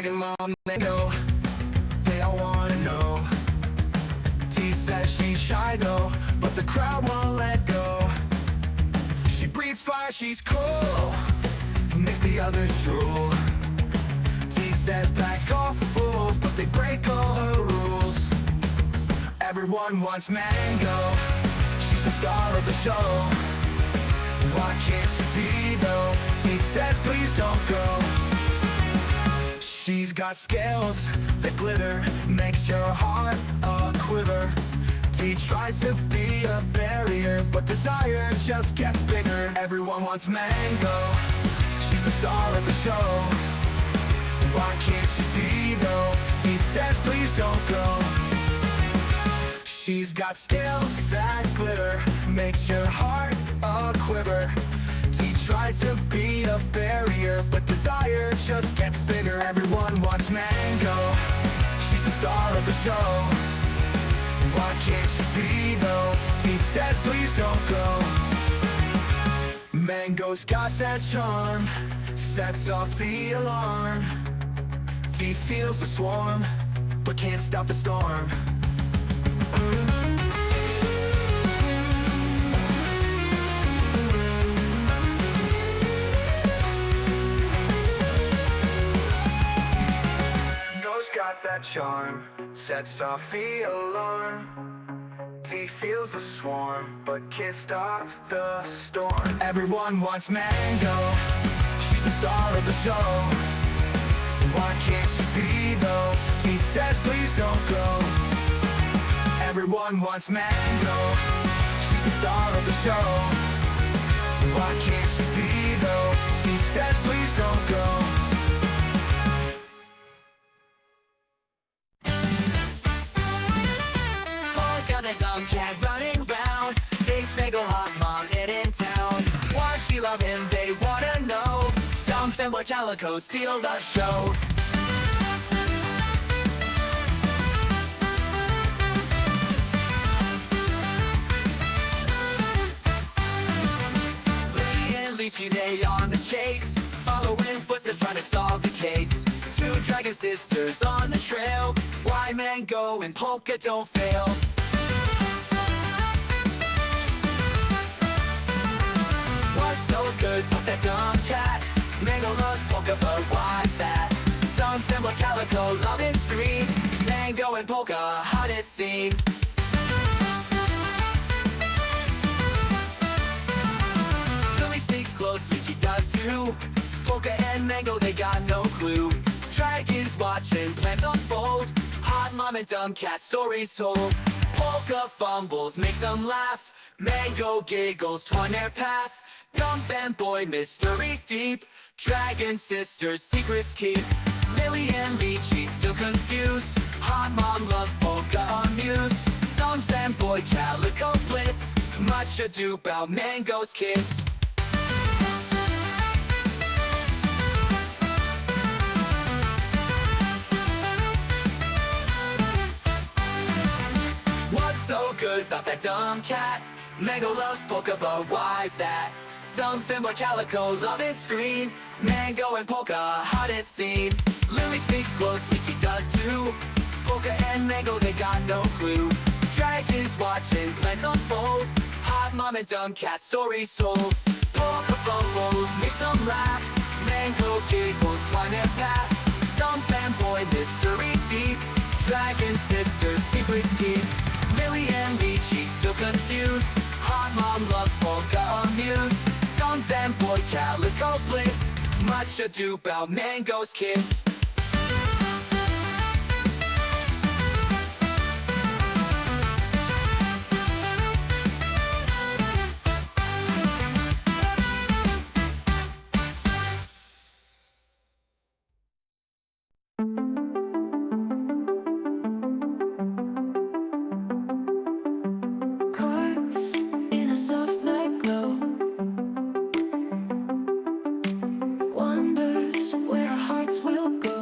dragon mom, they go. They all wanna know. T says she's shy though, but the crowd won't let go. She breathes fire, she's cool, makes the others drool. T says back off fools, but they break all her rules. Everyone wants Mango, she's the star of the show. Why can't you see though? T says please don't go. She's got skills that glitter, makes your heart a quiver. T tries to be a barrier, but desire just gets bigger. Everyone wants Mango, she's the star of the show. Why can't you see though? T says please don't go. She's got skills that glitter, makes your heart a quiver. T tries to be a barrier, but desire just gets bigger. Everyone wants Mango, she's the star of the show. Why can't you see though? T says please don't go. Mango's got that charm, sets off the alarm. T feels the swarm, but can't stop the storm. Mango's got that charm, sets off the alarm. T feels the swarm, but can't stop the storm. Everyone wants Mango, she's the star of the show. Why can't you see though? T says please don't go. Everyone wants Mango, she's the star of the show. Why can't you see though? T says please don't go. Polka the dumb cat running round, takes Mango hot mom in town. Why she love him, they wanna know. Dumb fanboy Calico steal the show. They on the chase, following footsteps trying to solve the case. Two dragon sisters on the trail, why Mango and Polka don't fail. What's so good about that dumb cat? Mango loves Polka, but why's that? Dumb fanboy Calico loving scream, Mango and Polka hottest scene. Closely she does too. Polka and Mango, they got no clue. Dragons watching plans unfold, hot mom and dumb cat stories told. Polka fumbles, makes them laugh. Mango giggles, twine their path. Dumb fanboy, mysteries deep. Dragon sisters, secrets keep. Lily and Lychee still confused. Hot mom loves Polka amused. Dumb fanboy, Calico bliss. Much ado about Mango's kiss. So good about that dumb cat. Mango loves Polka, but why's that? Dumb fanboy Calico loving scream, Mango and Polka hottest scene. Lily speaks closely, she does too. Polka and Mango, they got no clue. Dragons watching plans unfold, hot mom and dumb cat stories told. Polka fumbles, makes them laugh. Mango giggles, twine their path. Dumb fanboy, mysteries deep. Dragon sisters, secrets keep. Lily and Lychee still confused. Hot mom loves Polka amused. Dumb fanboy Calico bliss. Much ado about Mango's kiss. Wonders where our hearts will go.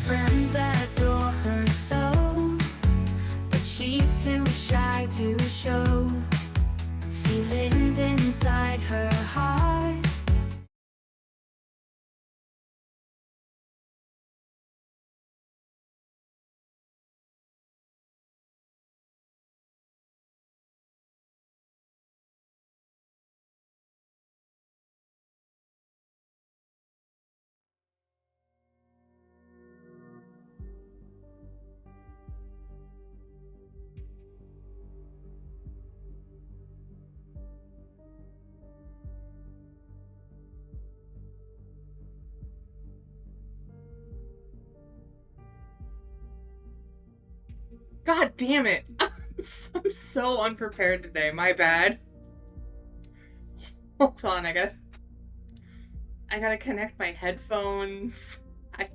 friends adore her so, but she's too shy to show feelings inside her heart. God damn it. I'm so unprepared today. My bad. Hold on, I gotta connect my headphones. I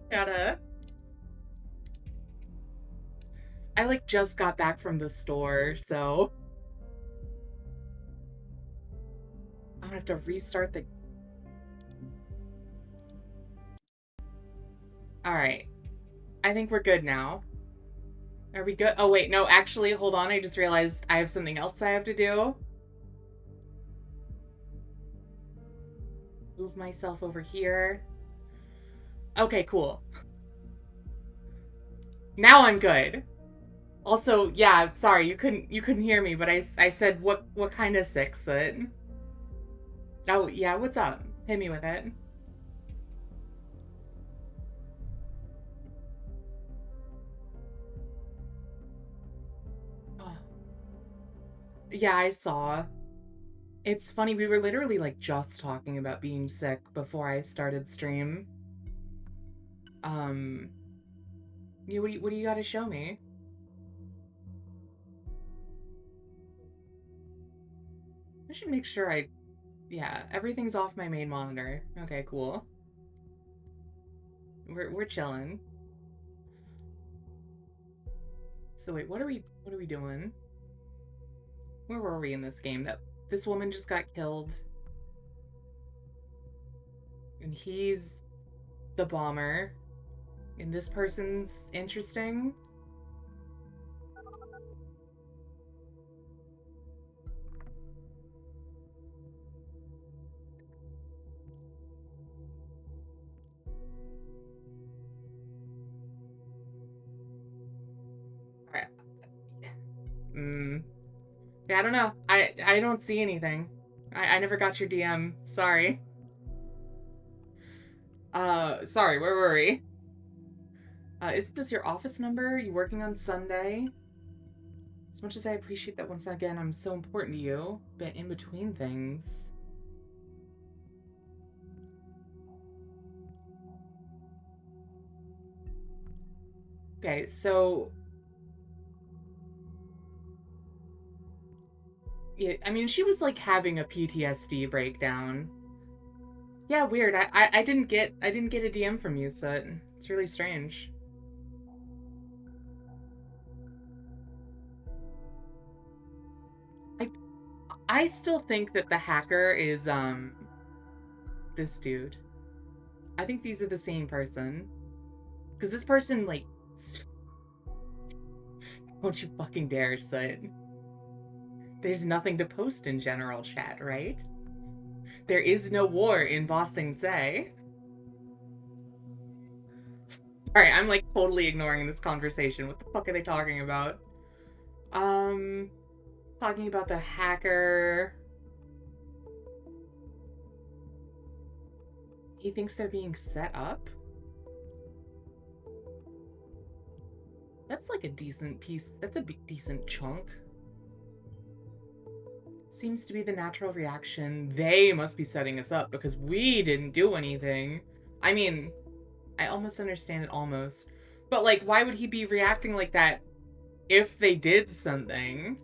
like just got back from the store, so I'm gonna have to restart the. Alright. I think we're good now. Are we good? Oh wait, no, actually, hold on. I just realized I have something else I have to do. Move myself over here. Okay, cool. Now I'm good. Also, yeah, sorry, you couldn't hear me, but I said what kind of six it? Oh, yeah, what's up? Hit me with it. Oh. Yeah, I saw. It's funny, we were literally like just talking about being sick before I started stream. Um, what do you got to show me? I should make sure yeah, everything's off my main monitor. Okay, cool. We're chilling. So wait, what are we doing? Where were we in this game? That this woman just got killed. And he's the bomber. And this person's interesting. Alright. Yeah, I don't know. I don't see anything. I never got your DM. Sorry. Sorry, where were we? Isn't this your office number? Are you working on Sunday? As much as I appreciate that once again I'm so important to you, but in between things. Okay, so yeah, I mean she was like having a PTSD breakdown. Yeah, weird. I didn't get a DM from you, so it's really strange. I I still think that the hacker is this dude. I think these are the same person. Because this person, like, don't you fucking dare, Sid. There's nothing to post in general chat, right? There is no war in Boston Say. Alright, I'm like totally ignoring this conversation. What the fuck are they talking about? Talking about the hacker. He thinks they're being set up? That's like a decent piece. That's a decent chunk. Seems to be the natural reaction. They must be setting us up because we didn't do anything. I mean, I almost understand it almost. But like, why would he be reacting like that if they did something?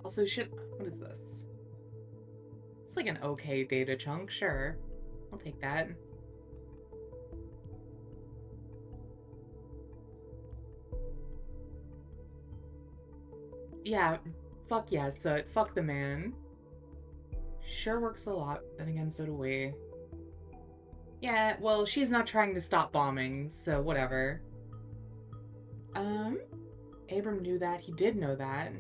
Also, what is this? It's like an okay data chunk, sure. I'll take that. Yeah, fuck yeah, so fuck the man. Sure works a lot, then again, so do we. Yeah, well, she's not trying to stop bombing, so whatever. Um, Abram knew that. He did know that.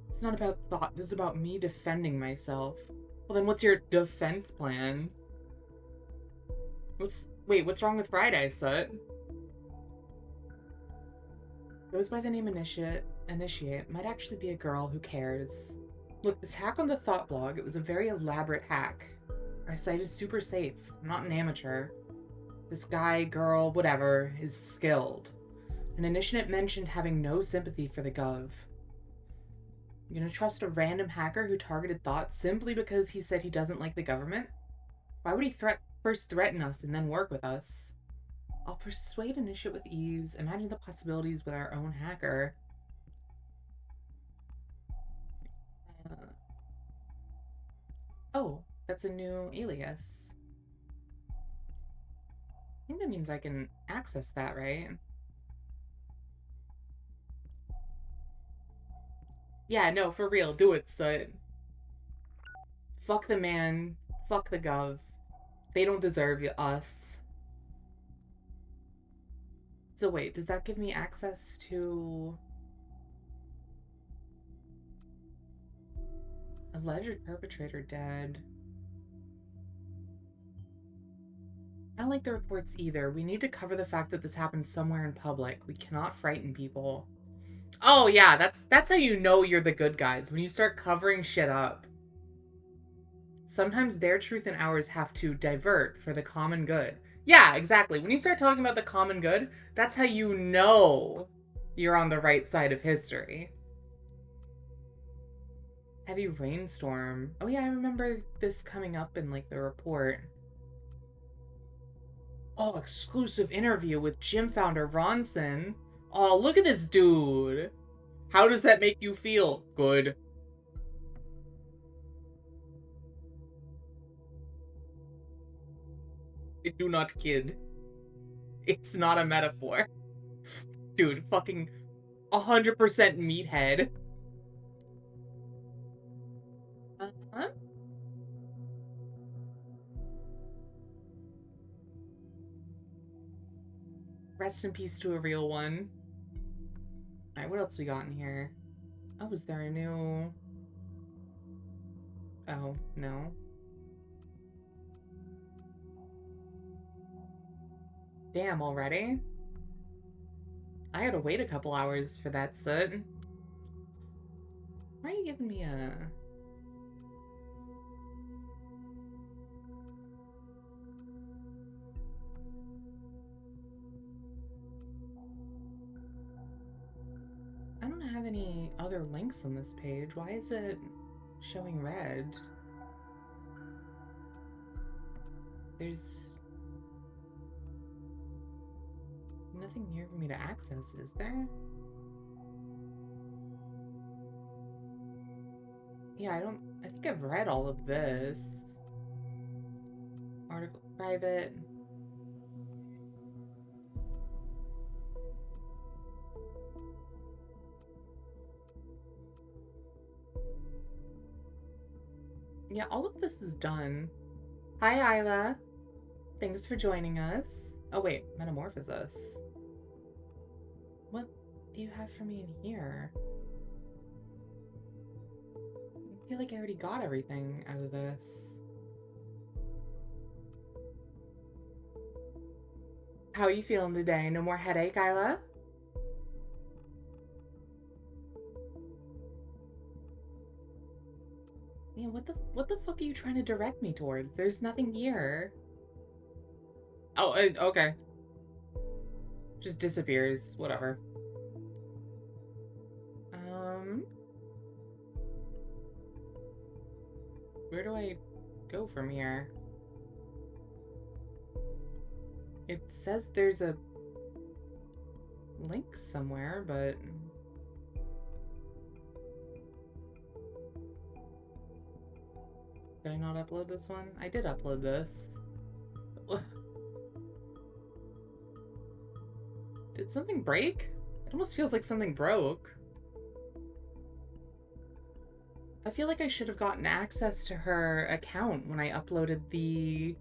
It's not about thought. This is about me defending myself. Well, then what's your defense plan? What's wrong with Friday, Sut? Goes by the name Initiate. Might actually be a girl. Who cares? Look, this hack on the Thought blog, it was a very elaborate hack. Our site is super safe. I'm not an amateur. This guy, girl, whatever, is skilled. An Initiate mentioned having no sympathy for the Gov. You gonna trust a random hacker who targeted Thought simply because he said he doesn't like the government? Why would he first threaten us and then work with us? I'll persuade Initiate with ease. Imagine the possibilities with our own hacker. Oh, that's a new alias. I think that means I can access that, right? Yeah, no, for real, do it, Sut. Fuck the man. Fuck the Gov. They don't deserve us. So wait, does that give me access to... Alleged perpetrator dead. I don't like the reports either. We need to cover the fact that this happened somewhere in public. We cannot frighten people. Oh yeah, that's how you know you're the good guys, when you start covering shit up. Sometimes their truth and ours have to divert for the common good. Yeah, exactly. When you start talking about the common good, that's how you know you're on the right side of history. Heavy rainstorm. Oh yeah, I remember this coming up in like the report. Oh, exclusive interview with gym founder Ronson. Oh, look at this dude. How does that make you feel? Good. I do not kid. It's not a metaphor. Dude, fucking 100% meathead. Uh-huh. Rest in peace to a real one. Alright, what else we got in here? Oh, is there a new... Oh, no. Damn, already? I had to wait a couple hours for that, Soot. Why are you giving me a... I don't have any other links on this page. Why is it showing red? There's nothing here for me to access, is there? Yeah, I think I've read all of this. Article private. Yeah, all of this is done. Hi, Isla. Thanks for joining us. Oh, wait. Metamorphosis. What do you have for me in here? I feel like I already got everything out of this. How are you feeling today? No more headache, Isla? Man, what the fuck are you trying to direct me towards? There's nothing here. Oh, okay. Just disappears. Whatever. Where do I go from here? It says there's a link somewhere, but... Did I not upload this one? I did upload this. Did something break? It almost feels like something broke. I feel like I should have gotten access to her account when I uploaded the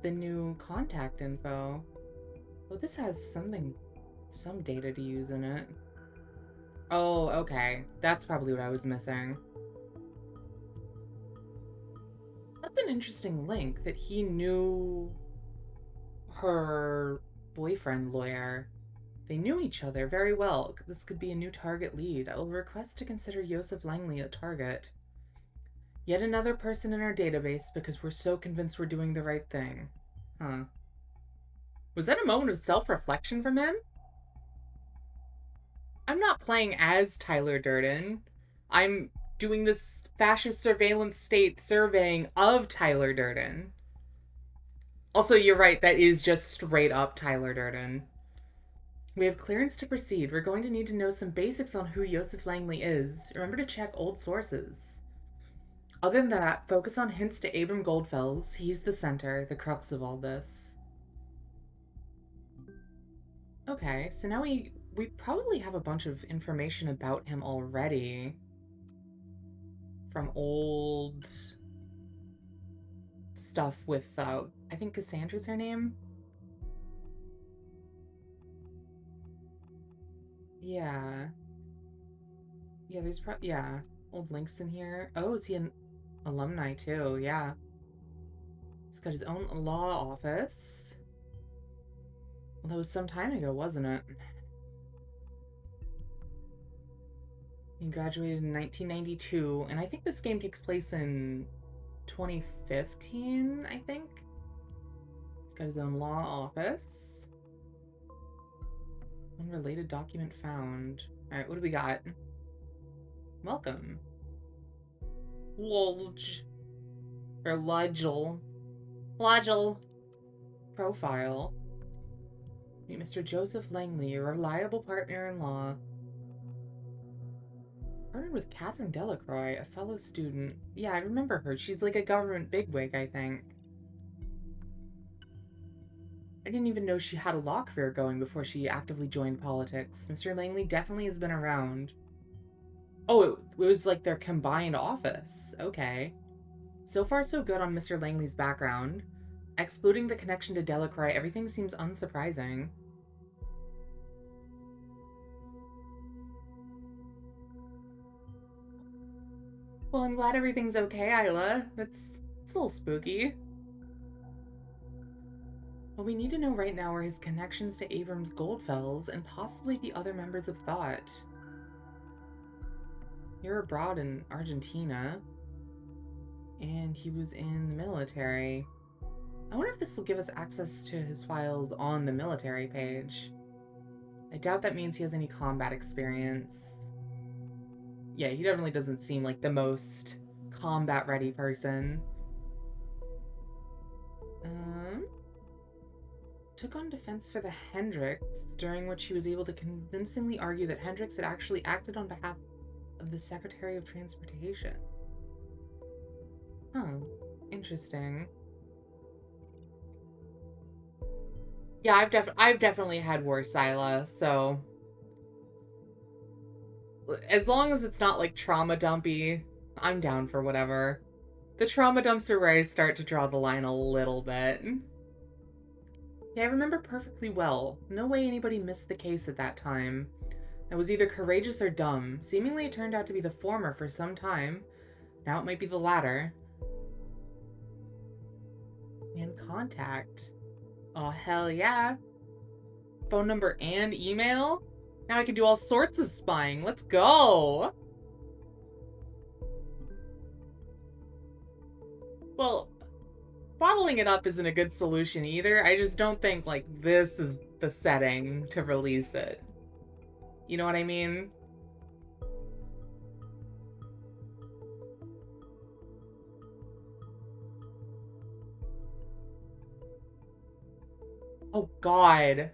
new contact info. Oh, this has some data to use in it. Oh, okay. That's probably what I was missing. That's an interesting link that he knew her boyfriend lawyer. They knew each other very well. This could be a new target lead. I will request to consider Joseph Langley a target. Yet another person in our database because we're so convinced we're doing the right thing. Huh. Was that a moment of self-reflection from him? I'm not playing as Tyler Durden. I'm doing this fascist surveillance state surveying of Tyler Durden. Also, you're right, that is just straight up Tyler Durden. We have clearance to proceed. We're going to need to know some basics on who Joseph Langley is. Remember to check old sources. Other than that, focus on hints to Abram Goldfels. He's the center, the crux of all this. Okay, so now we probably have a bunch of information about him already. From old stuff with, I think Cassandra's her name? Yeah. Yeah, there's yeah, old links in here. Oh, is he an alumni too? Yeah. He's got his own law office. Well, that was some time ago, wasn't it? He graduated in 1992, and I think this game takes place in 2015, I think? He's got his own law office. Unrelated document found. Alright, what do we got? Welcome. Lodge. Or Lodgel. Lodgel. Profile. Meet Mr. Joseph Langley, a reliable partner-in-law. Partnered with Catherine Delacroix, a fellow student. Yeah, I remember her. She's like a government bigwig, I think. I didn't even know she had a law career going before she actively joined politics. Mr. Langley definitely has been around. Oh, it was like their combined office. Okay. So far, so good on Mr. Langley's background. Excluding the connection to Delacroix, everything seems unsurprising. Well, I'm glad everything's okay, Isla. It's a little spooky. What we need to know right now are his connections to Abrams Goldfels and possibly the other members of Thought. You're abroad in Argentina, and he was in the military. I wonder if this will give us access to his files on the military page. I doubt that means he has any combat experience. Yeah, he definitely doesn't seem like the most combat-ready person. Took on defense for the Hendricks, during which he was able to convincingly argue that Hendricks had actually acted on behalf of the Secretary of Transportation. Huh. Interesting. Yeah, I've definitely had worse, Sila, so... As long as it's not, like, trauma dumpy, I'm down for whatever. The trauma dumps are where I start to draw the line a little bit. Yeah, I remember perfectly well. No way anybody missed the case at that time. I was either courageous or dumb. Seemingly it turned out to be the former for some time. Now it might be the latter. And contact. Oh, hell yeah. Phone number and email? Now I can do all sorts of spying. Let's go! Well, bottling it up isn't a good solution either. I just don't think, like, this is the setting to release it. You know what I mean? Oh, God.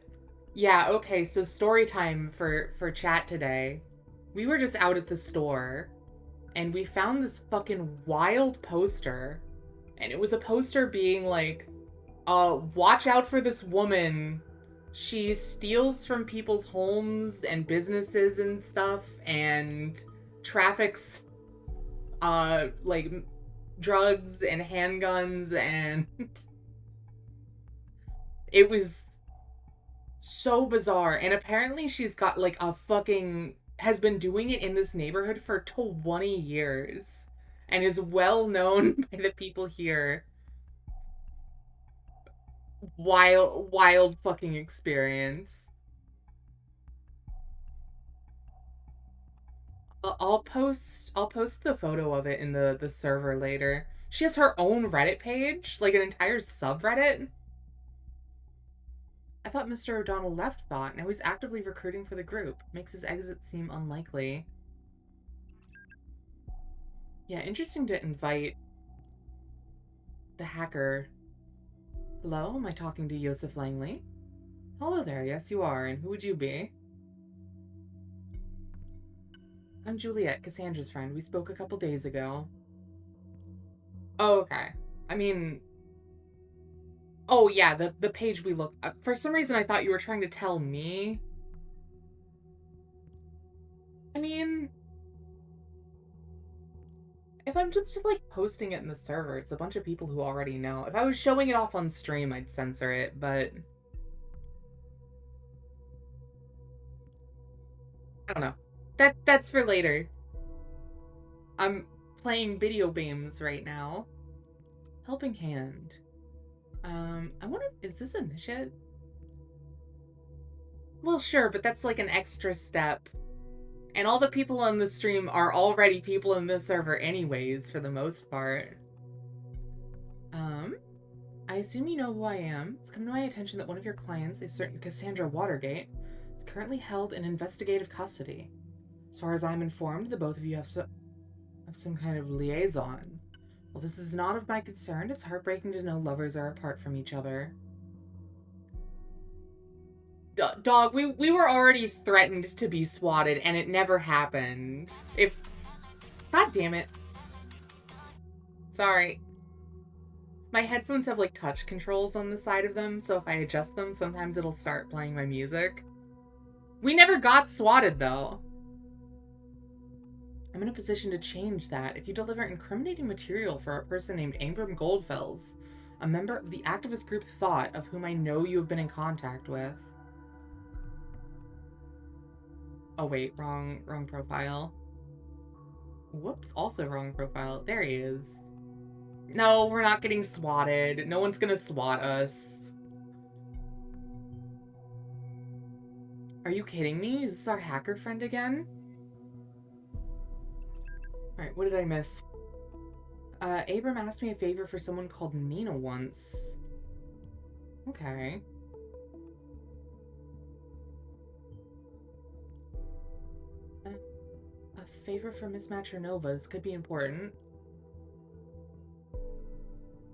Yeah, okay, so story time for chat today. We were just out at the store, and we found this fucking wild poster. And it was a poster being like, watch out for this woman. She steals from people's homes and businesses and stuff, and traffics, like, drugs and handguns, and it was so bizarre. And apparently she's got, like, has been doing it in this neighborhood for 20 years and is well known by the people here. Wild fucking experience. I'll post the photo of it in the server later. She has her own Reddit page, like an entire subreddit. I thought Mr. O'Donnell left Thought. Now he's actively recruiting for the group. Makes his exit seem unlikely. Yeah, interesting to invite the hacker. Hello, am I talking to Joseph Langley? Hello there, yes you are, and who would you be? I'm Juliet, Cassandra's friend. We spoke a couple days ago. Oh, okay. I mean... Oh, yeah, the page we looked up. For some reason, I thought you were trying to tell me. I mean... If I'm just, like, posting it in the server, it's a bunch of people who already know. If I was showing it off on stream, I'd censor it, but... I don't know. That's for later. I'm playing video games right now. Helping Hand. I wonder, is this initiate? Well, sure, but that's like an extra step. And all the people on the stream are already people in this server anyways, for the most part. I assume you know who I am. It's come to my attention that one of your clients, a certain Cassandra Watergate, is currently held in investigative custody. As far as I'm informed, the both of you have some kind of liaison. Well, this is not of my concern. It's heartbreaking to know lovers are apart from each other. Dog, we were already threatened to be swatted, and it never happened. God damn it. Sorry. My headphones have, like, touch controls on the side of them, so if I adjust them, sometimes it'll start playing my music. We never got swatted, though. I'm in a position to change that. If you deliver incriminating material for a person named Abram Goldfells, a member of the activist group Thought, of whom I know you have been in contact with. Oh wait, wrong profile. Whoops, also wrong profile. There he is. No, we're not getting swatted. No one's gonna swat us. Are you kidding me? Is this our hacker friend again? Alright, what did I miss? Abram asked me a favor for someone called Nina once. Okay. A favor for Miss Matronovas could be important.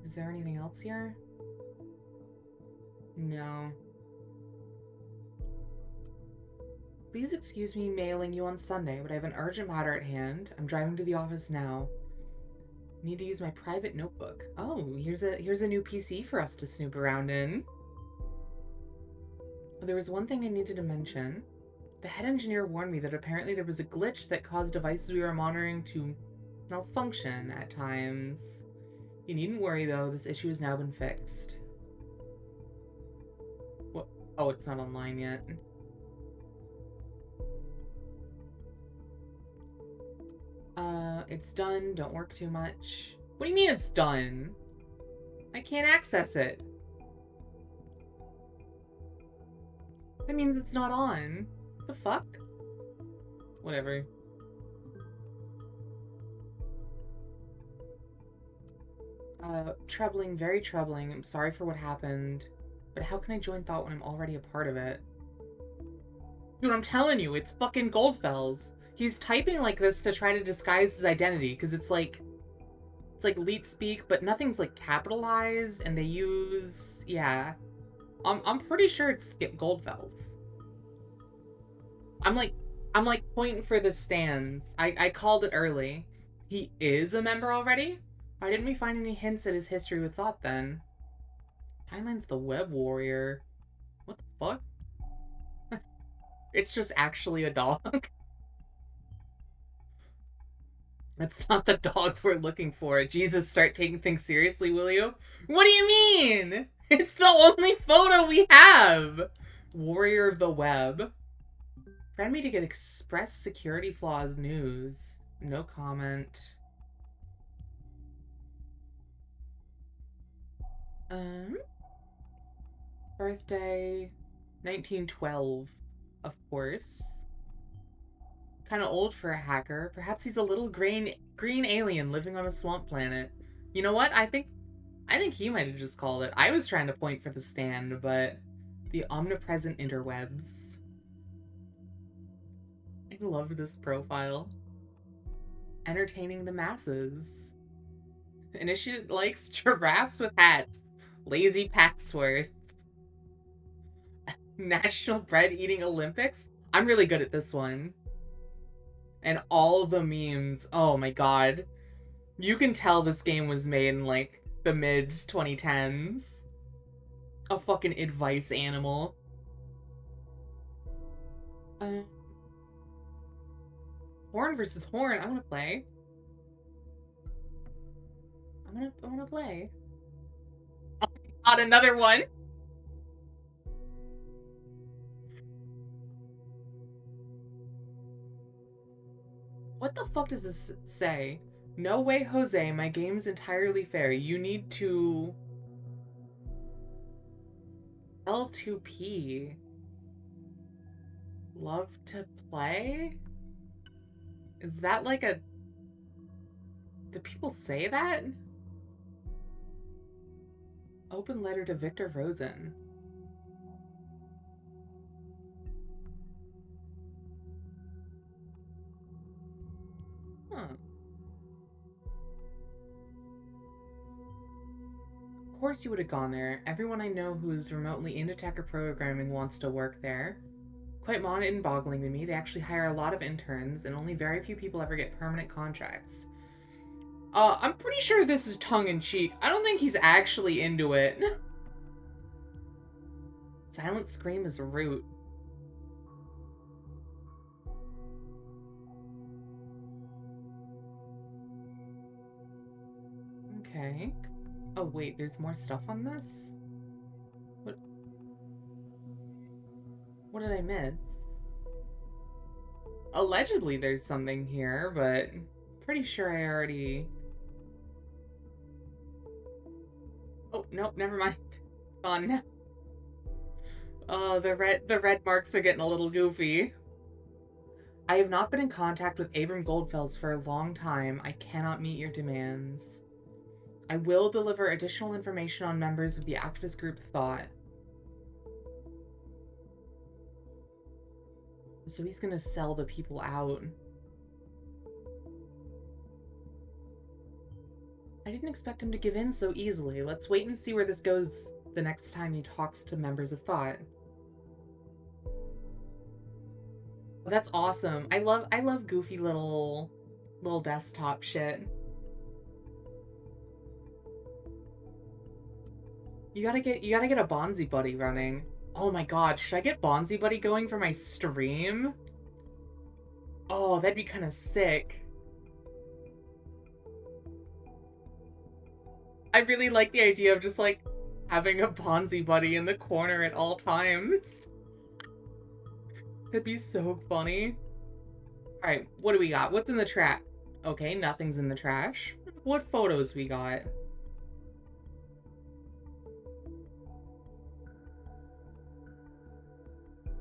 Is there anything else here? No. Please excuse me mailing you on Sunday, but I have an urgent matter at hand. I'm driving to the office now. Need to use my private notebook. Oh, here's a new PC for us to snoop around in. There was one thing I needed to mention. The head engineer warned me that apparently there was a glitch that caused devices we were monitoring to malfunction at times. You needn't worry though, this issue has now been fixed. What? Oh, it's not online yet. It's done. Don't work too much. What do you mean it's done? I can't access it. That means it's not on. What the fuck? Whatever. Troubling, very troubling. I'm sorry for what happened. But how can I join Thought when I'm already a part of it? Dude, I'm telling you, it's fucking Goldfells. He's typing like this to try to disguise his identity, because it's like leet speak, but nothing's like capitalized, and they use, yeah. I'm pretty sure it's Goldfells. I'm like pointing for the stands. I called it early. He is a member already? Why didn't we find any hints at his history with Thought then? Heinlein's the web warrior. What the fuck? It's just actually a dog. That's not the dog we're looking for. Jesus, start taking things seriously, will you? What do you mean? It's the only photo we have! Warrior of the Web. Friend me to get express security flaws news. No comment. Birthday 1912, of course. Kind of old for a hacker. Perhaps he's a little green alien living on a swamp planet. You know what? I think he might have just called it. I was trying to point for the stand, but the omnipresent interwebs. I love this profile. Entertaining the masses. Initiative likes giraffes with hats. Lazy Paxworth. National Bread Eating Olympics? I'm really good at this one. And all the memes. Oh my god. You can tell this game was made in, like, the mid-2010s. A fucking advice animal. Horn versus Horn. I wanna play. I wanna play. Oh my god, another one! What the fuck does this say? No way, Jose. My game's entirely fair. You need to... L2P. Love to play? Is that like a... Do people say that? Open letter to Victor Rosen. Huh. Of course you would have gone there. Everyone I know who's remotely into tech or programming wants to work there. Quite mind-boggling to me. They actually hire a lot of interns, and only very few people ever get permanent contracts. I'm pretty sure this is tongue-in-cheek. I don't think he's actually into it. Silent Scream is root. Okay. Oh, wait, there's more stuff on this? What did I miss? Allegedly there's something here, but pretty sure I already... Oh, nope, never mind. Gone now. Oh, the red marks are getting a little goofy. I have not been in contact with Abram Goldfels for a long time. I cannot meet your demands. I will deliver additional information on members of the activist group Thought. So he's gonna sell the people out. I didn't expect him to give in so easily. Let's wait and see where this goes the next time he talks to members of Thought. Oh, that's awesome. I love goofy little desktop shit. You gotta get a Bonzi Buddy running. Oh my god, should I get Bonzi Buddy going for my stream? Oh, that'd be kind of sick. I really like the idea of just, like, having a Bonzi Buddy in the corner at all times. That'd be so funny. Alright, what do we got? What's in the trash? Okay, nothing's in the trash. What photos we got?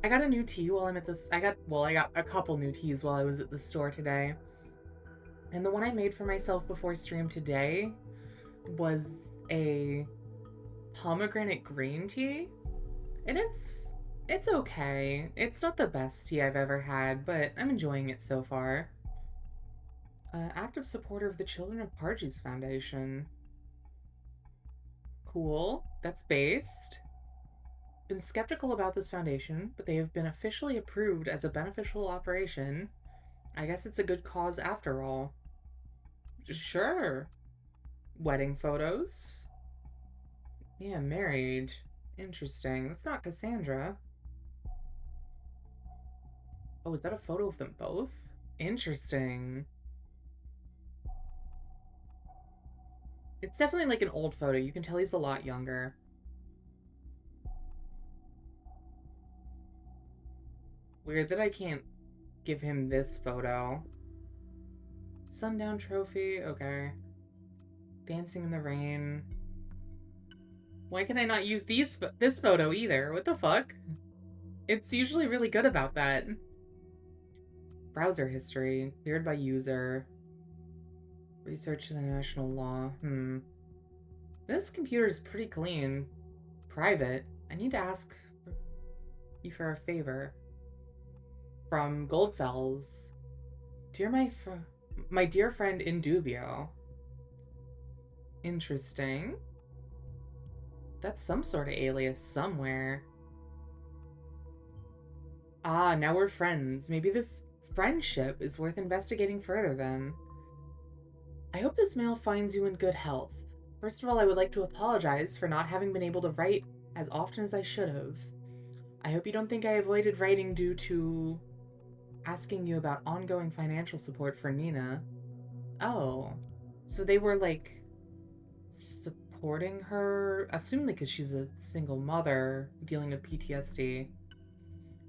I got a new tee while I'm at this. I got a couple new tees while I was at the store today. And the one I made for myself before stream today was a pomegranate green tea. And it's okay. It's not the best tea I've ever had, but I'm enjoying it so far. Active supporter of the Children of Parges Foundation. Cool. That's based. Been skeptical about this foundation, but they have been officially approved as a beneficial operation. I guess it's a good cause after all. Sure. Wedding photos. Yeah, married. Interesting. That's not Cassandra. Oh, is that a photo of them both? Interesting. It's definitely like an old photo. You can tell he's a lot younger. Weird that I can't give him this photo. Sundown trophy, okay. Dancing in the rain. Why can I not use this photo either? What the fuck? It's usually really good about that. Browser history. Cleared by user. Research the national law. This computer is pretty clean. Private. I need to ask you for a favor. From Goldfells. My dear friend Indubio. Interesting. That's some sort of alias somewhere. Ah, now we're friends. Maybe this friendship is worth investigating further then. I hope this mail finds you in good health. First of all, I would like to apologize for not having been able to write as often as I should have. I hope you don't think I avoided writing due to asking you about ongoing financial support for Nina. Oh, so they were like supporting her, assuming because she's a single mother dealing with PTSD.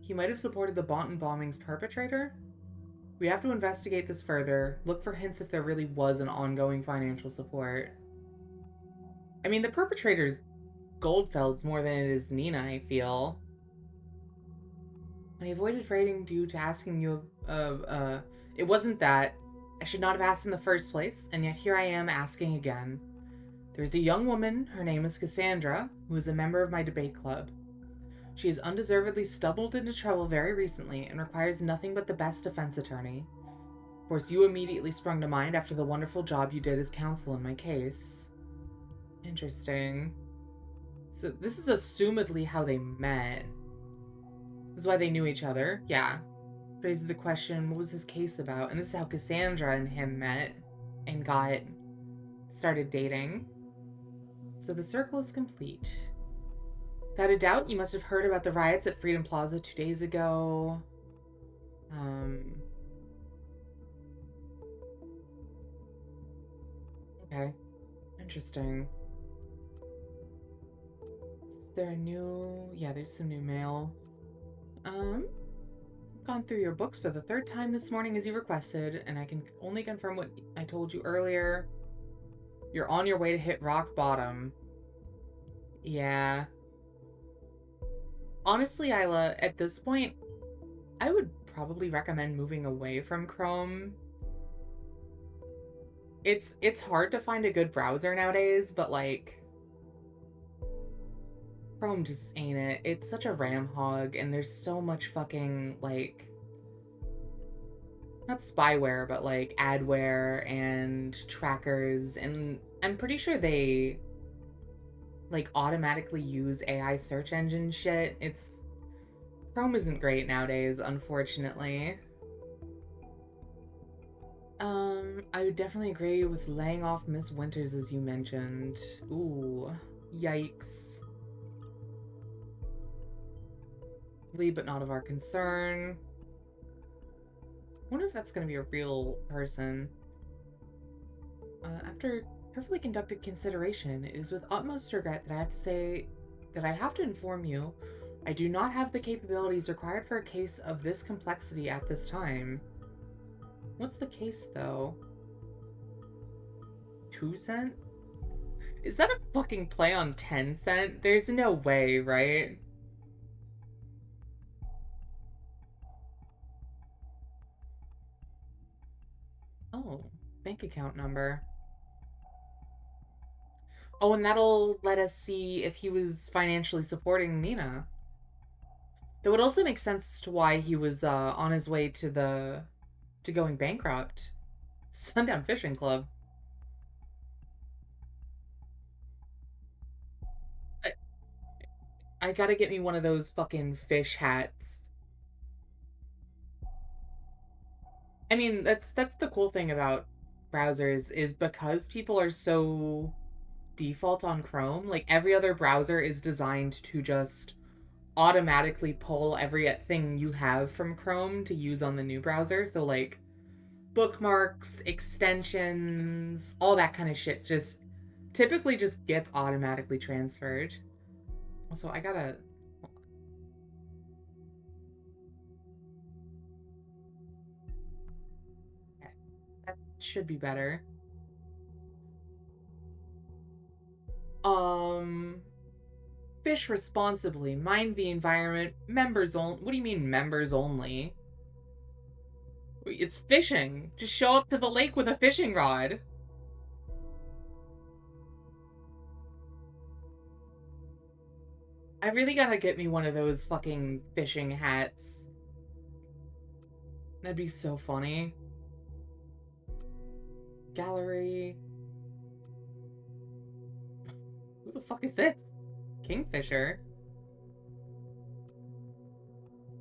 He might have supported the Bonton bombing's perpetrator? We have to investigate this further. Look for hints if there really was an ongoing financial support. I mean, the perpetrator's Goldfelds more than it is Nina, I feel. I avoided writing due to asking you it wasn't that. I should not have asked in the first place, and yet here I am asking again. There's a young woman, her name is Cassandra, who is a member of my debate club. She has undeservedly stumbled into trouble very recently and requires nothing but the best defense attorney. Of course, you immediately sprung to mind after the wonderful job you did as counsel in my case. Interesting. So this is assumedly how they met. This is why they knew each other. Yeah. Raises the question, what was his case about? And this is how Cassandra and him met and started dating. So the circle is complete. Without a doubt, you must have heard about the riots at Freedom Plaza 2 days ago. Okay. Interesting. Is there a new... Yeah, there's some new mail. Gone through your books for the 3rd time this morning as you requested, and I can only confirm what I told you earlier. You're on your way to hit rock bottom. Yeah. Honestly, Isla, at this point, I would probably recommend moving away from Chrome. It's hard to find a good browser nowadays, but like Chrome just ain't it. It's such a RAM hog, and there's so much fucking like not spyware, but like adware and trackers, and I'm pretty sure they like automatically use AI search engine shit. Chrome isn't great nowadays, unfortunately. I would definitely agree with laying off Miss Winters as you mentioned. Ooh, yikes. But not of our concern. Wonder if that's gonna be a real person. After carefully conducted consideration, it is with utmost regret that I have to inform you I do not have the capabilities required for a case of this complexity at this time. What's the case, though? 2 cent? Is that a fucking play on 10 cent? There's no way, right? Oh, bank account number. Oh, and that'll let us see if he was financially supporting Nina. That would also make sense as to why he was on his way to going bankrupt. Sundown Fishing Club. I gotta get me one of those fucking fish hats. I mean, that's the cool thing about browsers is because people are so default on Chrome, like every other browser is designed to just automatically pull everything you have from Chrome to use on the new browser. So like bookmarks, extensions, all that kind of shit just typically just gets automatically transferred. Also, I gotta... Okay, that should be better. Fish responsibly, mind the environment, members only. What do you mean members only? It's fishing. Just show up to the lake with a fishing rod. I really gotta get me one of those fucking fishing hats. That'd be so funny. Gallery. Who the fuck is this? Kingfisher.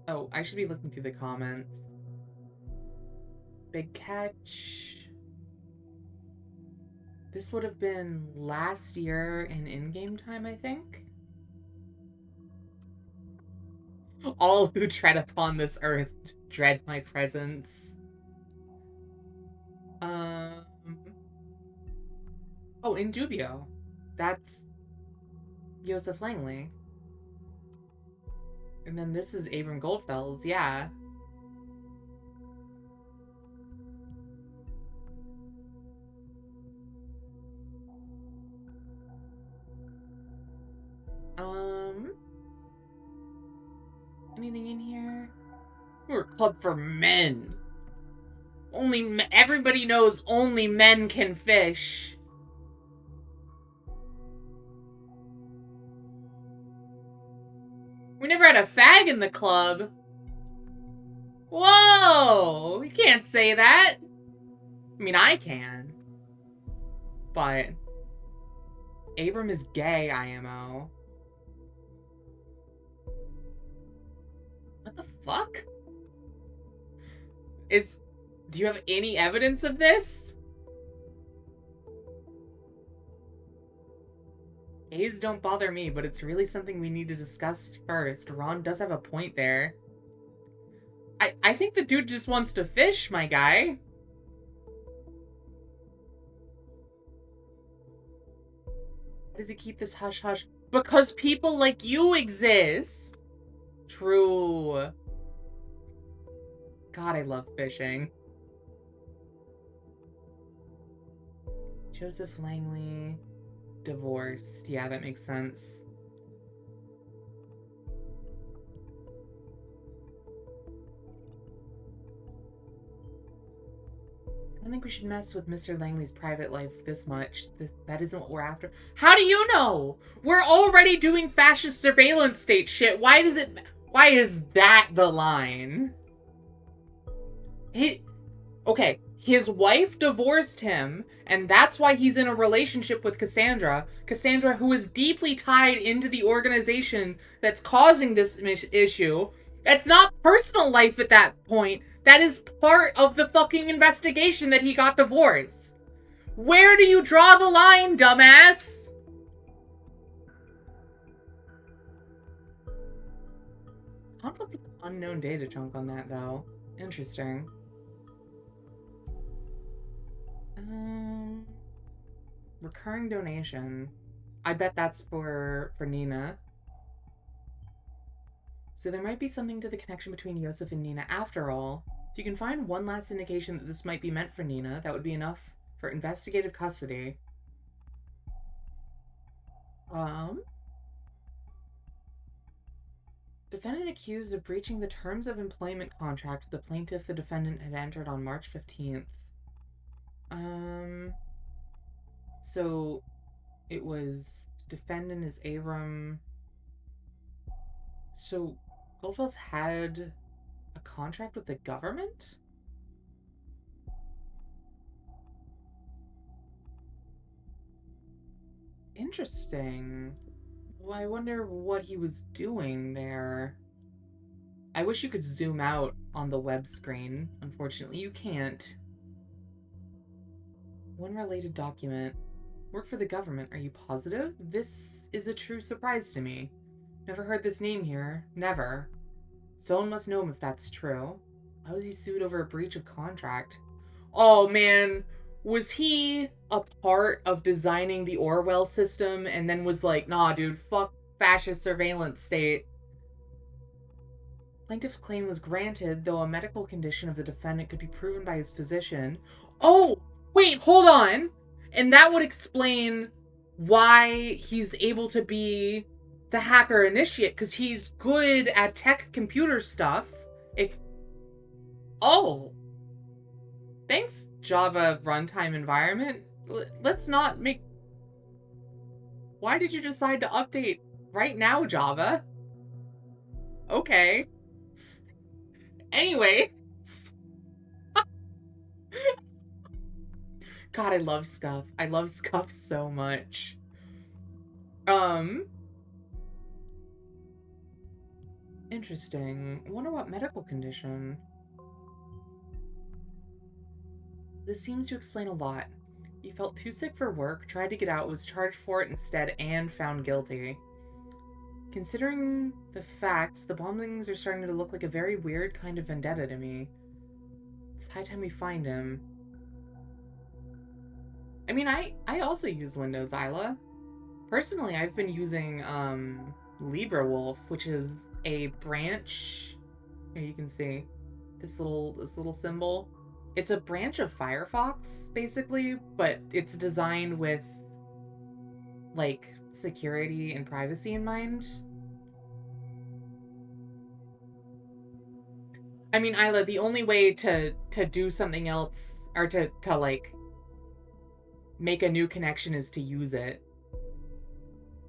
Oh, I should be looking through the comments. Big catch. This would have been last year in game time, I think. All who tread upon this earth dread my presence. Oh, in dubio. That's Joseph Langley. And then this is Abram Goldfels, yeah. Anything in here? We're a club for men. Everybody knows only men can fish. We never had a fag in the club. Whoa! You can't say that. I mean, I can. But Abram is gay, IMO. What the fuck? Do you have any evidence of this? Gays don't bother me, but it's really something we need to discuss first. Ron does have a point there. I think the dude just wants to fish, my guy. Why does he keep this hush-hush? Because people like you exist. True. God, I love fishing. Joseph Langley, divorced. Yeah, that makes sense. I don't think we should mess with Mr. Langley's private life this much. That isn't what we're after. How do you know? We're already doing fascist surveillance state shit. Why is that the line? Okay, his wife divorced him, and that's why he's in a relationship with Cassandra. Cassandra, who is deeply tied into the organization that's causing this issue. It's not personal life at that point. That is part of the fucking investigation that he got divorced. Where do you draw the line, dumbass? Conflict with unknown data chunk on that, though. Interesting. Recurring donation. I bet that's for Nina. So there might be something to the connection between Joseph and Nina after all. If you can find one last indication that this might be meant for Nina, that would be enough for investigative custody. Defendant accused of breaching the terms of employment contract the plaintiff the defendant had entered on March 15th. So it was defendant is Abram. So Goldfels had a contract with the government? Interesting. Well, I wonder what he was doing there. I wish you could zoom out on the web screen. Unfortunately, you can't. One related document. Work for the government. Are you positive? This is a true surprise to me. Never heard this name here. Never. Someone must know him if that's true. Why was he sued over a breach of contract? Oh, man. Was he a part of designing the Orwell system and then was like, nah, dude, fuck fascist surveillance state? Plaintiff's claim was granted, though a medical condition of the defendant could be proven by his physician. Oh, wait, hold on. And that would explain why he's able to be the hacker initiate, because he's good at tech computer stuff. If Oh, thanks, Java runtime environment. Let's not make... Why did you decide to update right now, Java? Okay. Anyway. God, I love Scuff. I love Scuff so much. Interesting. I wonder what medical condition. This seems to explain a lot. He felt too sick for work, tried to get out, was charged for it instead, and found guilty. Considering the facts, the bombings are starting to look like a very weird kind of vendetta to me. It's high time we find him. I mean, I also use Windows, Isla. Personally, I've been using LibreWolf, which is a branch. Here you can see this little symbol. It's a branch of Firefox, basically, but it's designed with like security and privacy in mind. I mean, Isla, the only way to do something else or to like make a new connection is to use it.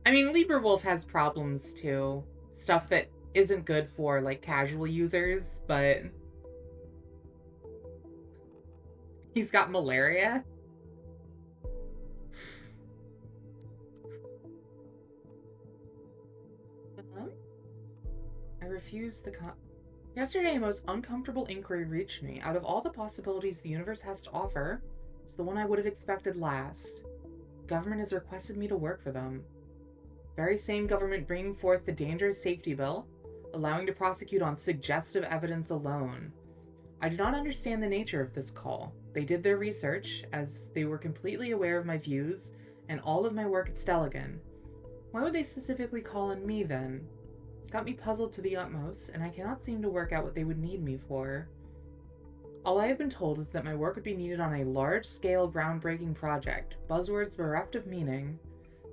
I mean, LibreWolf has problems too. Stuff that isn't good for like casual users, but he's got malaria. I refuse the Yesterday, a most uncomfortable inquiry reached me. Out of all the possibilities the universe has to offer, it's the one I would have expected last. Government has requested me to work for them. Very same government bringing forth the dangerous safety bill, allowing to prosecute on suggestive evidence alone. I do not understand the nature of this call. They did their research, as they were completely aware of my views and all of my work at Stelligan. Why would they specifically call on me, then? It's got me puzzled to the utmost, and I cannot seem to work out what they would need me for. All I have been told is that my work would be needed on a large-scale, groundbreaking project. Buzzwords bereft of meaning.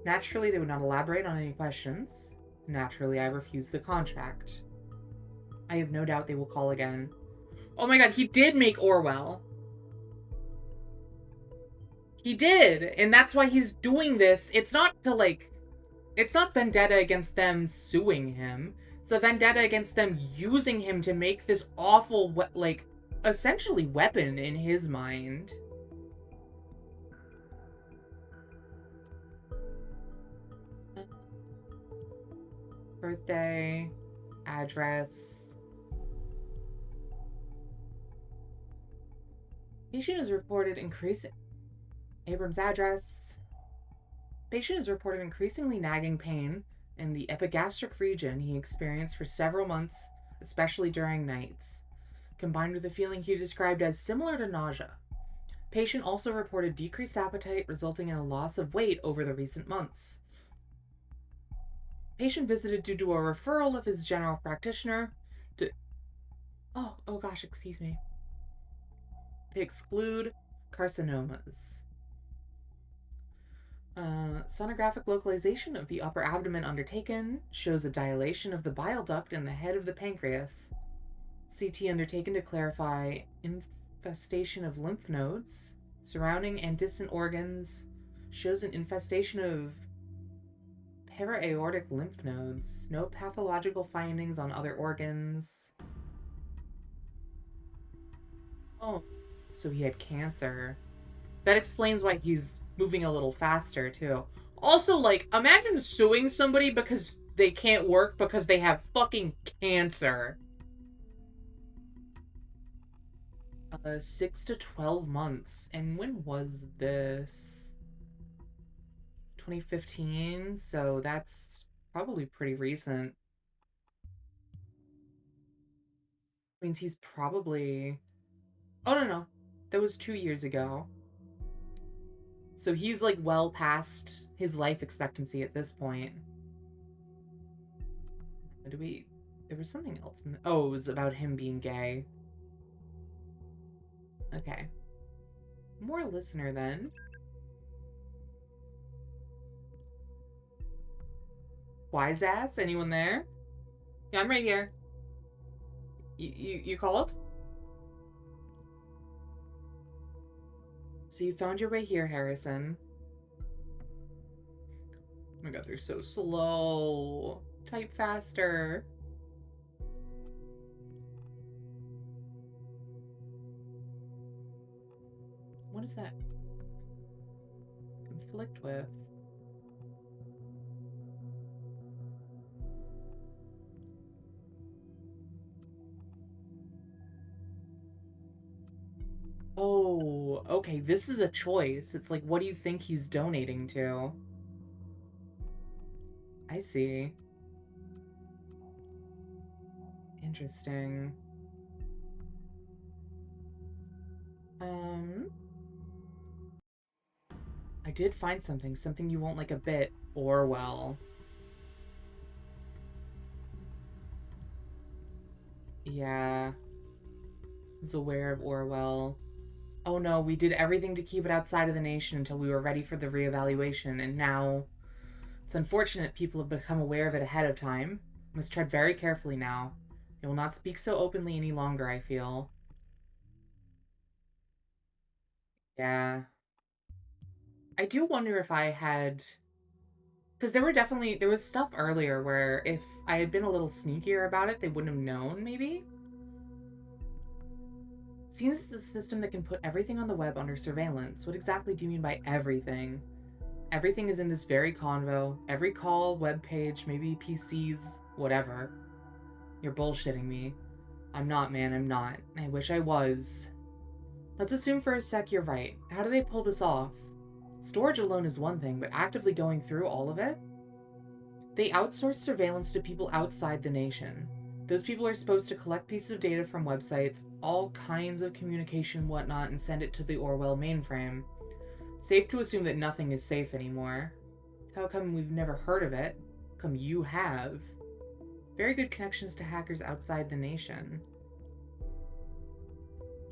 Naturally, they would not elaborate on any questions. Naturally, I refuse the contract. I have no doubt they will call again. Oh my god, he did make Orwell. He did, and that's why he's doing this. It's not to, like... It's not vendetta against them suing him. It's a vendetta against them using him to make this awful, like, essentially weapon in his mind. Birthday, address. Patient is reported increasing. Abram's address. Patient is reported increasingly nagging pain in the epigastric region he experienced for several months, especially during nights, combined with a feeling he described as similar to nausea. Patient also reported decreased appetite, resulting in a loss of weight over the recent months. Patient visited due to a referral of his general practitioner to... Oh gosh, excuse me. To exclude carcinomas. Sonographic localization of the upper abdomen undertaken shows a dilation of the bile duct in the head of the pancreas. CT undertaken to clarify infestation of lymph nodes. Surrounding and distant organs shows an infestation of para-aortic lymph nodes. No pathological findings on other organs. Oh, so he had cancer. That explains why he's moving a little faster, too. Also, like, imagine suing somebody because they can't work because they have fucking cancer. 6 to 12 months. And when was this? 2015, so that's probably pretty recent. Means he's probably... Oh, no. That was 2 years ago. So he's like well past his life expectancy at this point. There was something else oh, it was about him being gay. Okay. More listener then. Wise ass, anyone there? Yeah, I'm right here. You called? So you found your way here, Harrison. Oh my god, they're so slow. Type faster. What is that? Conflict with? Oh, okay, this is a choice. It's like, what do you think he's donating to? I see. Interesting. I did find something you won't like a bit. Orwell. Yeah. Was aware of Orwell. Oh no, we did everything to keep it outside of the nation until we were ready for the reevaluation, and now it's unfortunate people have become aware of it ahead of time. Must tread very carefully now. They will not speak so openly any longer, I feel. Yeah. I do wonder if I had... Because there was stuff earlier where if I had been a little sneakier about it, they wouldn't have known, maybe? Seems the system that can put everything on the web under surveillance. What exactly do you mean by everything? Everything is in this very convo. Every call, web page, maybe PCs, whatever. You're bullshitting me. I'm not, man, I'm not. I wish I was. Let's assume for a sec you're right. How do they pull this off? Storage alone is one thing, but actively going through all of it? They outsource surveillance to people outside the nation. Those people are supposed to collect pieces of data from websites, all kinds of communication, whatnot, and send it to the Orwell mainframe. Safe to assume that nothing is safe anymore. How come we've never heard of it? How come you have? Very good connections to hackers outside the nation.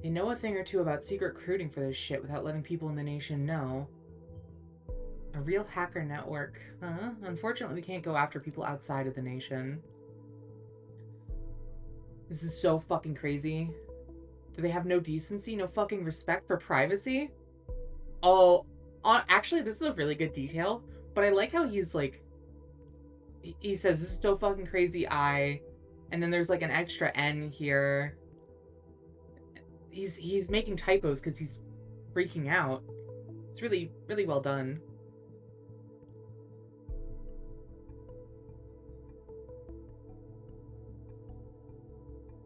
They know a thing or two about secret recruiting for this shit without letting people in the nation know. A real hacker network, huh? Unfortunately, we can't go after people outside of the nation. This is so fucking crazy. Do they have no decency? No fucking respect for privacy? Oh, actually, this is a really good detail, but I like how he's like, he says, this is so fucking crazy, and then there's like an extra N here. He's making typos because he's freaking out. It's really, really well done.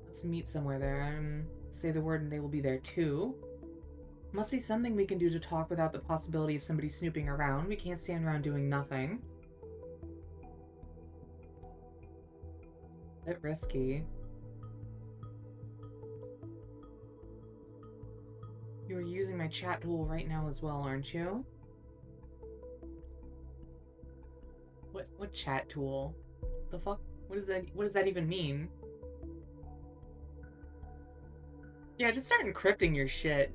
Let's meet somewhere there. Say the word and they will be there too. Must be something we can do to talk without the possibility of somebody snooping around. We can't stand around doing nothing. Bit risky. You are using my chat tool right now as well, aren't you? What chat tool? The fuck? What does that even mean? Yeah, just start encrypting your shit.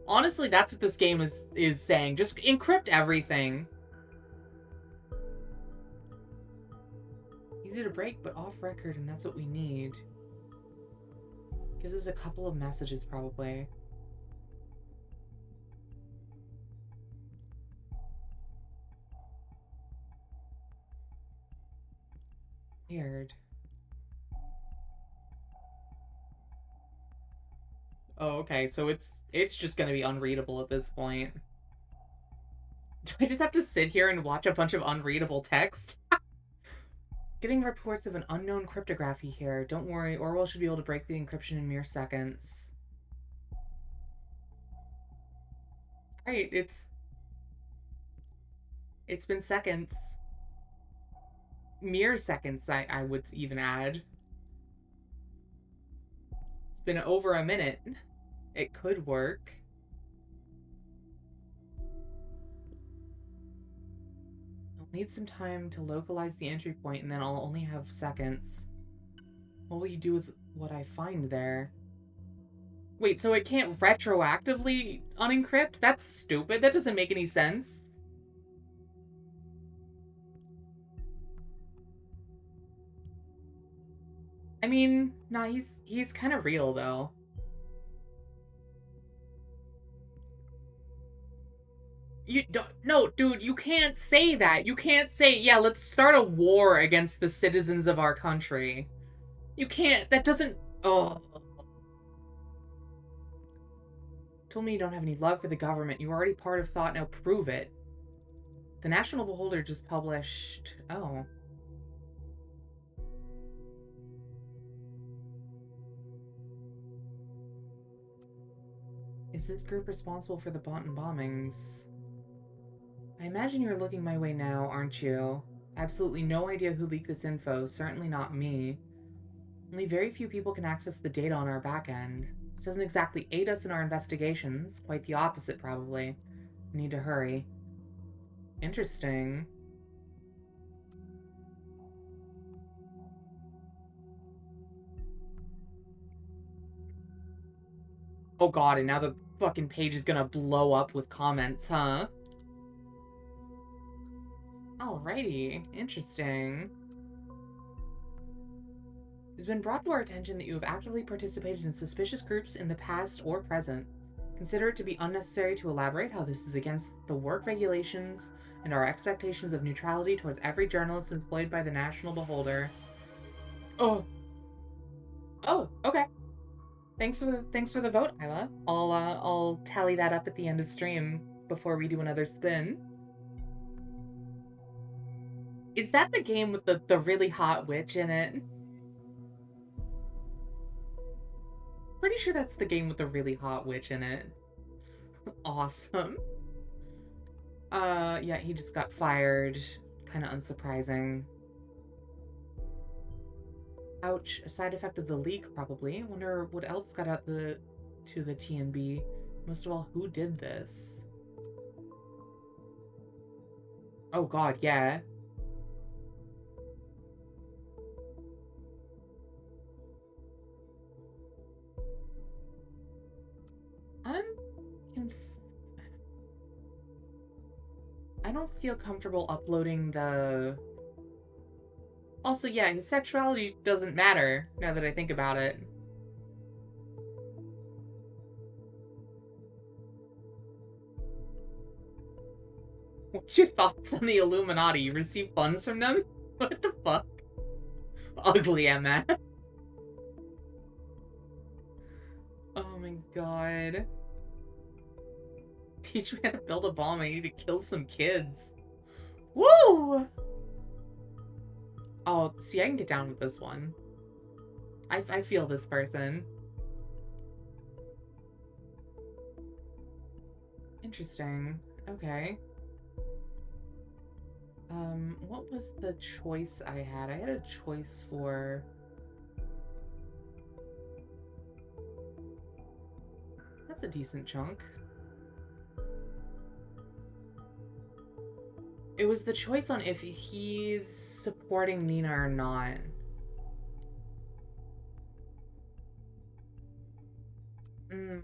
Honestly, that's what this game is saying. Just encrypt everything. Easy to break, but off record, and that's what we need. Gives us a couple of messages, probably. Weird. Oh, okay, so it's just gonna be unreadable at this point. Do I just have to sit here and watch a bunch of unreadable text? Getting reports of an unknown cryptography here. Don't worry, Orwell should be able to break the encryption in mere seconds. Right, it's been seconds. Mere seconds, I would even add. It's been over a minute. It could work. Need some time to localize the entry point, and then I'll only have seconds. What will you do with what I find there? Wait, so it can't retroactively unencrypt? That's stupid. That doesn't make any sense. I mean, nah, he's kind of real, though. You don't, no, dude, you can't say that. You can't say, yeah, let's start a war against the citizens of our country. You can't, that doesn't, oh. Told me you don't have any love for the government. You're already part of thought, now prove it. The National Beholder just published, oh. Is this group responsible for the Bonton bombings? I imagine you're looking my way now, aren't you? Absolutely no idea who leaked this info, certainly not me. Only very few people can access the data on our back end. This doesn't exactly aid us in our investigations, quite the opposite probably. We need to hurry. Interesting. Oh god, and now the fucking page is gonna blow up with comments, huh? Alrighty, interesting. It has been brought to our attention that you have actively participated in suspicious groups in the past or present. Consider it to be unnecessary to elaborate how this is against the work regulations and our expectations of neutrality towards every journalist employed by the National Beholder. Oh. Oh, okay. Thanks for the vote, Isla. I'll tally that up at the end of stream before we do another spin. Is that the game with the really hot witch in it? Pretty sure that's the game with the really hot witch in it. Awesome. Yeah, he just got fired. Kind of unsurprising. Ouch, a side effect of the leak, probably. Wonder what else got out to the TNB. Most of all, who did this? Oh god, yeah. I'm I don't feel comfortable uploading the... Also, yeah, his sexuality doesn't matter, now that I think about it. What's your thoughts on the Illuminati? You receive funds from them? What the fuck? Ugly, Emma. Oh my god. Teach me how to build a bomb. I need to kill some kids. Woo! Oh, see, I can get down with this one. I feel this person. Interesting. Okay. What was the choice I had? I had a choice for... That's a decent chunk. It was the choice on if he's supporting Nina or not.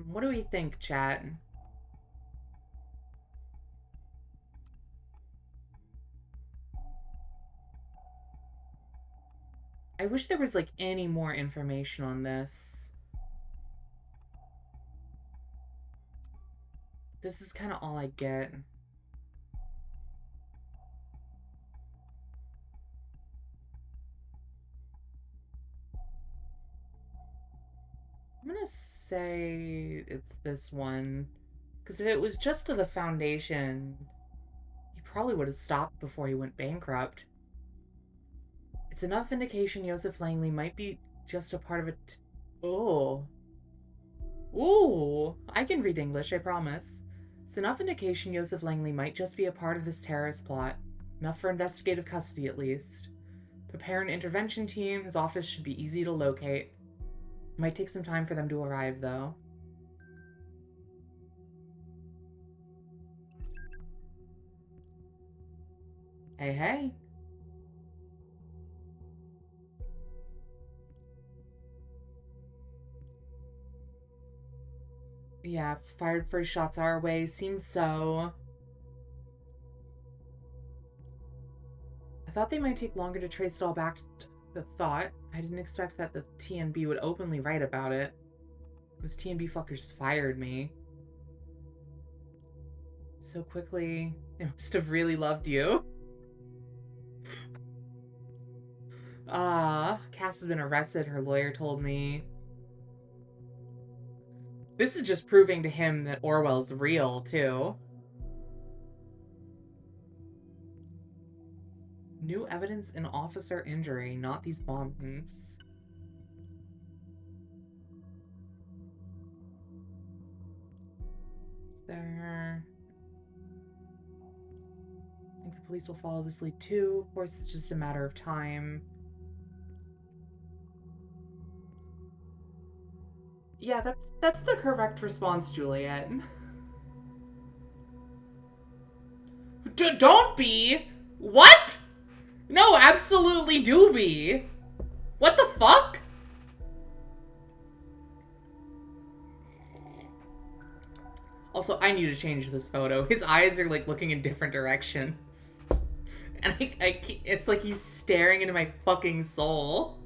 What do we think, chat? I wish there was, like, any more information on this. This is kind of all I get. I'm gonna say it's this one. Because if it was just to the Foundation, he probably would have stopped before he went bankrupt. It's enough indication Joseph Langley might be just a part of it. Oh. Ooh. I can read English, I promise. It's enough indication Joseph Langley might just be a part of this terrorist plot. Enough for investigative custody, at least. Prepare an intervention team. His office should be easy to locate. Might take some time for them to arrive, though. Hey, hey. Yeah, fired first shots our way. Seems so. I thought they might take longer to trace it all back to the thought. I didn't expect that the TNB would openly write about it. Those TNB fuckers fired me. So quickly. They must have really loved you. Cass has been arrested, her lawyer told me. This is just proving to him that Orwell's real, too. New evidence in officer injury, not these bombings. Is there... I think the police will follow this lead too. Of course, it's just a matter of time. Yeah, that's the correct response, Juliet. Don't be! What? No, absolutely do be. What the fuck? Also, I need to change this photo. His eyes are like looking in different directions. And it's like he's staring into my fucking soul.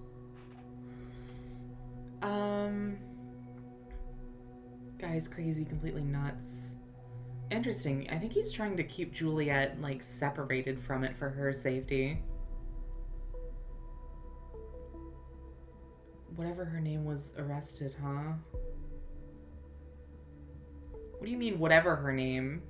Guy's crazy, completely nuts. Interesting. I think he's trying to keep Juliet, like, separated from it for her safety. Whatever her name was arrested, huh? What do you mean, whatever her name?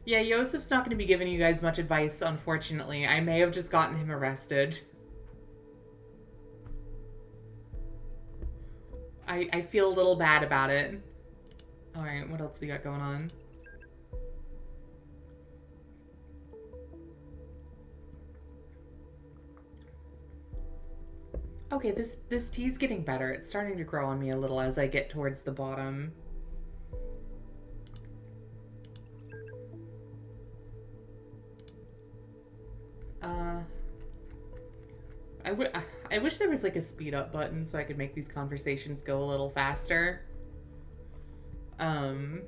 Yeah, Yosef's not going to be giving you guys much advice, unfortunately. I may have just gotten him arrested. I feel a little bad about it. Alright, what else we got going on? Okay, this tea's getting better. It's starting to grow on me a little as I get towards the bottom. I wish there was like a speed up button so I could make these conversations go a little faster. But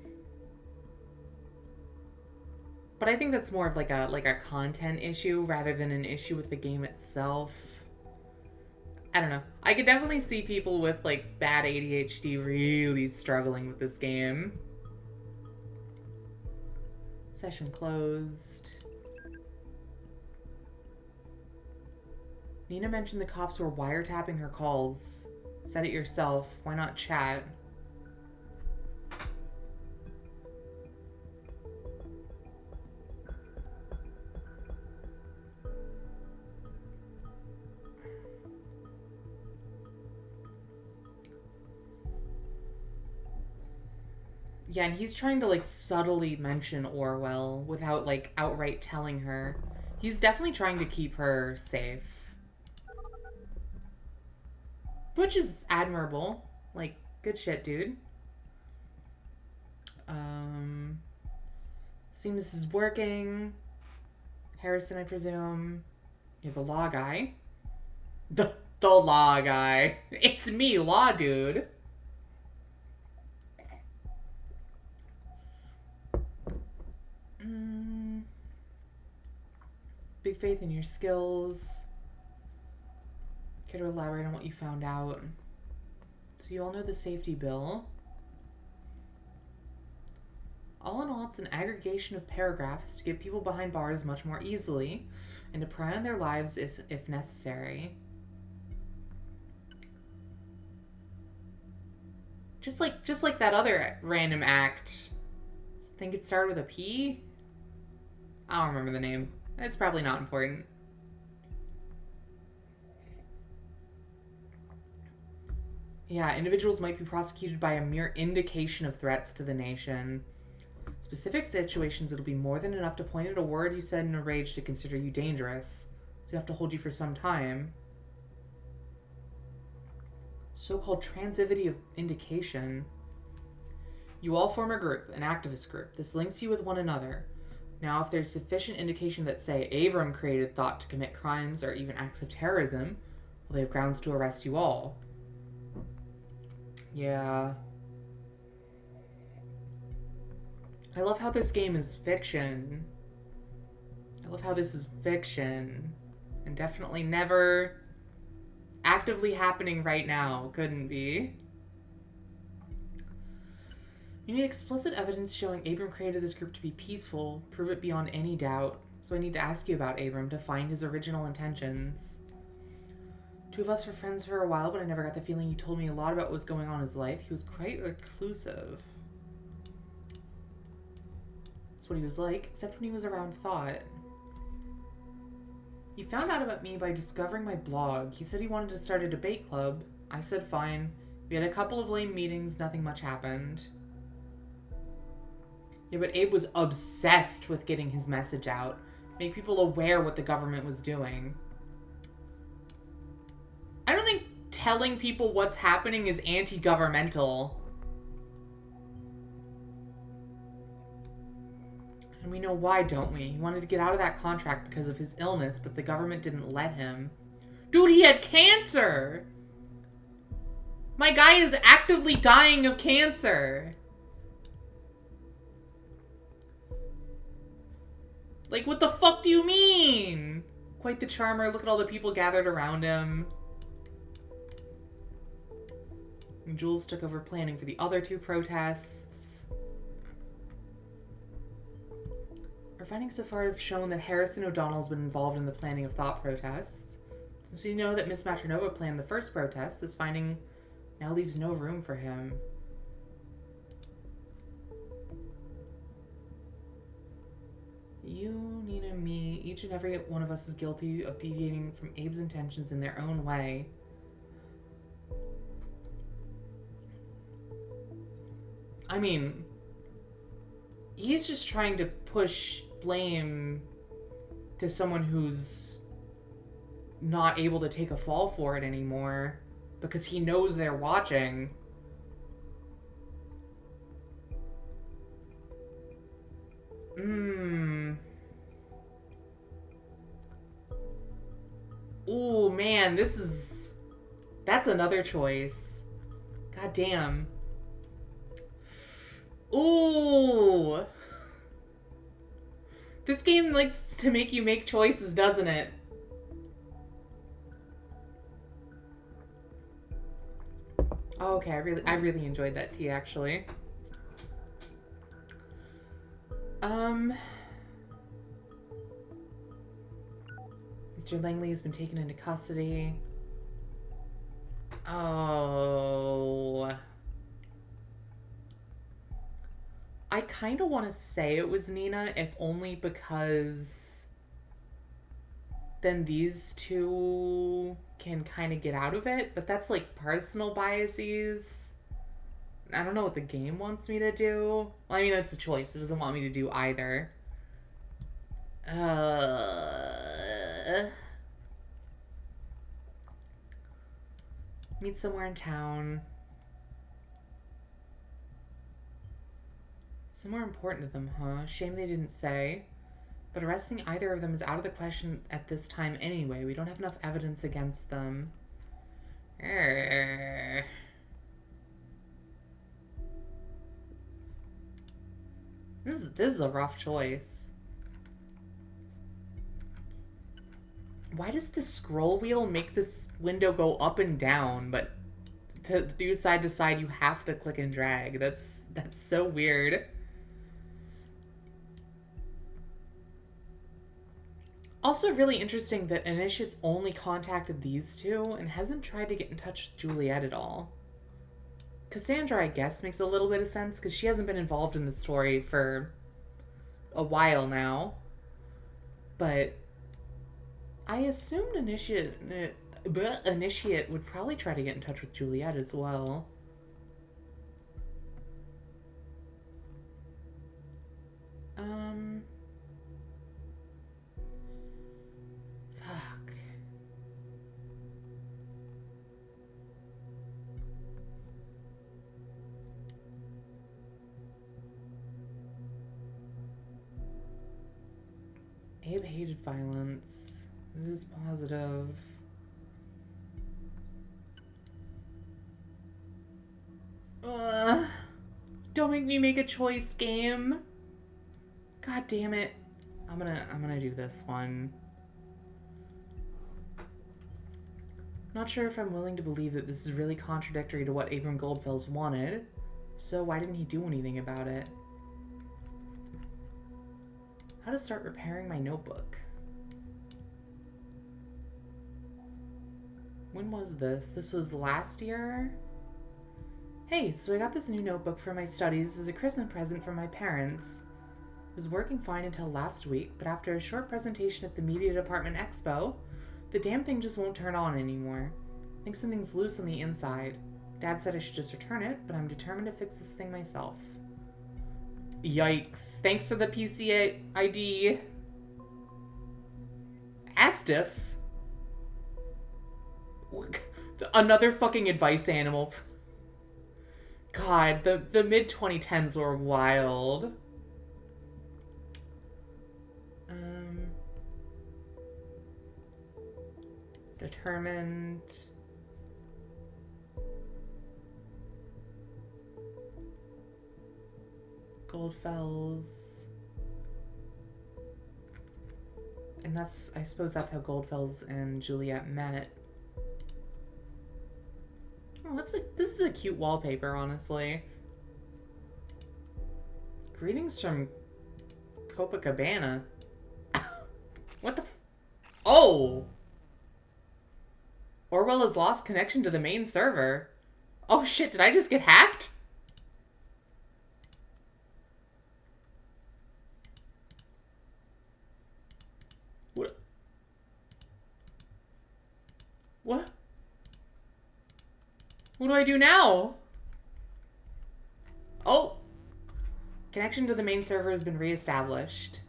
I think that's more of like a content issue rather than an issue with the game itself. I don't know. I could definitely see people with like bad ADHD really struggling with this game. Session closed. Nina mentioned the cops were wiretapping her calls. Said it yourself. Why not chat? Yeah, and he's trying to like subtly mention Orwell without like outright telling her. He's definitely trying to keep her safe. Which is admirable. Like, good shit, dude. Seems this is working. Harrison, I presume. You're the law guy. The law guy. It's me, law dude. Big faith in your skills. Care to elaborate on what you found out? So you all know the safety bill. All in all, it's an aggregation of paragraphs to get people behind bars much more easily and to pry on their lives if necessary. Just like that other random act. I think it started with a P? I don't remember the name. It's probably not important. Yeah, individuals might be prosecuted by a mere indication of threats to the nation. Specific situations, it'll be more than enough to point at a word you said in a rage to consider you dangerous. So you have to hold you for some time. So-called transitivity of indication. You all form a group, an activist group. This links you with one another. Now, if there's sufficient indication that, say, Abram created thought to commit crimes or even acts of terrorism, well, they have grounds to arrest you all. Yeah. I love how this game is fiction. I love how this is fiction. And definitely never actively happening right now. Couldn't be. You need explicit evidence showing Abram created this group to be peaceful. Prove it beyond any doubt. So I need to ask you about Abram to find his original intentions. Two of us were friends for a while, but I never got the feeling he told me a lot about what was going on in his life. He was quite reclusive. That's what he was like, except when he was around thought. He found out about me by discovering my blog. He said he wanted to start a debate club. I said fine. We had a couple of lame meetings, nothing much happened. Yeah, but Abe was obsessed with getting his message out. Make people aware what the government was doing. I don't think telling people what's happening is anti-governmental. And we know why, don't we? He wanted to get out of that contract because of his illness, but the government didn't let him. Dude, he had cancer! My guy is actively dying of cancer! Like, what the fuck do you mean? Quite the charmer. Look at all the people gathered around him. And Jules took over planning for the other two protests. Our findings so far have shown that Harrison O'Donnell's been involved in the planning of thought protests. Since we know that Miss Matronova planned the first protest, this finding now leaves no room for him. You, Nina, me, each and every one of us is guilty of deviating from Abe's intentions in their own way. I mean, he's just trying to push blame to someone who's not able to take a fall for it anymore because he knows they're watching. Ooh, man, that's another choice. God damn. Ooh. This game likes to make you make choices, doesn't it? Oh, okay, I really enjoyed that tea, actually. Mr. Langley has been taken into custody. Oh. I kind of want to say it was Nina, if only because then these two can kind of get out of it, but that's like personal biases. I don't know what the game wants me to do. Well, I mean, that's a choice. It doesn't want me to do either. Meet somewhere in town. Somewhere important to them, huh? Shame they didn't say. But arresting either of them is out of the question at this time anyway. We don't have enough evidence against them. This is a rough choice. Why does the scroll wheel make this window go up and down, but to do side to side you have to click and drag? That's so weird. Also really interesting that Initiate's only contacted these two and hasn't tried to get in touch with Juliet at all. Cassandra, I guess, makes a little bit of sense because she hasn't been involved in the story for a while now. But I assumed Initiate would probably try to get in touch with Juliet as well. Fuck. Abe hated violence. It is positive. Ugh. Don't make me make a choice, game. God damn it. I'm gonna do this one. Not sure if I'm willing to believe that this is really contradictory to what Abram Goldfels wanted. So why didn't he do anything about it? How to start repairing my notebook. When was this? This was last year? Hey, so I got this new notebook for my studies as a Christmas present from my parents. It was working fine until last week, but after a short presentation at the Media Department Expo, the damn thing just won't turn on anymore. I think something's loose on the inside. Dad said I should just return it, but I'm determined to fix this thing myself. Yikes. Thanks for the PC ID. Astiff? Another fucking advice animal. God, the mid-2010s were wild. Determined. Goldfels. And that's, I suppose that's how Goldfels and Juliet met. Oh, this is a cute wallpaper, honestly. Greetings from Copacabana. What the Oh! Orwell has lost connection to the main server. Oh shit, did I just get hacked? What? What? What do I do now? Oh! Connection to the main server has been reestablished.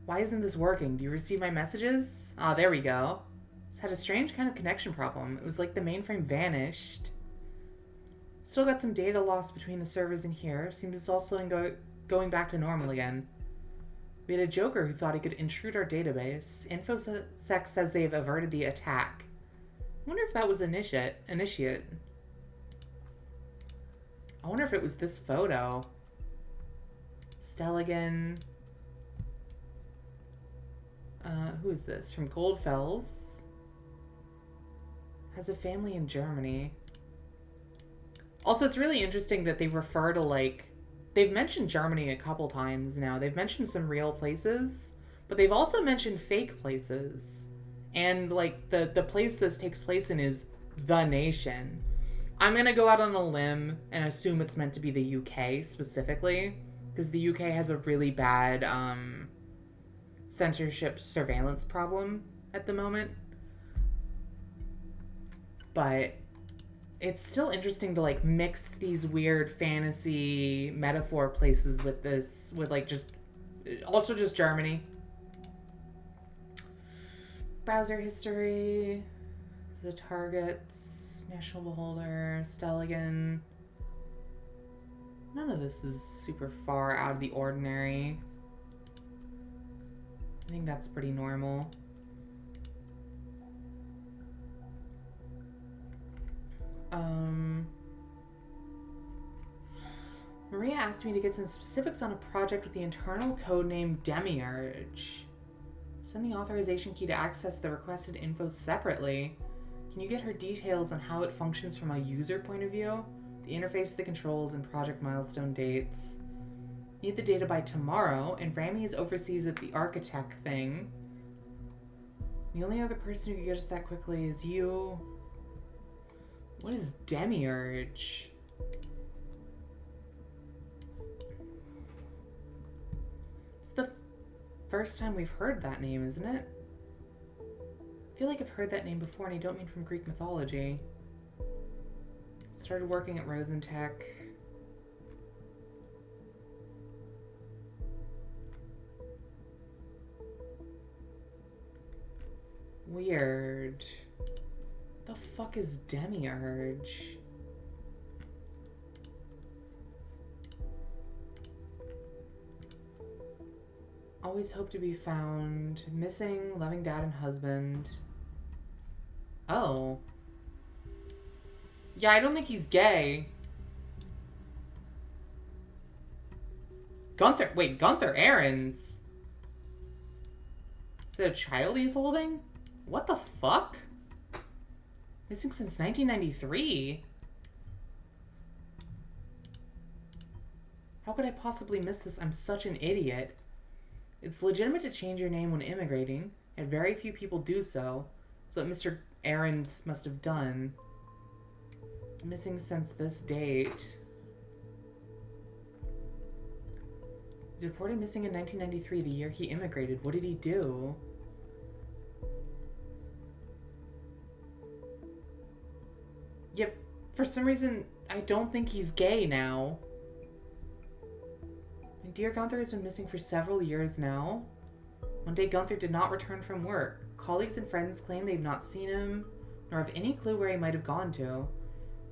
Why isn't this working? Do you receive my messages? Ah, there we go. It's had a strange kind of connection problem. It was like the mainframe vanished. Still got some data loss between the servers in here. Seems it's also going back to normal again. We had a joker who thought he could intrude our database. InfoSec says they've averted the attack. I wonder if that was initiate. I wonder if it was this photo. Stelligan. Who is this? From Goldfels. Has a family in Germany. Also, it's really interesting that they refer to, like... They've mentioned Germany a couple times now. They've mentioned some real places, but they've also mentioned fake places. And, like, the place this takes place in is the nation. I'm gonna go out on a limb and assume it's meant to be the UK specifically, because the UK has a really bad, censorship surveillance problem at the moment. But it's still interesting to, like, mix these weird fantasy metaphor places with this, with, like, also just Germany. Browser history, the targets, National Beholder, Stelligan. None of this is super far out of the ordinary. I think that's pretty normal. Maria asked me to get some specifics on a project with the internal code name Demiurge. Send the authorization key to access the requested info separately. Can you get her details on how it functions from a user point of view? The interface, the controls, and project milestone dates. Need the data by tomorrow, and Rami is overseas at the architect thing. The only other person who can get us that quickly is you. What is Demiurge? It's the first time we've heard that name, isn't it? I feel like I've heard that name before, and I don't mean from Greek mythology. Started working at Rosentech. Weird. The fuck is Demiurge? Always hope to be found. Missing, loving dad and husband. Oh. Yeah, I don't think he's gay. Gunther Ahrens? Is it a child he's holding? What the fuck? Missing since 1993? How could I possibly miss this? I'm such an idiot. It's legitimate to change your name when immigrating, and very few people do so. So what Mr. Ahrens must have done. Missing since this date. He's reported missing in 1993, the year he immigrated. What did he do? Yeah, for some reason, I don't think he's gay now. My dear Gunther has been missing for several years now. One day, Gunther did not return from work. Colleagues and friends claim they've not seen him, nor have any clue where he might have gone to.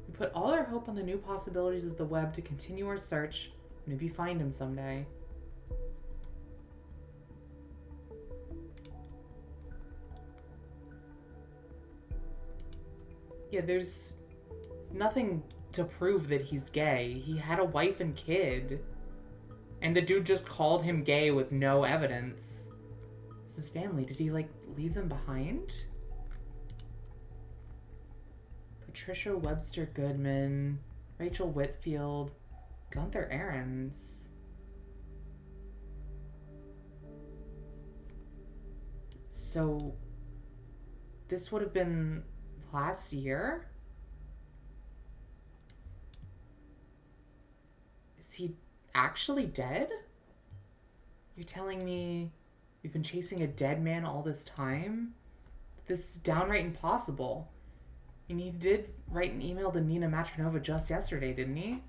We put all our hope on the new possibilities of the web to continue our search, maybe find him someday. Yeah, there's nothing to prove that he's gay. He had a wife and kid. And the dude just called him gay with no evidence. It's his family. Did he, like, leave them behind? Patricia Webster Goodman, Rachel Whitfield, Gunther Ahrens. So, this would have been last year? Is he actually dead? You're telling me you've been chasing a dead man all this time? This is downright impossible. And he did write an email to Nina Matronova just yesterday, didn't he? I'm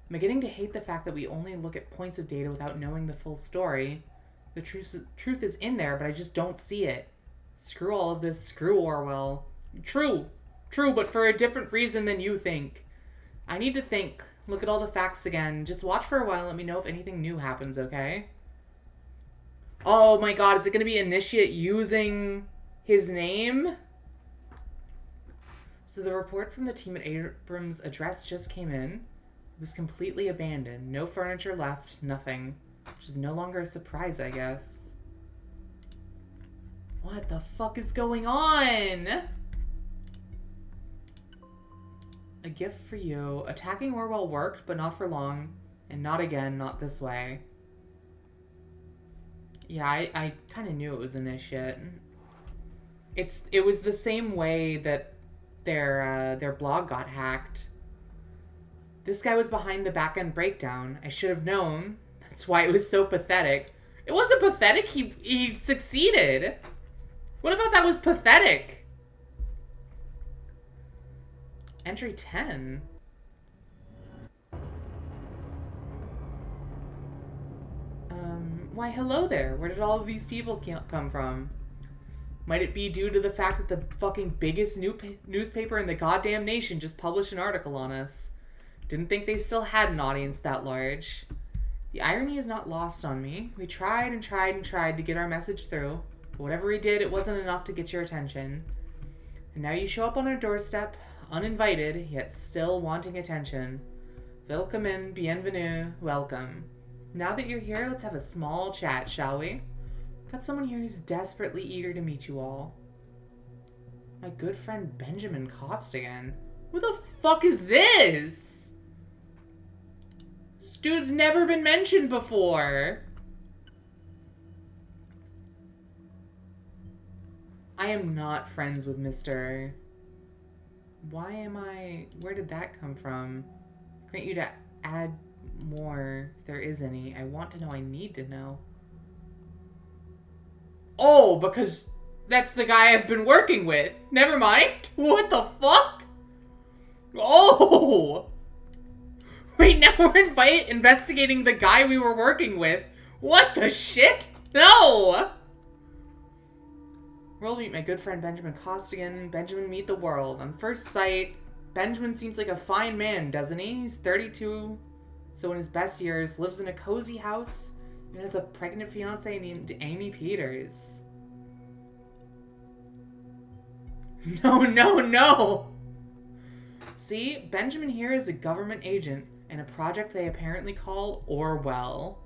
beginning to hate the fact that we only look at points of data without knowing the full story. The truth is in there, but I just don't see it. Screw all of this. Screw Orwell. True, but for a different reason than you think. I need to think. Look at all the facts again. Just watch for a while and let me know if anything new happens, okay? Oh my god, is it going to be Initiate using his name? So the report from the team at Abrams' address just came in. It was completely abandoned. No furniture left, nothing. Which is no longer a surprise, I guess. What the fuck is going on? A gift for you. Attacking Orwell worked, but not for long. And not again, not this way. Yeah, I kind of knew it was Initiate. It was the same way that their blog got hacked. This guy was behind the back-end breakdown. I should have known. That's why it was so pathetic. It wasn't pathetic. He succeeded. What about that was pathetic? Entry 10. Why, hello there. Where did all of these people come from? Might it be due to the fact that the fucking biggest newspaper in the goddamn nation just published an article on us? Didn't think they still had an audience that large. The irony is not lost on me. We tried and tried and tried to get our message through, but whatever we did, it wasn't enough to get your attention. And now you show up on our doorstep, uninvited, yet still wanting attention. Willkommen, bienvenue, welcome. Now that you're here, let's have a small chat, shall we? Got someone here who's desperately eager to meet you all. My good friend Benjamin Costigan. Who the fuck is this? This dude's never been mentioned before. I am not friends with Mr. Why am I... Where did that come from? Grant you to add more, if there is any. I want to know. I need to know. Oh, because that's the guy I've been working with. Never mind. What the fuck? Oh! Wait, now we're investigating the guy we were working with. What the shit? No! World meet my good friend Benjamin Costigan. Benjamin meet the world. On first sight, Benjamin seems like a fine man, doesn't he? He's 32, so in his best years, lives in a cozy house and has a pregnant fiance named Amy Peters. No, no, no! See, Benjamin here is a government agent in a project they apparently call Orwell.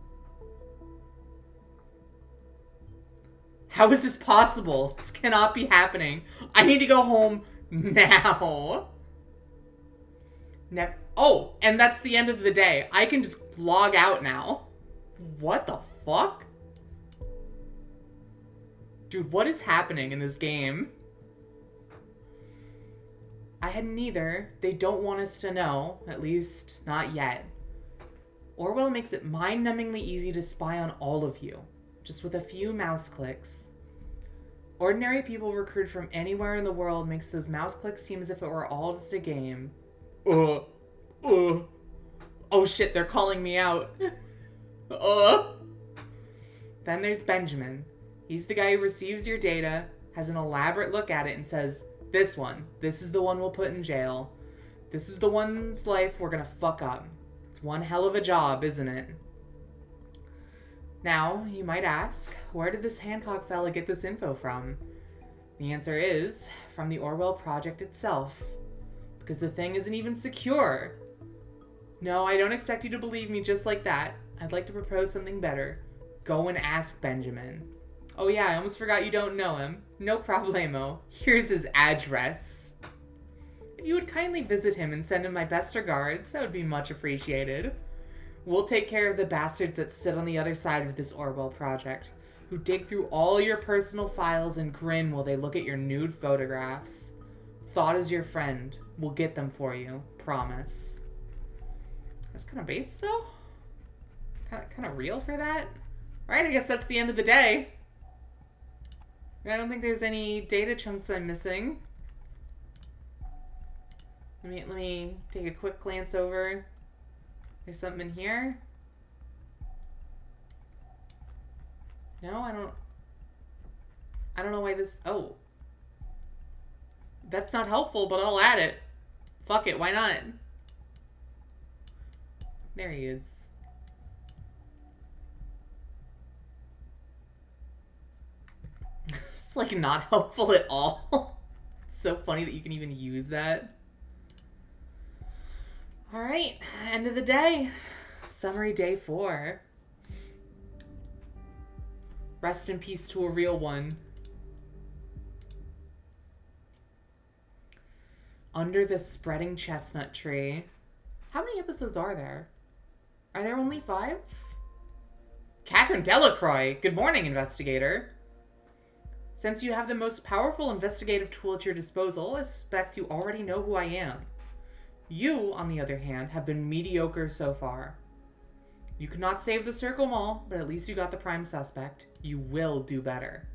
How is this possible? This cannot be happening. I need to go home now. Oh, and that's the end of the day. I can just log out now. What the fuck? Dude, what is happening in this game? I had neither. They don't want us to know. At least, not yet. Orwell makes it mind-numbingly easy to spy on all of you. Just with a few mouse clicks. Ordinary people recruited from anywhere in the world makes those mouse clicks seem as if it were all just a game. Oh shit, they're calling me out. Then there's Benjamin. He's the guy who receives your data, has an elaborate look at it, and says, this is the one we'll put in jail. This is the one's life we're gonna fuck up. It's one hell of a job, isn't it? Now, you might ask, where did this Hancock fella get this info from? The answer is, from the Orwell project itself. Because the thing isn't even secure. No, I don't expect you to believe me just like that. I'd like to propose something better. Go and ask Benjamin. Oh yeah, I almost forgot you don't know him. No problemo. Here's his address. If you would kindly visit him and send him my best regards, that would be much appreciated. We'll take care of the bastards that sit on the other side of this Orwell project, who dig through all your personal files and grin while they look at your nude photographs. Thought is your friend. We'll get them for you. Promise. That's kind of base, though? Kind of real for that? Alright, I guess that's the end of the day. I don't think there's any data chunks I'm missing. Let me take a quick glance over. There's something in here. No, I don't know why this... Oh. That's not helpful, but I'll add it. Fuck it, why not? There he is. It's like not helpful at all. It's so funny that you can even use that. Alright, end of the day. Summary day 4. Rest in peace to a real one. Under the spreading chestnut tree. How many episodes are there? Are there only 5? Catherine Delacroix! Good morning, investigator. Since you have the most powerful investigative tool at your disposal, I suspect you already know who I am. You, on the other hand, have been mediocre so far. You could not save the Circle Mall, but at least you got the prime suspect. You will do better.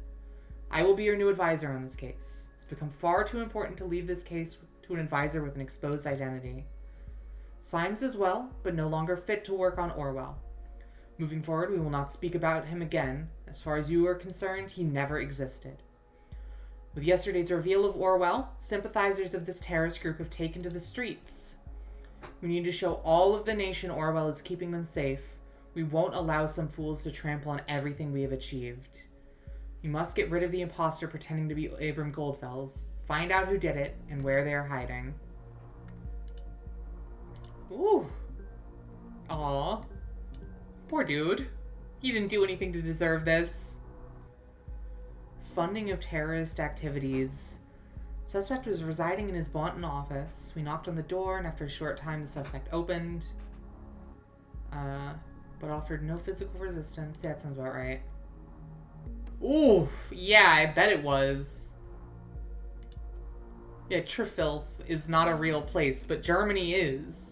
I will be your new advisor on this case. It's become far too important to leave this case to an advisor with an exposed identity. Symes as well, but no longer fit to work on Orwell. Moving forward, we will not speak about him again. As far as you are concerned, he never existed. With yesterday's reveal of Orwell, sympathizers of this terrorist group have taken to the streets. We need to show all of the nation Orwell is keeping them safe. We won't allow some fools to trample on everything we have achieved. You must get rid of the imposter pretending to be Abram Goldfels. Find out who did it and where they are hiding. Ooh. Aw. Poor dude. He didn't do anything to deserve this. Funding of terrorist activities. Suspect was residing in his Boynton office. We knocked on the door, and after a short time, the suspect opened. But offered no physical resistance. Yeah, that sounds about right. Ooh, yeah, I bet it was. Yeah, Trifilth is not a real place, but Germany is.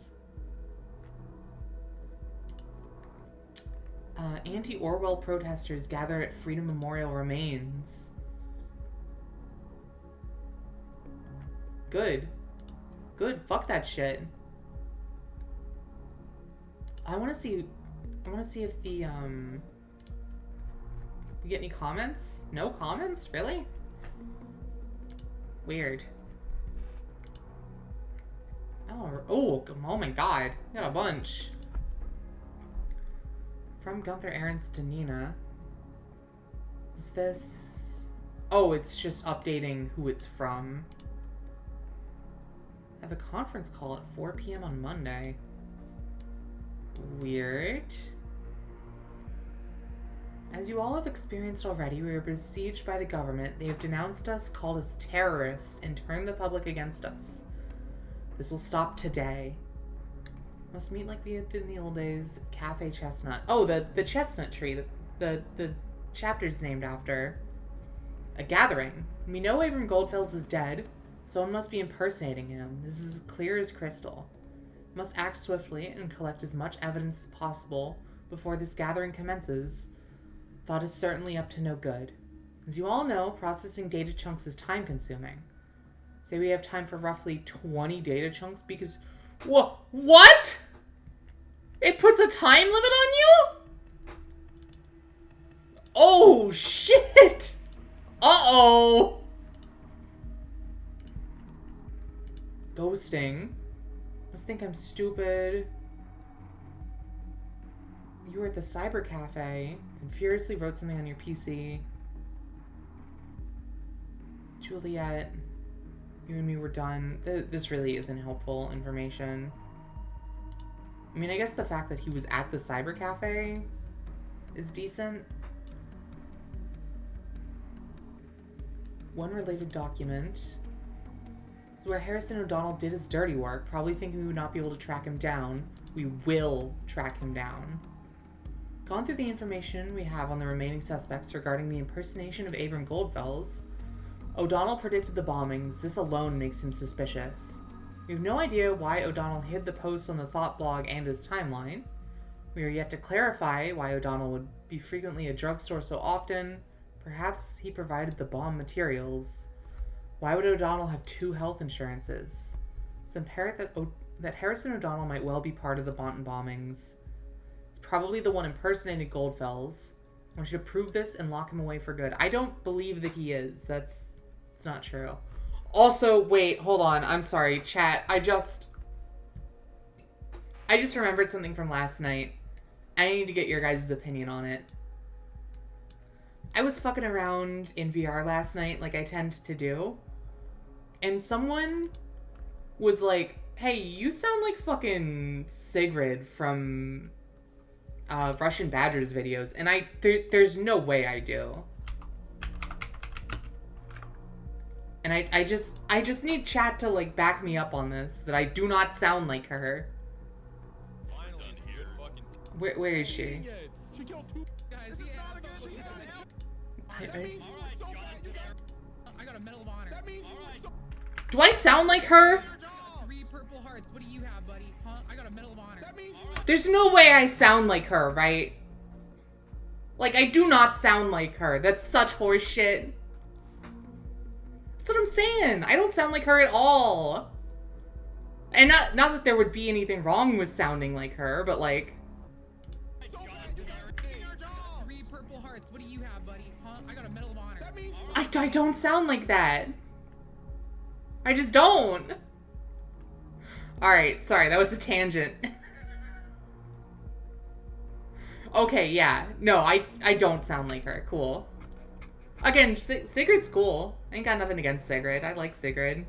Anti-Orwell protesters gathered at Freedom Memorial remains. Good. Good. Fuck that shit. I want to see if the, you get any comments? No comments? Really? Weird. Oh my god. Got a bunch. From Gunther Ahrens to Nina. Is this... Oh, it's just updating who it's from. I have a conference call at 4 p.m. on Monday. Weird. As you all have experienced already, we are besieged by the government. They have denounced us, called us terrorists, and turned the public against us. This will stop today. Must meet like we did in the old days. Cafe Chestnut. Oh, the chestnut tree. The chapter's named after. A gathering. We know Abram Goldfels is dead. Someone must be impersonating him. This is clear as crystal. Must act swiftly and collect as much evidence as possible before this gathering commences. Thought is certainly up to no good. As you all know, processing data chunks is time-consuming. Say we have time for roughly 20 data chunks because... What? It puts a time limit on you? Oh, shit! Uh-oh! Ghosting. Must think I'm stupid. You were at the cyber cafe and furiously wrote something on your PC. Juliet, you and me were done. This really isn't helpful information. I mean, I guess the fact that he was at the cyber cafe is decent. One related document is where Harrison O'Donnell did his dirty work, probably thinking we would not be able to track him down. We will track him down. Gone through the information we have on the remaining suspects regarding the impersonation of Abram Goldfels. O'Donnell predicted the bombings. This alone makes him suspicious. We have no idea why O'Donnell hid the posts on the Thought blog and his timeline. We are yet to clarify why O'Donnell would be frequently at drugstore so often. Perhaps he provided the bomb materials. Why would O'Donnell have 2 health insurances? It's apparent that Harrison O'Donnell might well be part of the Bonton bombings. Probably the one impersonating Goldfels. I want you to prove this and lock him away for good. I don't believe that he is. It's not true. Also, wait, hold on. I'm sorry, chat. I just remembered something from last night. I need to get your guys' opinion on it. I was fucking around in VR last night, like I tend to do. And someone was like, hey, you sound like fucking Sigrid from... Russian Badgers videos, and there's no way I do. And I just need chat to like back me up on this, that I do not sound like her. Where is she? I got a medal of honor. Do I sound like her? 3 purple hearts. What do you have, buddy? Huh? I got a medal of honor. There's no way I sound like her, right? Like, I do not sound like her. That's such horse shit. That's what I'm saying. I don't sound like her at all. And not that there would be anything wrong with sounding like her, but like... 3 purple hearts. What do you have, buddy? Huh? I got a medal of honor. I don't sound like that. I just don't. Alright, sorry, that was a tangent. Okay, yeah. No, I don't sound like her. Cool. Again, Sigrid's cool. I ain't got nothing against Sigrid. I like Sigrid.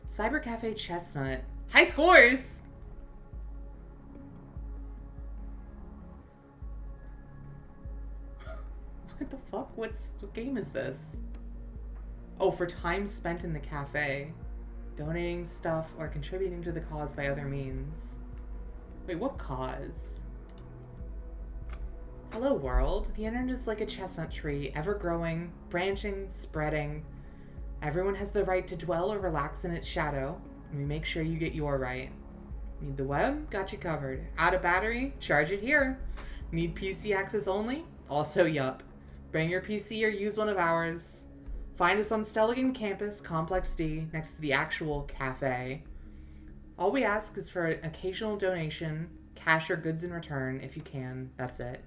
Cyber Cafe Chestnut. High scores! What the fuck? What game is this? Oh, for time spent in the cafe. Donating stuff or contributing to the cause by other means. Wait, what cause? Hello, world. The internet is like a chestnut tree, ever-growing, branching, spreading. Everyone has the right to dwell or relax in its shadow, and we make sure you get your right. Need the web? Got you covered. Out of battery? Charge it here. Need PC access only? Also, yup. Bring your PC or use one of ours. Find us on Stelligan Campus, Complex D, next to the actual cafe. All we ask is for an occasional donation, cash or goods in return, if you can. That's it.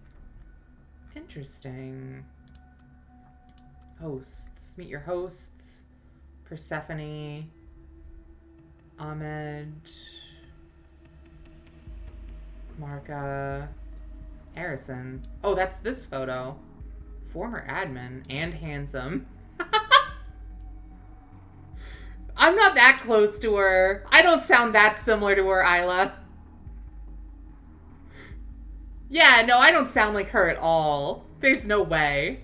Interesting. Hosts. Meet your hosts. Persephone. Ahmed. Mark, Harrison. Oh, that's this photo. Former admin and handsome. I'm not that close to her. I don't sound that similar to her, Isla. Yeah, no, I don't sound like her at all. There's no way.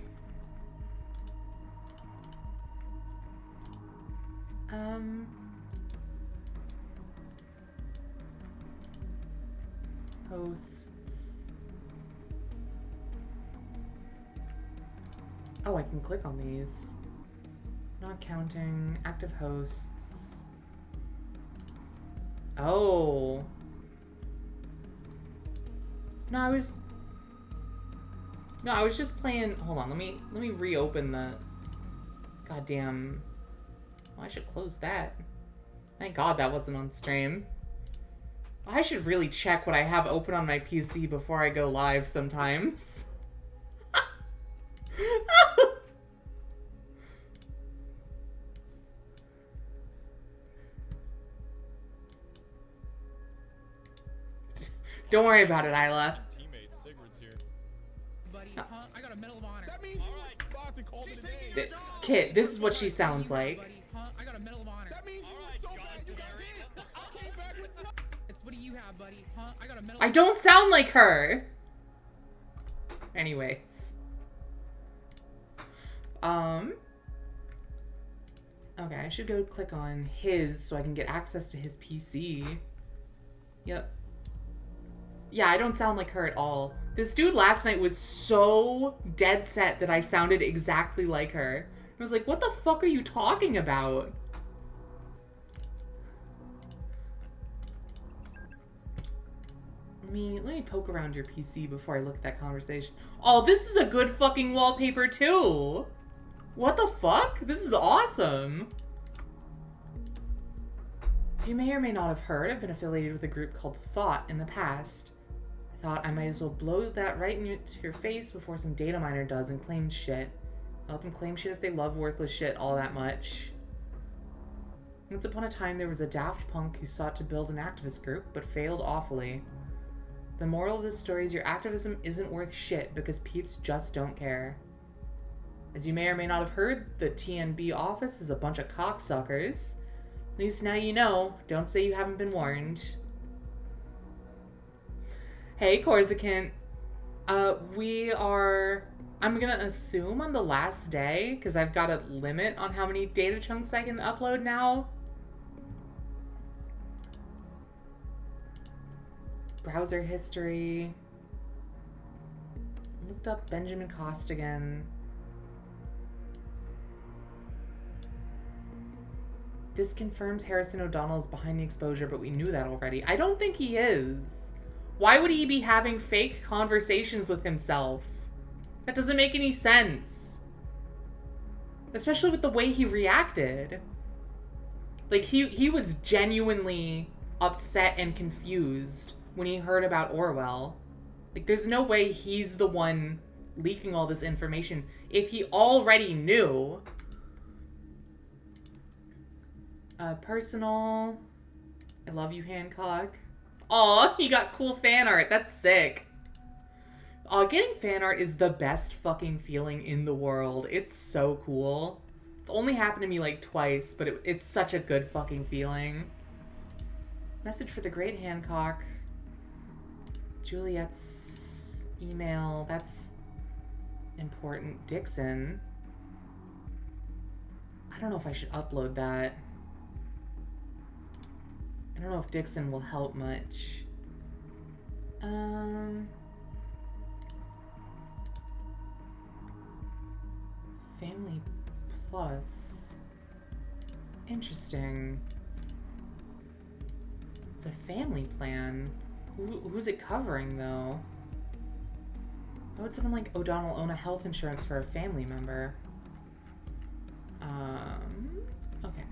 Hosts. Oh, I can click on these. Not counting. Active hosts. Oh. No, I was just playing. Hold on, let me reopen the goddamn. Oh, I should close that. Thank God that wasn't on stream. I should really check what I have open on my PC before I go live sometimes. Don't worry about it, Isla. Teammate Sigurd's here. Buddy, huh? I got a Medal of Honor. That means you're about to call it a day. Kit, this is what she sounds like. Buddy, huh? I got a Medal of Honor. That means you were so bad you got hit. I came back with nothing. It's what do you have, buddy? Huh? I got a Medal I don't sound like her. Anyways. Okay, I should go click on his so I can get access to his PC. Yep. Yeah, I don't sound like her at all. This dude last night was so dead set that I sounded exactly like her. I was like, what the fuck are you talking about? Let me poke around your PC before I look at that conversation. Oh, this is a good fucking wallpaper too. What the fuck? This is awesome. So you may or may not have heard, I've been affiliated with a group called Thought in the past. I thought I might as well blow that right into your face before some data miner does and claims shit. Let them claim shit if they love worthless shit all that much. Once upon a time, there was a daft punk who sought to build an activist group, but failed awfully. The moral of this story is your activism isn't worth shit because peeps just don't care. As you may or may not have heard, the TNB office is a bunch of cocksuckers. At least now you know. Don't say you haven't been warned. Hey, Corsican. We are... I'm gonna assume on the last day, because I've got a limit on how many data chunks I can upload now. Browser history. Looked up Benjamin Costigan. This confirms Harrison O'Donnell is behind the exposure, but we knew that already. I don't think he is. Why would he be having fake conversations with himself? That doesn't make any sense. Especially with the way he reacted. Like, he was genuinely upset and confused when he heard about Orwell. Like, there's no way he's the one leaking all this information if he already knew. Personal. I love you, Hancock. Aw, he got cool fan art. That's sick. Getting fan art is the best fucking feeling in the world. It's so cool. It's only happened to me like twice, but it's such a good fucking feeling. Message for the great Hancock. Juliet's email. That's important. Dixon. I don't know if I should upload that. I don't know if Dixon will help much. Family Plus. Interesting. It's a family plan. Who's it covering, though? How would someone like O'Donnell own a health insurance for a family member? Okay.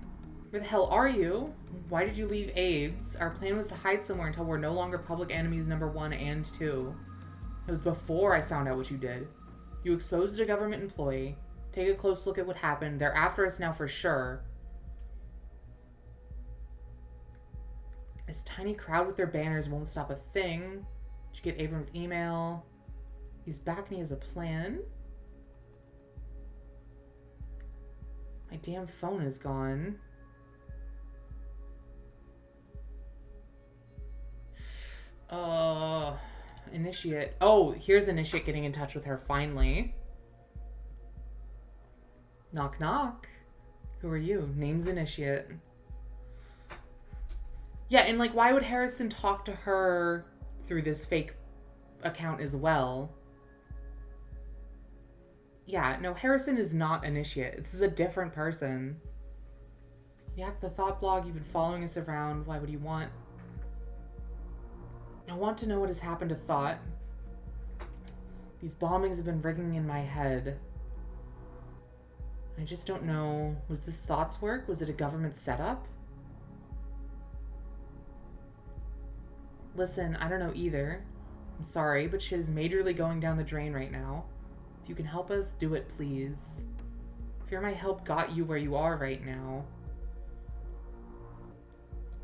Where the hell are you? Why did you leave Abe's? Our plan was to hide somewhere until we're no longer public enemies #1 and 2. It was before I found out what you did. You exposed a government employee. Take a close look at what happened. They're after us now for sure. This tiny crowd with their banners won't stop a thing. Did you get Abram's email? He's back and he has a plan. My damn phone is gone. Initiate. Oh, here's Initiate getting in touch with her finally. Knock, knock. Who are you? Name's Initiate. Yeah, and like, why would Harrison talk to her through this fake account as well? Yeah, no, Harrison is not Initiate. This is a different person. Yeah, the thought blog, you've been following us around. Why would you want? I want to know what has happened to Thought. These bombings have been ringing in my head. I just don't know. Was this Thought's work? Was it a government setup? Listen, I don't know either. I'm sorry, but shit is majorly going down the drain right now. If you can help us, do it, please. Fear my help got you where you are right now.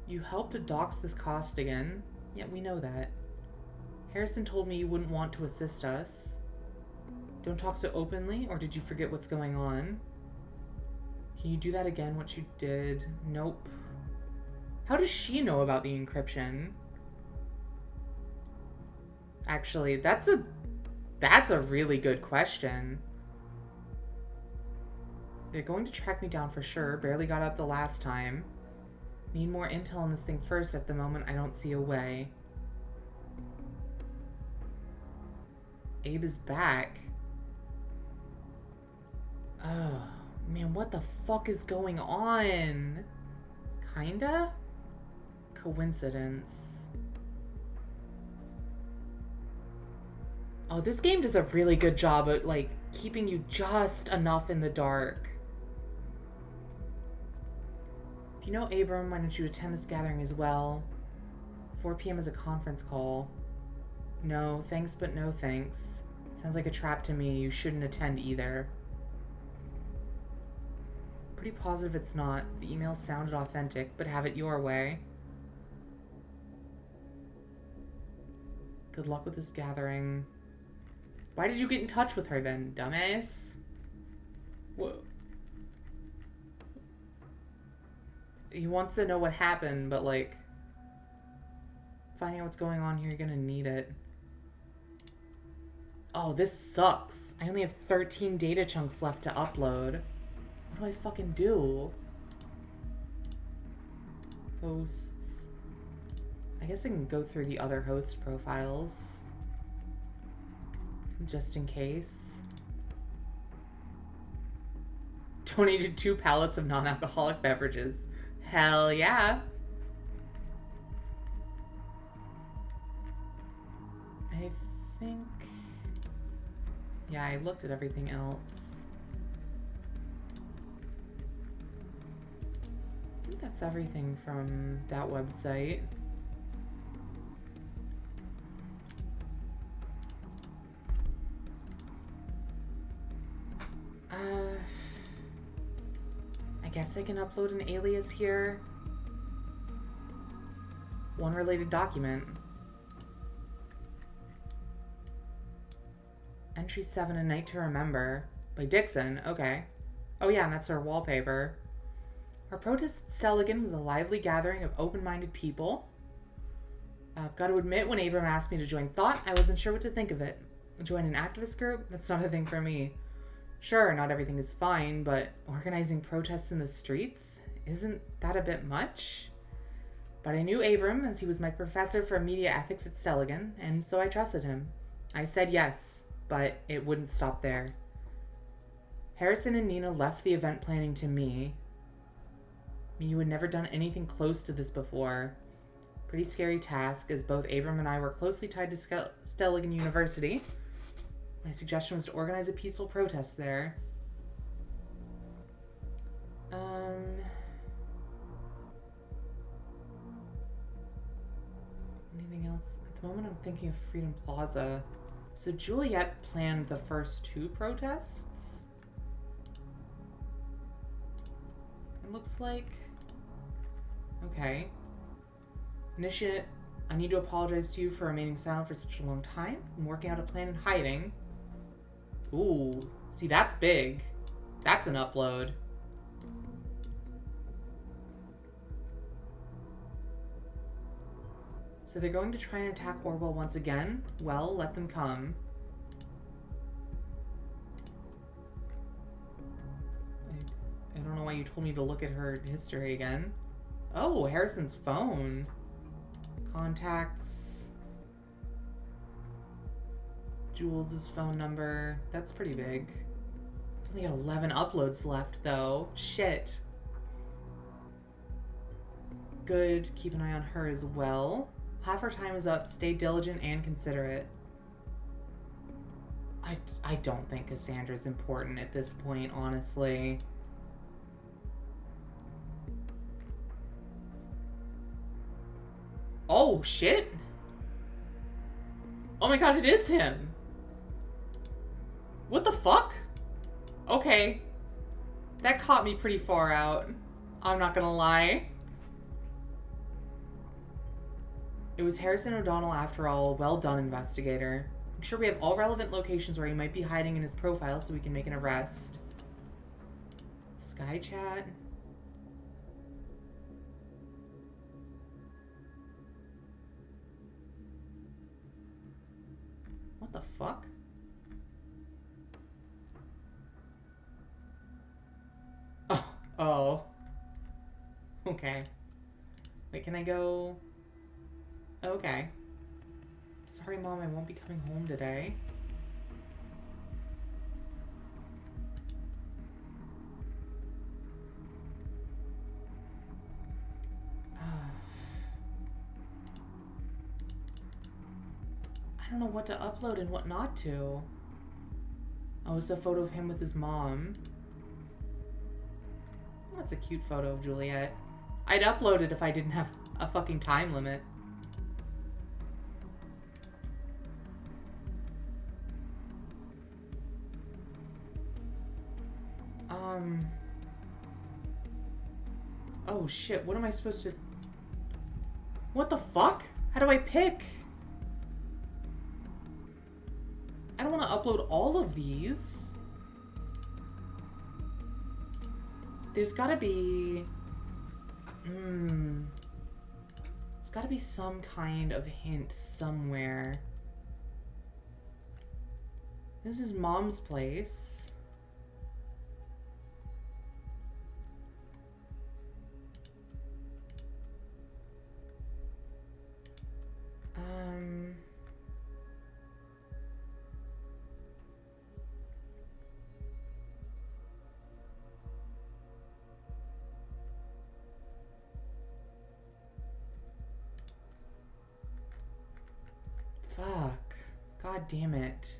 You helped to dox this Costigan. Yeah, we know that. Harrison told me you wouldn't want to assist us. Don't talk so openly, or did you forget what's going on? Can you do that again, what you did? Nope. How does she know about the encryption? Actually, that's a really good question. They're going to track me down for sure. Barely got out the last time. Need more intel on this thing first. At the moment, I don't see a way. Abe is back. Oh, man, what the fuck is going on? Kinda? Coincidence. Oh, this game does a really good job at, like, keeping you just enough in the dark. If you know Abram, why don't you attend this gathering as well? 4 p.m. is a conference call. No, thanks, but no thanks. Sounds like a trap to me. You shouldn't attend either. Pretty positive it's not. The email sounded authentic, but have it your way. Good luck with this gathering. Why did you get in touch with her then, dumbass? Whoa. He wants to know what happened, but like, finding out what's going on here, you're gonna need it. Oh, this sucks. I only have 13 data chunks left to upload. What do I fucking do? Hosts. I guess I can go through the other host profiles. Just in case. Donated 2 pallets of non-alcoholic beverages. Hell yeah. I think... Yeah, I looked at everything else. I think that's everything from that website. I guess I can upload an alias here. One related document. Entry 7, A Night to Remember. By Dixon, okay. Oh yeah, and that's our wallpaper. Our protest at Stelligan was a lively gathering of open-minded people. I've got to admit, when Abram asked me to join Thought, I wasn't sure what to think of it. Join an activist group? That's not a thing for me. Sure, not everything is fine, but organizing protests in the streets? Isn't that a bit much? But I knew Abram, as he was my professor for media ethics at Stelligan, and so I trusted him. I said yes, but it wouldn't stop there. Harrison and Nina left the event planning to me. You had never done anything close to this before. Pretty scary task, as both Abram and I were closely tied to Stelligan University. My suggestion was to organize a peaceful protest there. Anything else? At the moment I'm thinking of Freedom Plaza. So Juliet planned the first 2 protests? It looks like... Okay. Initiate I need to apologize to you for remaining silent for such a long time. I'm working out a plan in hiding. Ooh, see, that's big. That's an upload. So they're going to try and attack Orwell once again? Well, let them come. I don't know why you told me to look at her history again. Oh, Harrison's phone. Contacts. Jules' phone number. That's pretty big. Only got 11 uploads left, though. Shit. Good. Keep an eye on her as well. Half our time is up. Stay diligent and considerate. I don't think Cassandra's important at this point, honestly. Oh, shit. Oh my god, it is him. What the fuck? Okay. That caught me pretty far out. I'm not gonna lie. It was Harrison O'Donnell after all. Well done, investigator. Make sure we have all relevant locations where he might be hiding in his profile so we can make an arrest. Sky chat. What the fuck? Oh. Okay. Wait, can I go? Okay. Sorry, Mom, I won't be coming home today. I don't know what to upload and what not to. Oh, it's a photo of him with his mom. That's a cute photo of Juliet. I'd upload it if I didn't have a fucking time limit. Oh shit, what am I supposed to... What the fuck? How do I pick? I don't want to upload all of these. There's gotta be... There's gotta be some kind of hint somewhere. This is Mom's place. Fuck. God damn it.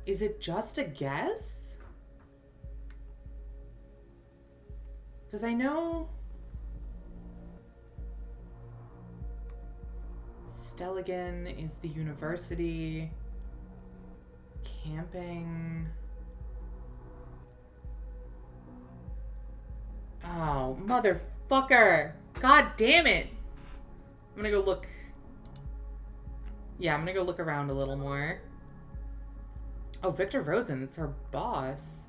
Is it just a guess? Because I know Stelligan is the university. Camping. Oh, motherfucker. God damn it. I'm gonna go look. Yeah, I'm gonna go look around a little more. Oh, Victor Rosen, it's her boss.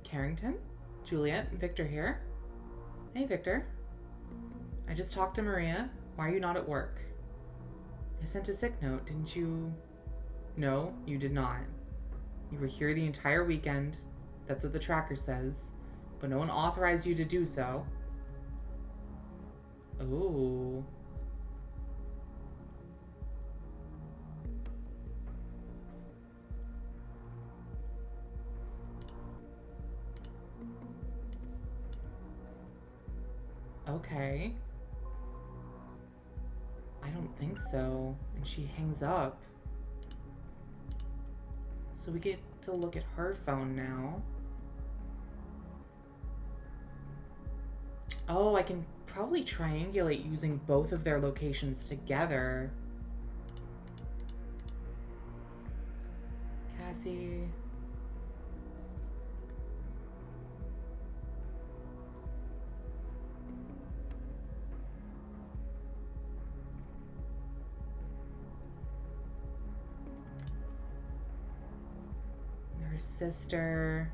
Carrington? Juliet and Victor here. Hey, Victor. I just talked to Maria. Why are you not at work? I sent a sick note, didn't you? No, you did not. You were here the entire weekend. That's what the tracker says. But no one authorized you to do so. Ooh. Okay. I don't think so. And she hangs up. So we get to look at her phone now. Oh, I can probably triangulate using both of their locations together. Cassie. sister.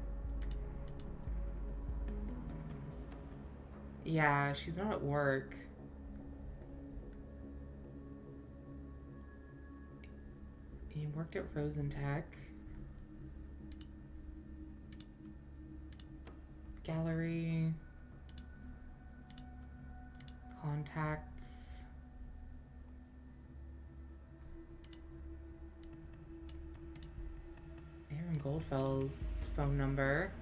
Yeah, she's not at work. He worked at Rosentech. Gallery. Contacts. Aaron Goldfell's phone number.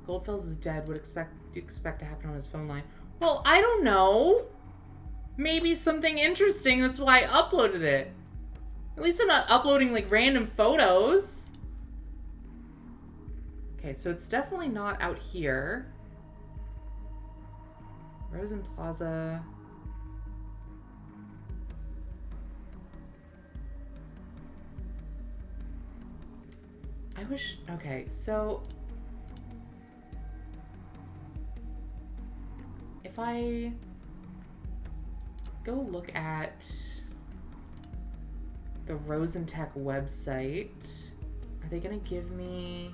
Goldfell's is dead. Would do you expect to happen on his phone line? Well, I don't know. Maybe something interesting. That's why I uploaded it. At least I'm not uploading like random photos. Okay, so it's definitely not out here. Rosen Plaza. I wish... Okay, so... If I go look at the Rosentech website, are they gonna give me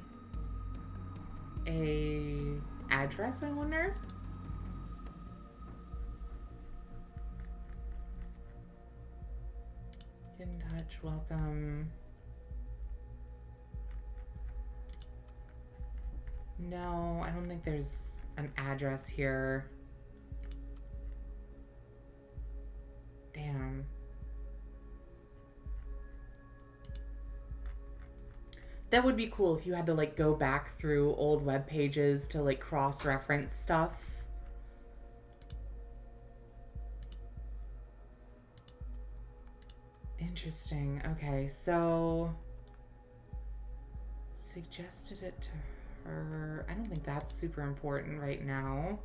a address, I wonder? Get in touch, welcome. No, I don't think there's an address here. Damn. That would be cool if you had to like go back through old web pages to like cross-reference stuff. Interesting. Okay, so suggested it to her. I don't think that's super important right now.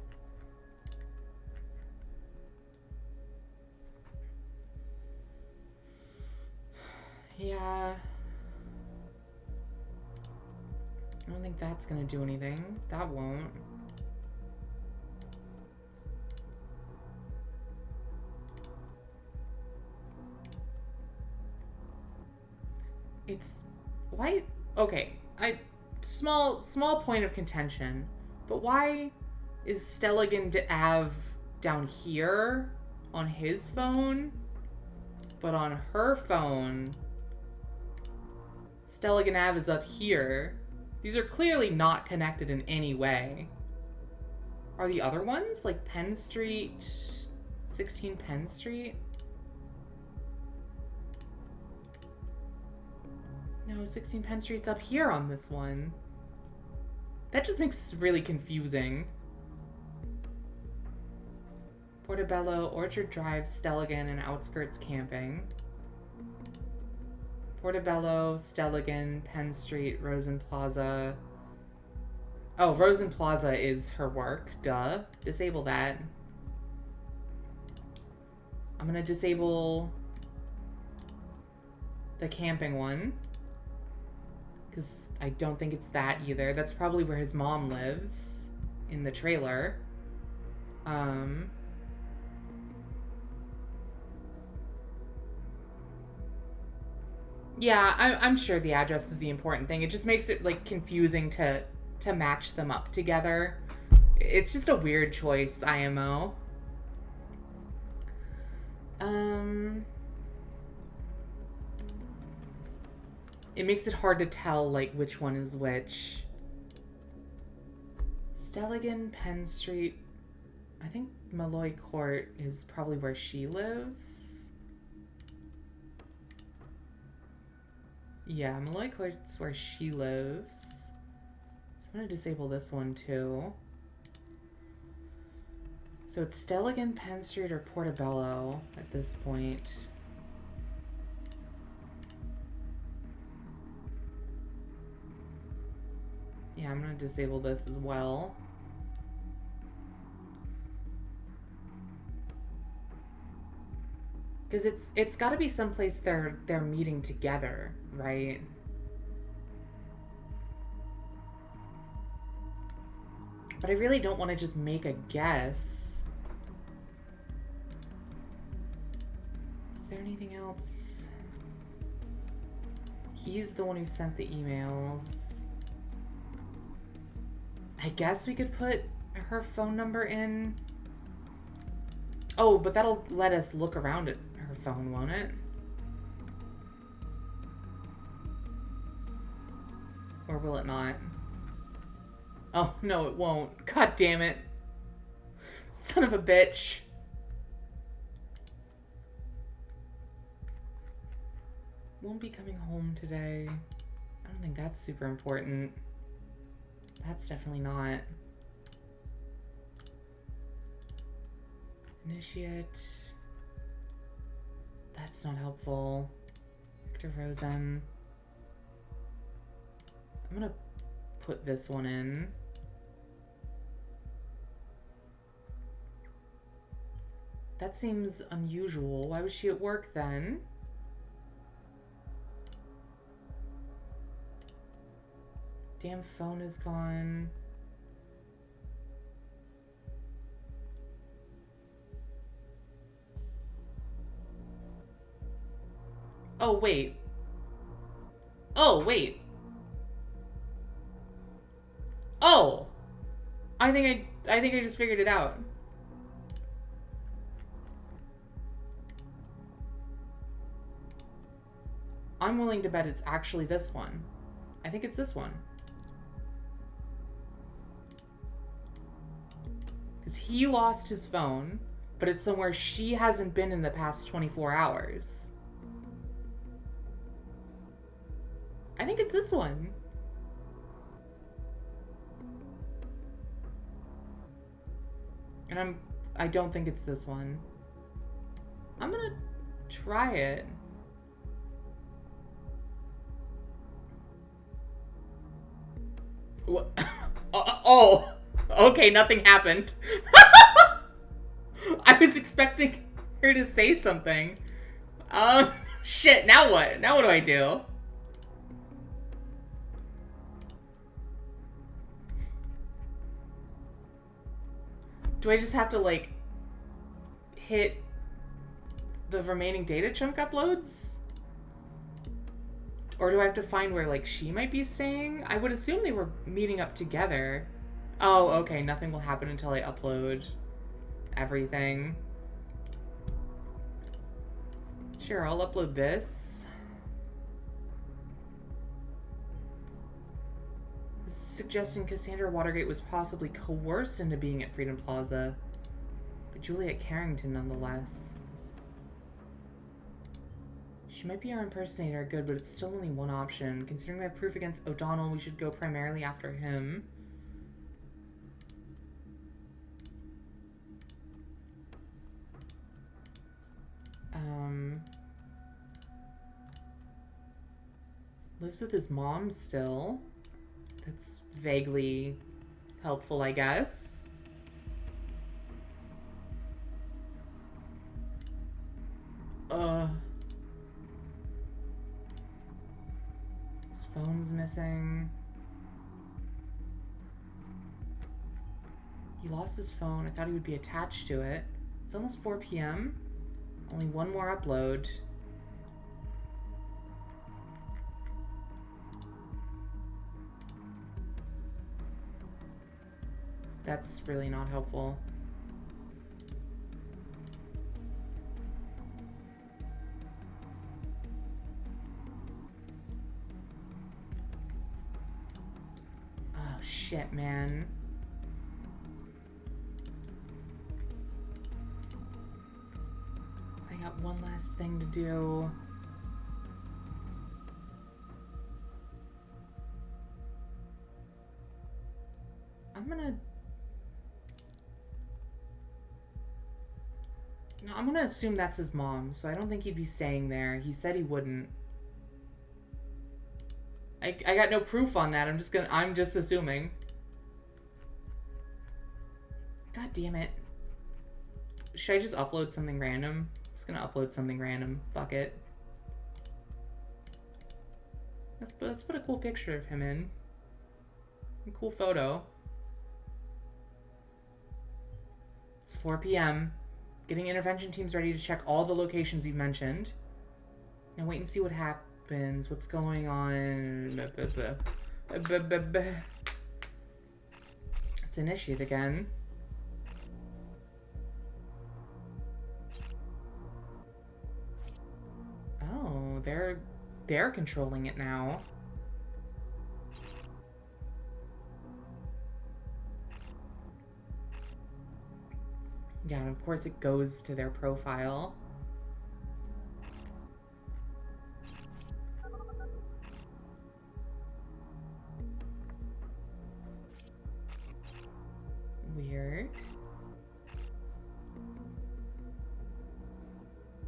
Yeah. I don't think that's gonna do anything. That won't. It's... Why... Okay. Small point of contention. But why is Stelligan Ave down here on his phone? But on her phone, Stelligan Ave is up here. These are clearly not connected in any way. Are the other ones? Like Penn Street, 16 Penn Street? No, 16 Penn Street's up here on this one. That just makes it really confusing. Portobello, Orchard Drive, Stelligan, and Outskirts Camping. Portobello, Stelligan, Penn Street, Rosen Plaza. Oh, Rosen Plaza is her work. Duh. Disable that. I'm gonna disable the camping one. Because I don't think it's that either. That's probably where his mom lives. In the trailer. Yeah, I'm sure the address is the important thing. It just makes it, like, confusing to match them up together. It's just a weird choice, IMO. It makes it hard to tell, like, which one is which. Stelligan, Penn Street. I think Malloy Court is probably where she lives. Yeah, Malloy Court's where she lives. So I'm gonna disable this one too. So it's Stelligan, Penn Street, or Portobello at this point. Yeah, I'm gonna disable this as well. Because it's got to be someplace they're meeting together, right? But I really don't want to just make a guess. Is there anything else? He's the one who sent the emails. I guess we could put her phone number in. Oh, but that'll let us look around at her phone, won't it? Or will it not? Oh, no, it won't. God damn it. Son of a bitch. Won't be coming home today. I don't think that's super important. That's definitely not. Initiate. That's not helpful. Victor Rosen. I'm gonna put this one in. That seems unusual. Why was she at work then? Damn phone is gone. Oh, wait. Oh, wait. Oh! I think I just figured it out. I'm willing to bet it's actually this one. I think it's this one. Because he lost his phone, but it's somewhere she hasn't been in the past 24 hours. I think it's this one. And I don't think it's this one. I'm gonna try it. What? Oh, okay, nothing happened. I was expecting her to say something. Shit, now what? Now what do I do? Do I just have to, like, hit the remaining data chunk uploads? Or do I have to find where, like, she might be staying? I would assume they were meeting up together. Oh, okay, nothing will happen until I upload everything. Sure, I'll upload this. Suggesting Cassandra Watergate was possibly coerced into being at Freedom Plaza, but Juliet Carrington nonetheless. She might be our impersonator, good, but it's still only one option. Considering we have proof against O'Donnell, we should go primarily after him. Lives with his mom still. That's vaguely helpful, I guess. His phone's missing. He lost his phone. I thought he would be attached to it. It's almost 4 p.m. Only one more upload. That's really not helpful. Oh, shit, man. I got one last thing to do. I'm gonna assume that's his mom, so I don't think he'd be staying there. He said he wouldn't. I got no proof on that. I'm just assuming. God damn it. Should I just upload something random? I'm just gonna upload something random. Fuck it. Let's put a cool picture of him in. A cool photo. It's 4 p.m. Getting intervention teams ready to check all the locations you've mentioned. Now wait and see what opens. What's going on? Let's initiate again. Oh, they're controlling it now. Yeah, and of course it goes to their profile. Weird.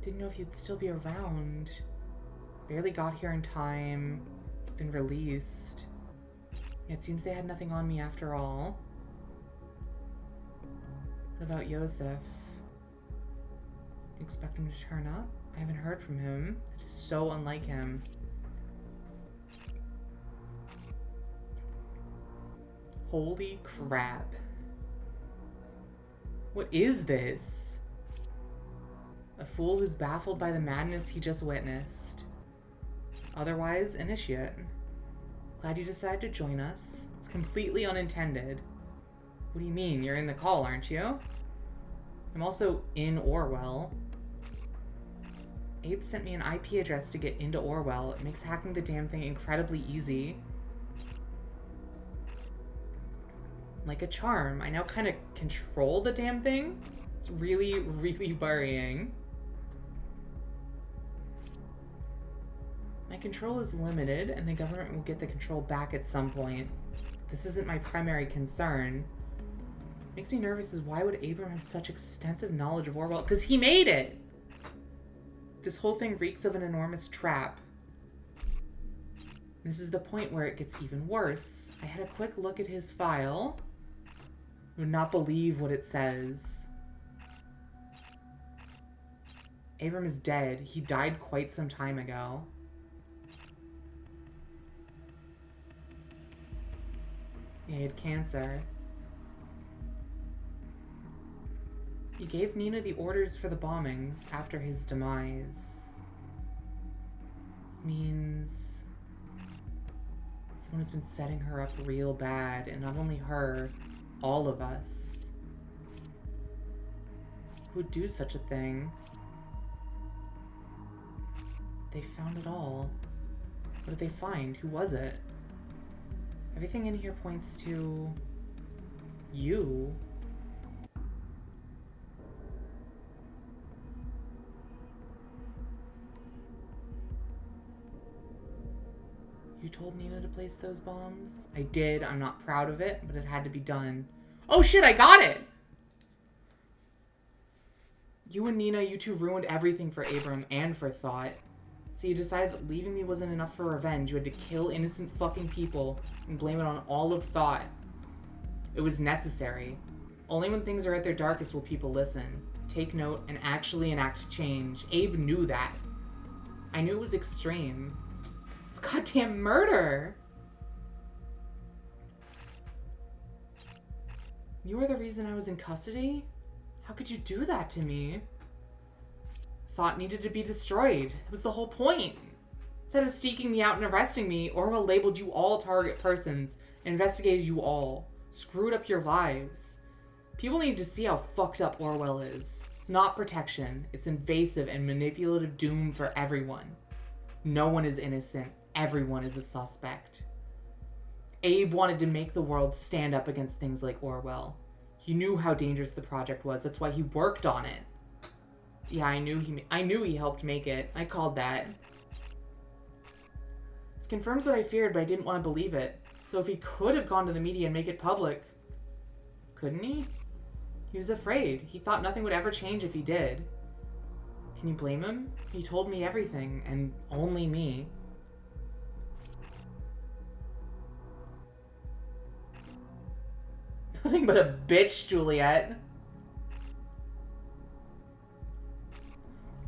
Didn't know if you'd still be around. Barely got here in time. Been released. It seems they had nothing on me after all. What about Yosef? You expect him to turn up? I haven't heard from him. That is so unlike him. Holy crap. What is this? A fool who's baffled by the madness he just witnessed. Otherwise, initiate. Glad you decided to join us. It's completely unintended. What do you mean? You're in the call, aren't you? I'm also in Orwell. Abe sent me an IP address to get into Orwell. It makes hacking the damn thing incredibly easy. Like a charm. I now kind of control the damn thing. It's really, really worrying. My control is limited, and the government will get the control back at some point. This isn't my primary concern. Makes me nervous is why would Abram have such extensive knowledge of Orwell? Because he made it! This whole thing reeks of an enormous trap. This is the point where it gets even worse. I had a quick look at his file. I would not believe what it says. Abram is dead. He died quite some time ago. Yeah, he had cancer. He gave Nina the orders for the bombings after his demise. This means someone has been setting her up real bad, and not only her, all of us. Who would do such a thing? They found it all. What did they find? Who was it? Everything in here points to you. You told Nina to place those bombs? I did. I'm not proud of it, but it had to be done. Oh shit, I got it! You and Nina, you two ruined everything for Abram and for Thought. So you decided that leaving me wasn't enough for revenge. You had to kill innocent fucking people and blame it on all of Thought. It was necessary. Only when things are at their darkest will people listen, take note, and actually enact change. Abe knew that. I knew it was extreme. It's goddamn murder! You were the reason I was in custody? How could you do that to me? Thought needed to be destroyed. It was the whole point. Instead of staking me out and arresting me, Orwell labeled you all target persons, investigated you all, screwed up your lives. People need to see how fucked up Orwell is. It's not protection. It's invasive and manipulative doom for everyone. No one is innocent. Everyone is a suspect. Abe wanted to make the world stand up against things like Orwell. He knew how dangerous the project was. That's why he worked on it. Yeah, I knew he helped make it. I called that. This confirms what I feared, but I didn't want to believe it. So if he could have gone to the media and make it public, couldn't he? He was afraid. He thought nothing would ever change if he did. Can you blame him? He told me everything, and only me. Nothing but a bitch, Juliet.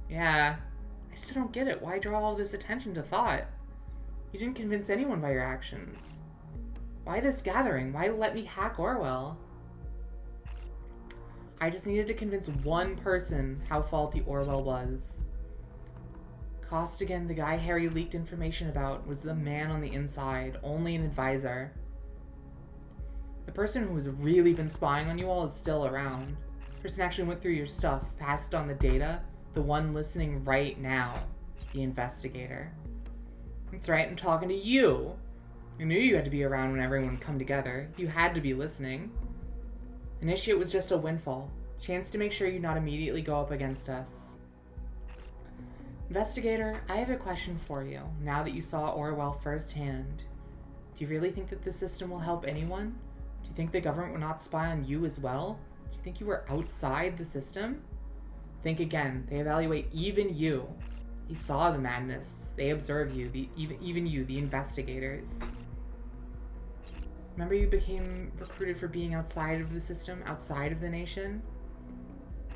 Yeah. I still don't get it. Why draw all this attention to Thought? You didn't convince anyone by your actions. Why this gathering? Why let me hack Orwell? I just needed to convince one person how faulty Orwell was. Costigan, the guy Harry leaked information about, was the man on the inside, only an advisor. The person who has really been spying on you all is still around. The person actually went through your stuff, passed on the data, the one listening right now, the investigator. That's right, I'm talking to you. I knew you had to be around when everyone would come together. You had to be listening. Initiate was just a windfall. Chance to make sure you not immediately go up against us. Investigator, I have a question for you, now that you saw Orwell firsthand. Do you really think that the system will help anyone? Do you think the government will not spy on you as well? Do you think you were outside the system? Think again. They evaluate even you. He saw the madness. They observe you, even you, the investigators. Remember you became recruited for being outside of the system, outside of the nation?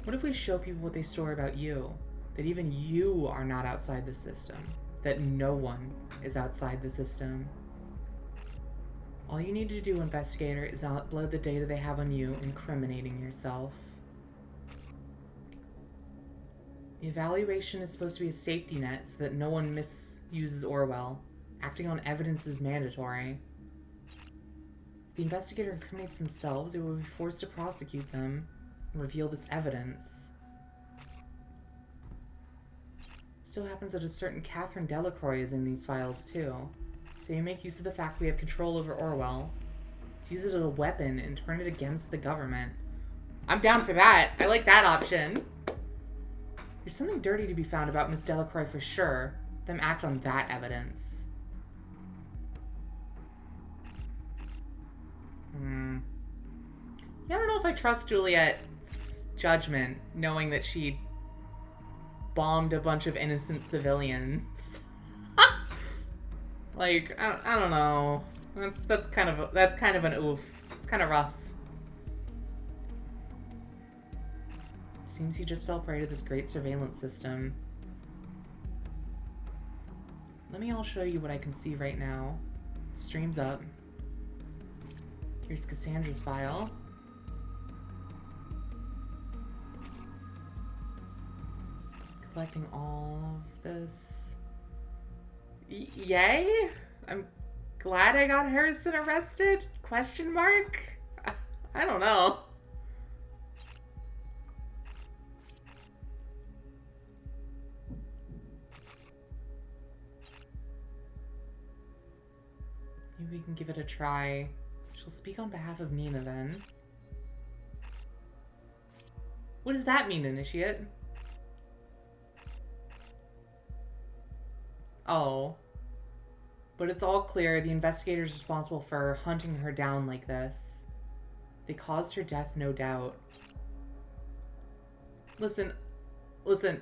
What if we show people what they store about you? That even you are not outside the system. That no one is outside the system. All you need to do, investigator, is upload the data they have on you, incriminating yourself. The evaluation is supposed to be a safety net so that no one misuses Orwell. Acting on evidence is mandatory. If the investigator incriminates themselves, they will be forced to prosecute them and reveal this evidence. So happens that a certain Catherine Delacroix is in these files too. So you make use of the fact we have control over Orwell. Let's use it as a weapon and turn it against the government. I'm down for that. I like that option. There's something dirty to be found about Miss Delacroix for sure. Them act on that evidence. Yeah, I don't know if I trust Juliet's judgment, knowing that she bombed a bunch of innocent civilians. Like, I don't know. That's kind of an oof. It's kind of rough. Seems he just fell prey to this great surveillance system. Let me all show you what I can see right now. Stream's up. Here's Cassandra's file. Collecting all of this. Yay? I'm glad I got Harrison arrested? Question mark? I don't know. Maybe we can give it a try. She'll speak on behalf of Nina then. What does that mean, Initiate? Oh. But it's all clear the investigator's responsible for hunting her down like this. They caused her death, no doubt. Listen,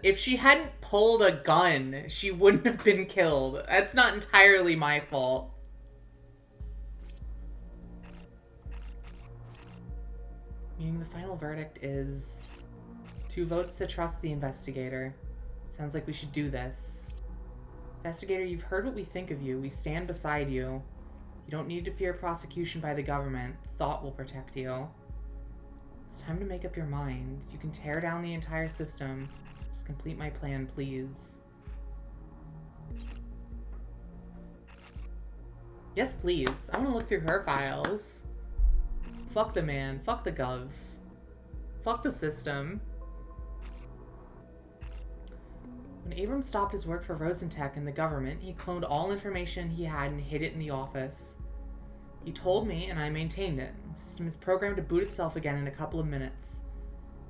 if she hadn't pulled a gun, she wouldn't have been killed. That's not entirely my fault. Meaning the final verdict is 2 votes to trust the investigator. Sounds like we should do this. Investigator, you've heard what we think of you. We stand beside you. You don't need to fear prosecution by the government. Thought will protect you. It's time to make up your mind. You can tear down the entire system. Just complete my plan, please. Yes, please. I want to look through her files. Fuck the man. Fuck the gov. Fuck the system. When Abram stopped his work for Rosentech and the government, he cloned all information he had and hid it in the office. He told me, and I maintained it. The system is programmed to boot itself again in a couple of minutes.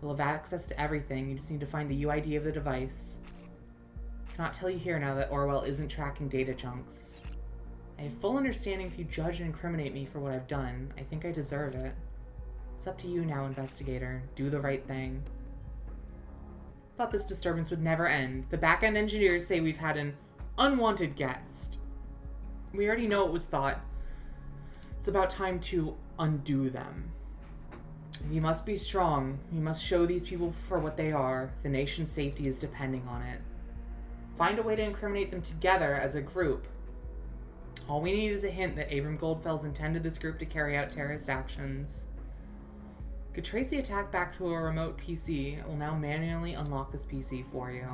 You'll have access to everything. You just need to find the UID of the device. I cannot tell you here now that Orwell isn't tracking data chunks. I have full understanding if you judge and incriminate me for what I've done. I think I deserve it. It's up to you now, investigator. Do the right thing. Thought this disturbance would never end. The back-end engineers say we've had an unwanted guest. We already know it was thought. It's about time to undo them. We must be strong. We must show these people for what they are. The nation's safety is depending on it. Find a way to incriminate them together as a group. All we need is a hint that Abram Goldfels intended this group to carry out terrorist actions. Could trace the attack back to a remote PC. It will now manually unlock this PC for you.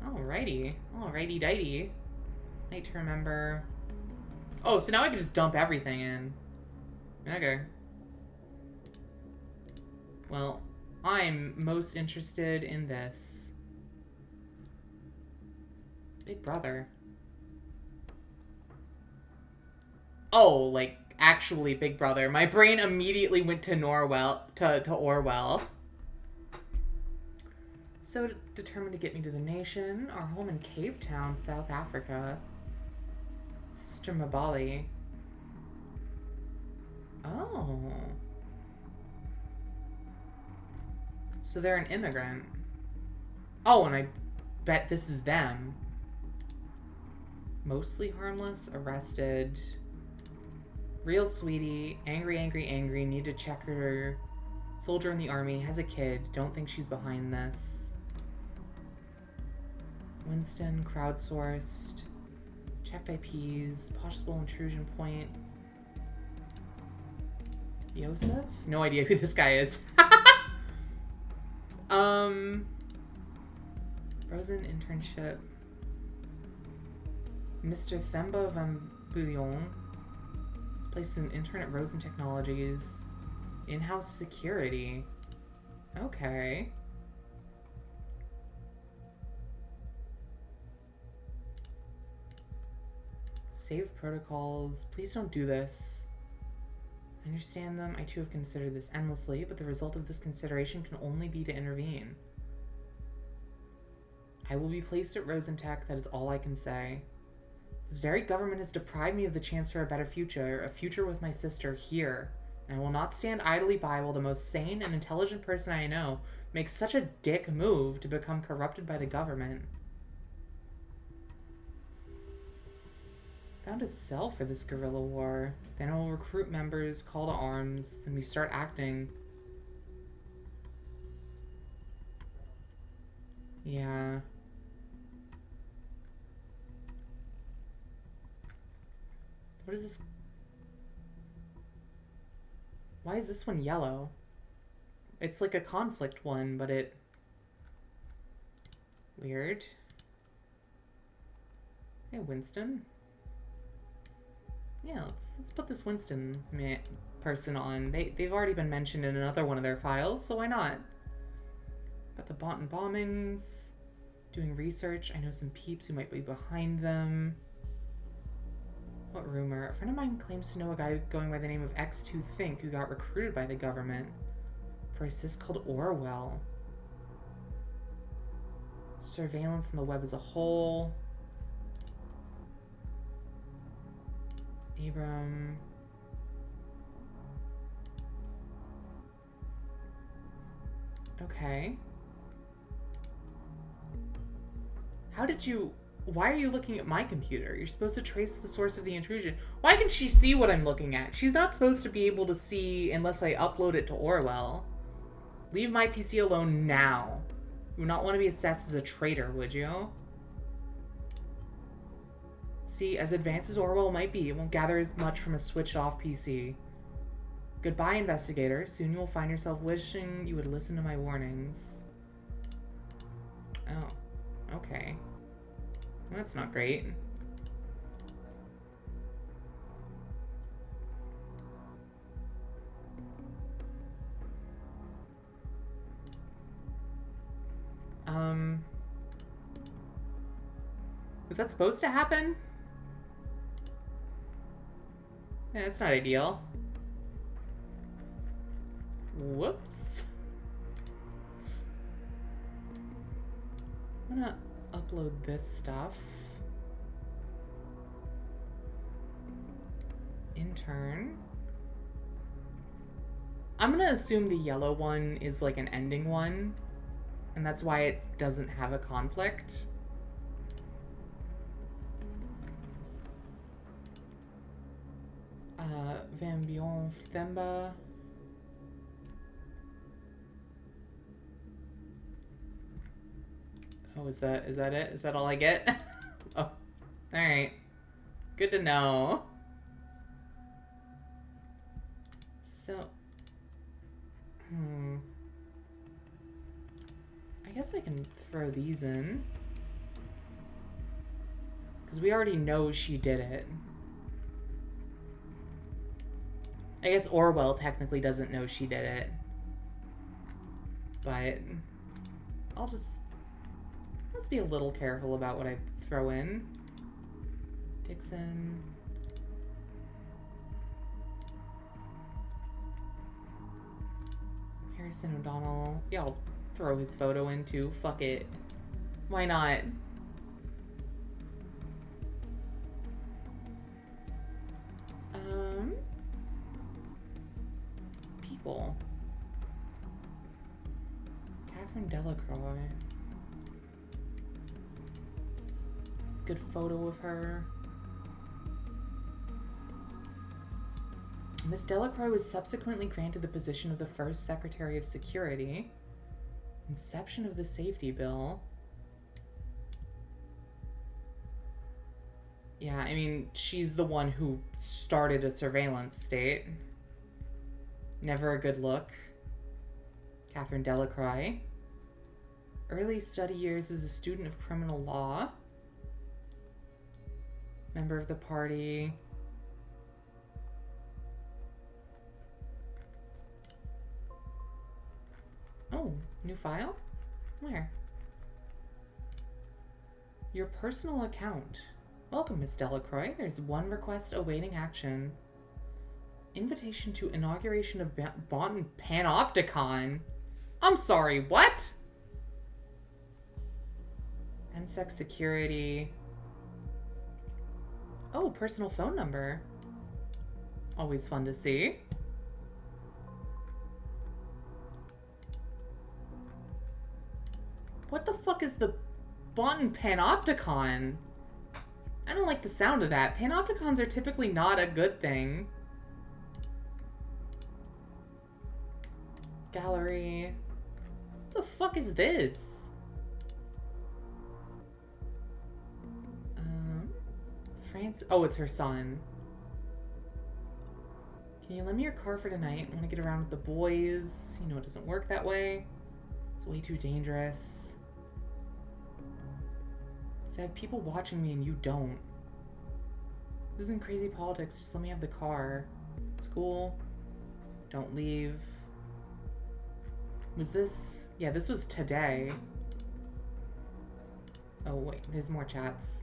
Alrighty. Alrighty dighty. Night to remember. Oh, so now I can just dump everything in. Okay. Well, I'm most interested in this. Big Brother. Oh, like, actually Big Brother. My brain immediately went to Orwell. So determined to get me to the nation. Our home in Cape Town, South Africa. Sister Mabali. Oh. So they're an immigrant. Oh, and I bet this is them. Mostly harmless, arrested. Real sweetie, angry, angry, angry, need to check her. Soldier in the army, has a kid, don't think she's behind this. Winston, crowdsourced. Checked IPs, possible intrusion point. Yosef? No idea who this guy is. Frozen internship. Mr. Themba Van Bouillon. Placed an intern at Rosen Technologies. In-house security. Okay. Save protocols. Please don't do this. I understand them. I too have considered this endlessly, but the result of this consideration can only be to intervene. I will be placed at Rosentech. That is all I can say. This very government has deprived me of the chance for a better future, a future with my sister here. And I will not stand idly by while the most sane and intelligent person I know makes such a dick move to become corrupted by the government. Found a cell for this guerrilla war. Then I will recruit members, call to arms, then we start acting. Yeah. What is this? Why is this one yellow? It's like a conflict one, but it... Weird. Hey, Winston. Yeah, let's put this Winston person on. They've already been mentioned in another one of their files, so why not? Got the Bonton bombings. Doing research. I know some peeps who might be behind them. What rumor? A friend of mine claims to know a guy going by the name of X2 Think who got recruited by the government for a cyst called Orwell. Surveillance on the web as a whole. Abram. Okay. How did you... Why are you looking at my computer? You're supposed to trace the source of the intrusion. Why can she see what I'm looking at? She's not supposed to be able to see unless I upload it to Orwell. Leave my PC alone now. You would not want to be assessed as a traitor, would you? See, as advanced as Orwell might be, it won't gather as much from a switched-off PC. Goodbye, investigator. Soon you will find yourself wishing you would listen to my warnings. Oh, okay. Well, that's not great. Was that supposed to happen? Yeah, that's not ideal. Whoops. I'm gonna upload this stuff. Intern. I'm gonna assume the yellow one is like an ending one, and that's why it doesn't have a conflict. Van Bion Themba. Oh, is that it? Is that all I get? Oh, alright. Good to know. So, I guess I can throw these in. Because we already know she did it. I guess Orwell technically doesn't know she did it. But let's be a little careful about what I throw in. Dixon. Harrison O'Donnell. Yeah, I'll throw his photo in too. Fuck it. Why not? People. Catherine Delacroix. Good photo of her. Miss Delacroix was subsequently granted the position of the first Secretary of Security. Inception of the safety bill. Yeah, I mean, she's the one who started a surveillance state. Never a good look. Catherine Delacroix. Early study years as a student of criminal law. Member of the party. Oh, new file? Where? Your personal account. Welcome, Miss Delacroix. There's one request awaiting action. Invitation to inauguration of Bonton Panopticon. I'm sorry, what? NSEC security. Oh, personal phone number. Always fun to see. What the fuck is the Bonton Panopticon? I don't like the sound of that. Panopticons are typically not a good thing. Gallery. What the fuck is this? France. Oh, it's her son. Can you lend me your car for tonight? I want to get around with the boys. You know it doesn't work that way. It's way too dangerous. So I have people watching me and you don't. This isn't crazy politics. Just let me have the car. School. Don't leave. Was this? Yeah, this was today. Oh, wait. There's more chats.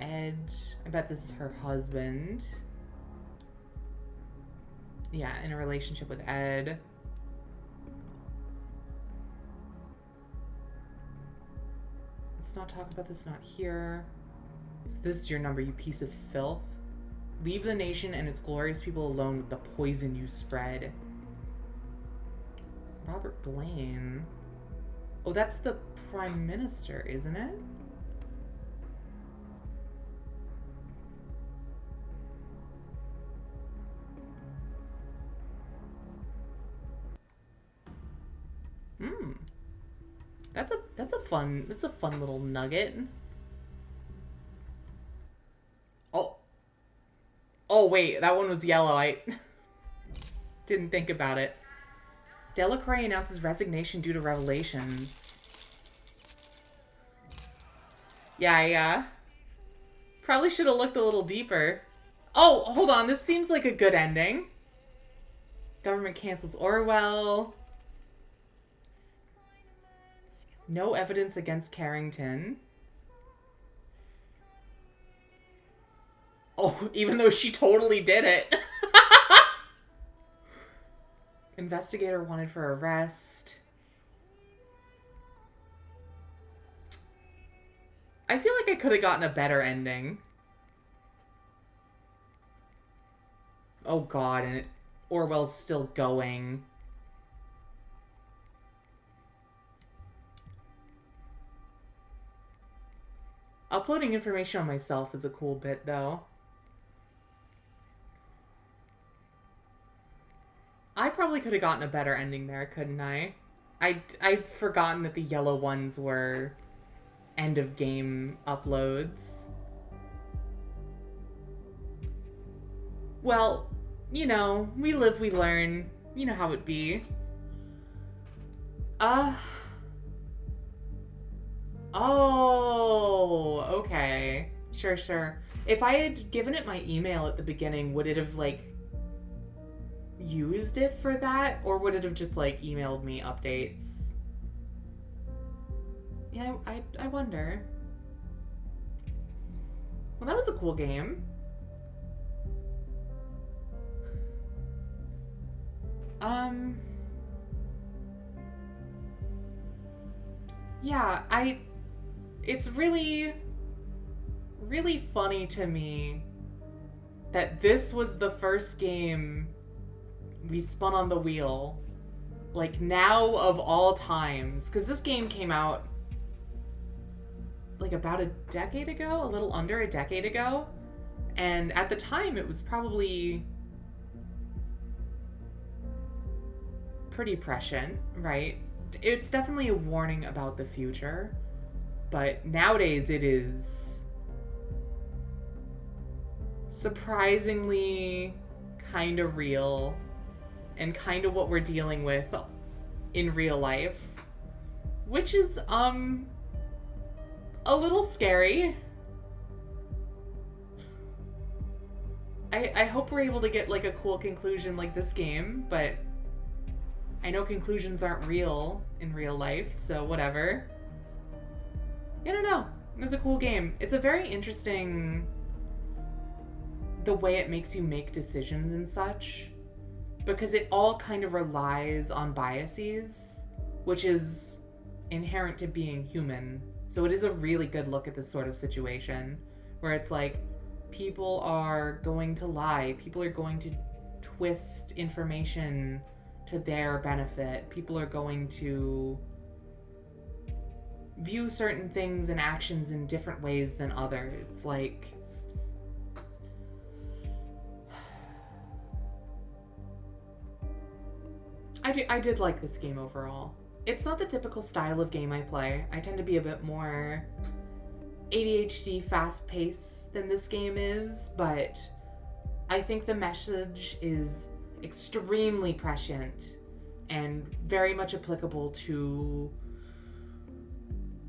Ed. I bet this is her husband. Yeah, in a relationship with Ed. Let's not talk about this, not here. So this is your number, you piece of filth. Leave the nation and its glorious people alone with the poison you spread. Robert Blaine. Oh, that's the Prime Minister, isn't it? That's a fun little nugget. Oh wait, that one was yellow. I didn't think about it. Delacroix announces resignation due to revelations. Yeah, I probably should have looked a little deeper. Oh, hold on, this seems like a good ending. Government cancels Orwell. No evidence against Carrington. Oh, even though she totally did it. Investigator wanted for arrest. I feel like I could have gotten a better ending. Oh god, and Orwell's still going. Uploading information on myself is a cool bit, though. I probably could have gotten a better ending there, couldn't I? I'd forgotten that the yellow ones were end of game uploads. Well, you know, we live, we learn. You know how it be. Oh, okay. Sure, sure. If I had given it my email at the beginning, would it have, like, used it for that? Or would it have just, like, emailed me updates? Yeah, I wonder. Well, that was a cool game. Yeah, it's really, really funny to me that this was the first game we spun on the wheel. Like, now of all times. Because this game came out, like, about a decade ago? A little under a decade ago? And at the time, it was probably pretty prescient, right? It's definitely a warning about the future. But nowadays, it is surprisingly kind of real and kind of what we're dealing with in real life, which is a little scary. I hope we're able to get like a cool conclusion like this game, but I know conclusions aren't real in real life, so whatever. I don't know. It was a cool game. It's a very interesting the way it makes you make decisions and such, because it all kind of relies on biases, which is inherent to being human. So it is a really good look at this sort of situation where it's like people are going to lie, people are going to twist information to their benefit, people are going to view certain things and actions in different ways than others. Like, I did like this game overall. It's not the typical style of game I play. I tend to be a bit more ADHD fast-paced than this game is, but I think the message is extremely prescient and very much applicable to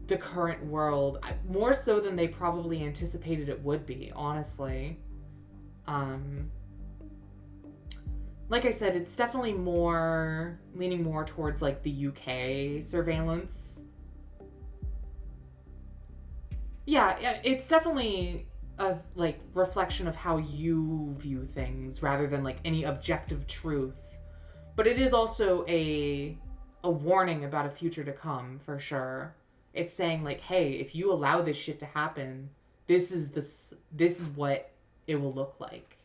the current world, more so than they probably anticipated it would be, honestly. Like I said, it's definitely more leaning more towards like the UK surveillance. Yeah, it's definitely a like reflection of how you view things rather than like any objective truth. But it is also a warning about a future to come, for sure. It's saying like, hey, if you allow this shit to happen, this is what it will look like.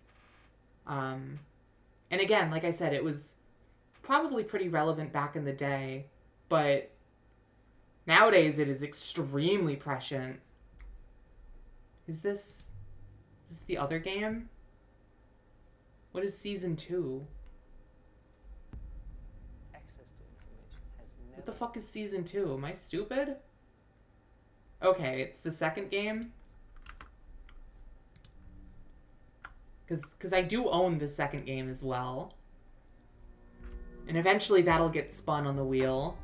And again, like I said, it was probably pretty relevant back in the day, but nowadays it is extremely prescient. Is this the other game? What is season 2? Access to information has never... What the fuck is season 2? Am I stupid? Okay, it's the second game. Because I do own the second game as well. And eventually that'll get spun on the wheel.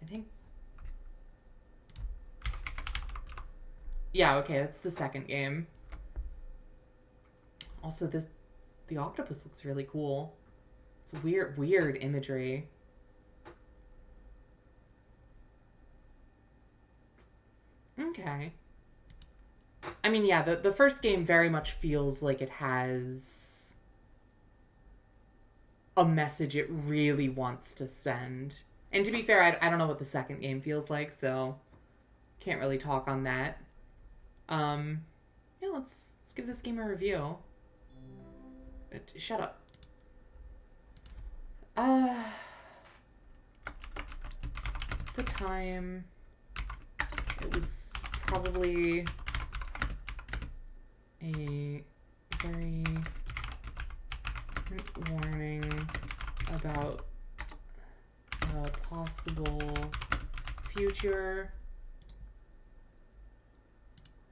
I think... Yeah, okay, that's the second game. Also, the octopus looks really cool. It's weird imagery. Okay. I mean, yeah, the first game very much feels like it has a message it really wants to send. And to be fair, I don't know what the second game feels like, so can't really talk on that. Yeah, let's give this game a review. Shut up. The time, it was probably a very warning about a possible future.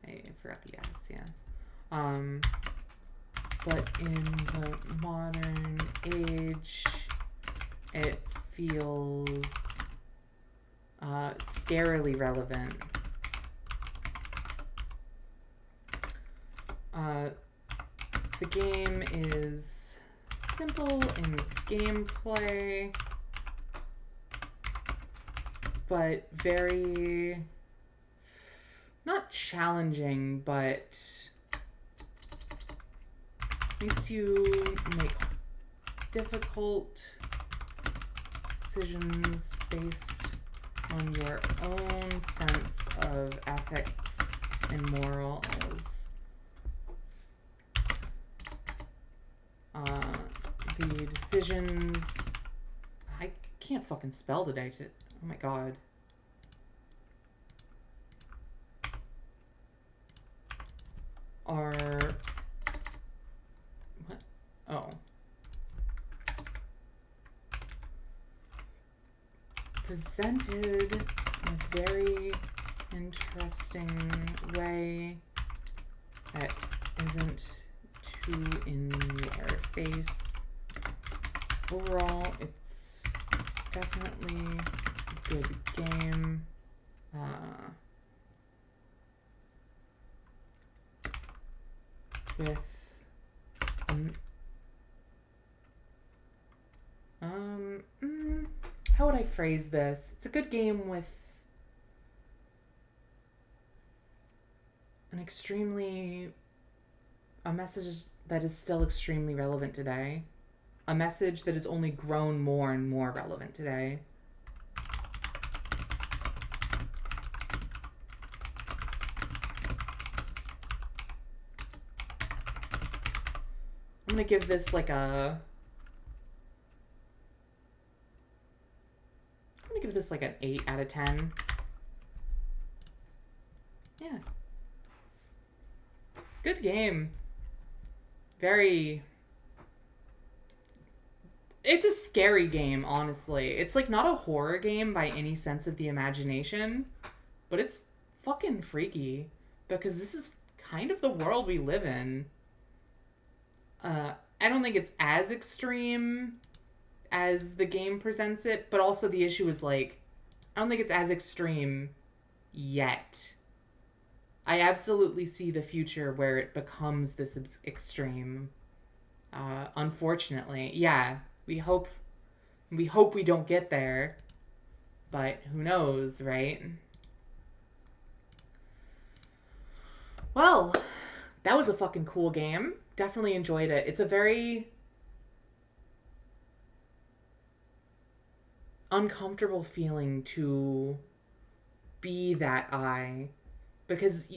I forgot the S, yeah. But in the modern age, it feels scarily relevant. The game is simple in gameplay, but very, not challenging, but makes you make difficult decisions based on your own sense of ethics and morals. The decisions... I can't fucking spell today. Oh my god. Are... What? Oh. Presented in a very interesting way that isn't too in your face. Overall, it's definitely a good game. With how would I phrase this? It's a good game with a message that is still extremely relevant today. A message that has only grown more and more relevant today. I'm gonna give this like a... I'm gonna give this like an 8 out of 10. Yeah. Good game. Very... It's a scary game, honestly. It's like not a horror game by any sense of the imagination, but it's fucking freaky because this is kind of the world we live in. I don't think it's as extreme as the game presents it, but also the issue is like, I don't think it's as extreme yet. I absolutely see the future where it becomes this extreme. Unfortunately, yeah. We hope we don't get there, but who knows, right? Well, that was a fucking cool game. Definitely enjoyed it. It's a very uncomfortable feeling to be that eye, because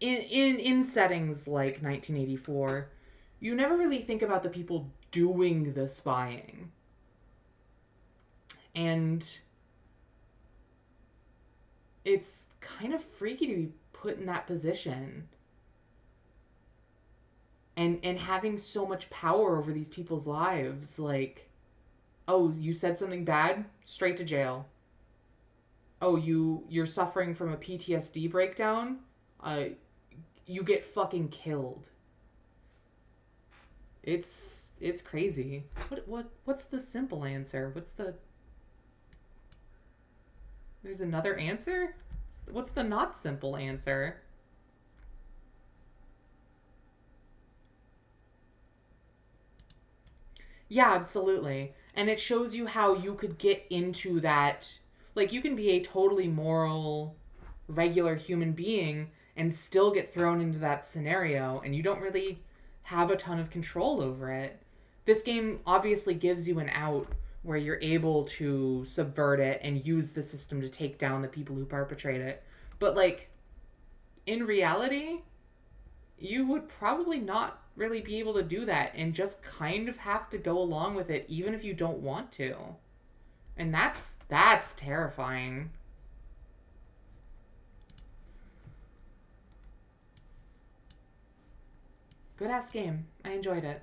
in settings like 1984, you never really think about the people doing the spying. And it's kind of freaky to be put in that position. And having so much power over these people's lives. Like, oh, you said something bad? Straight to jail. Oh, you're suffering from a PTSD breakdown? You get fucking killed. It's crazy. What's the simple answer? There's another answer? What's the not simple answer? Yeah, absolutely. And it shows you how you could get into that. Like, you can be a totally moral, regular human being and still get thrown into that scenario, and you don't really have a ton of control over it. This game obviously gives you an out where you're able to subvert it and use the system to take down the people who perpetrate it. But, like, in reality, you would probably not really be able to do that and just kind of have to go along with it even if you don't want to. And that's terrifying. Good ass game. I enjoyed it.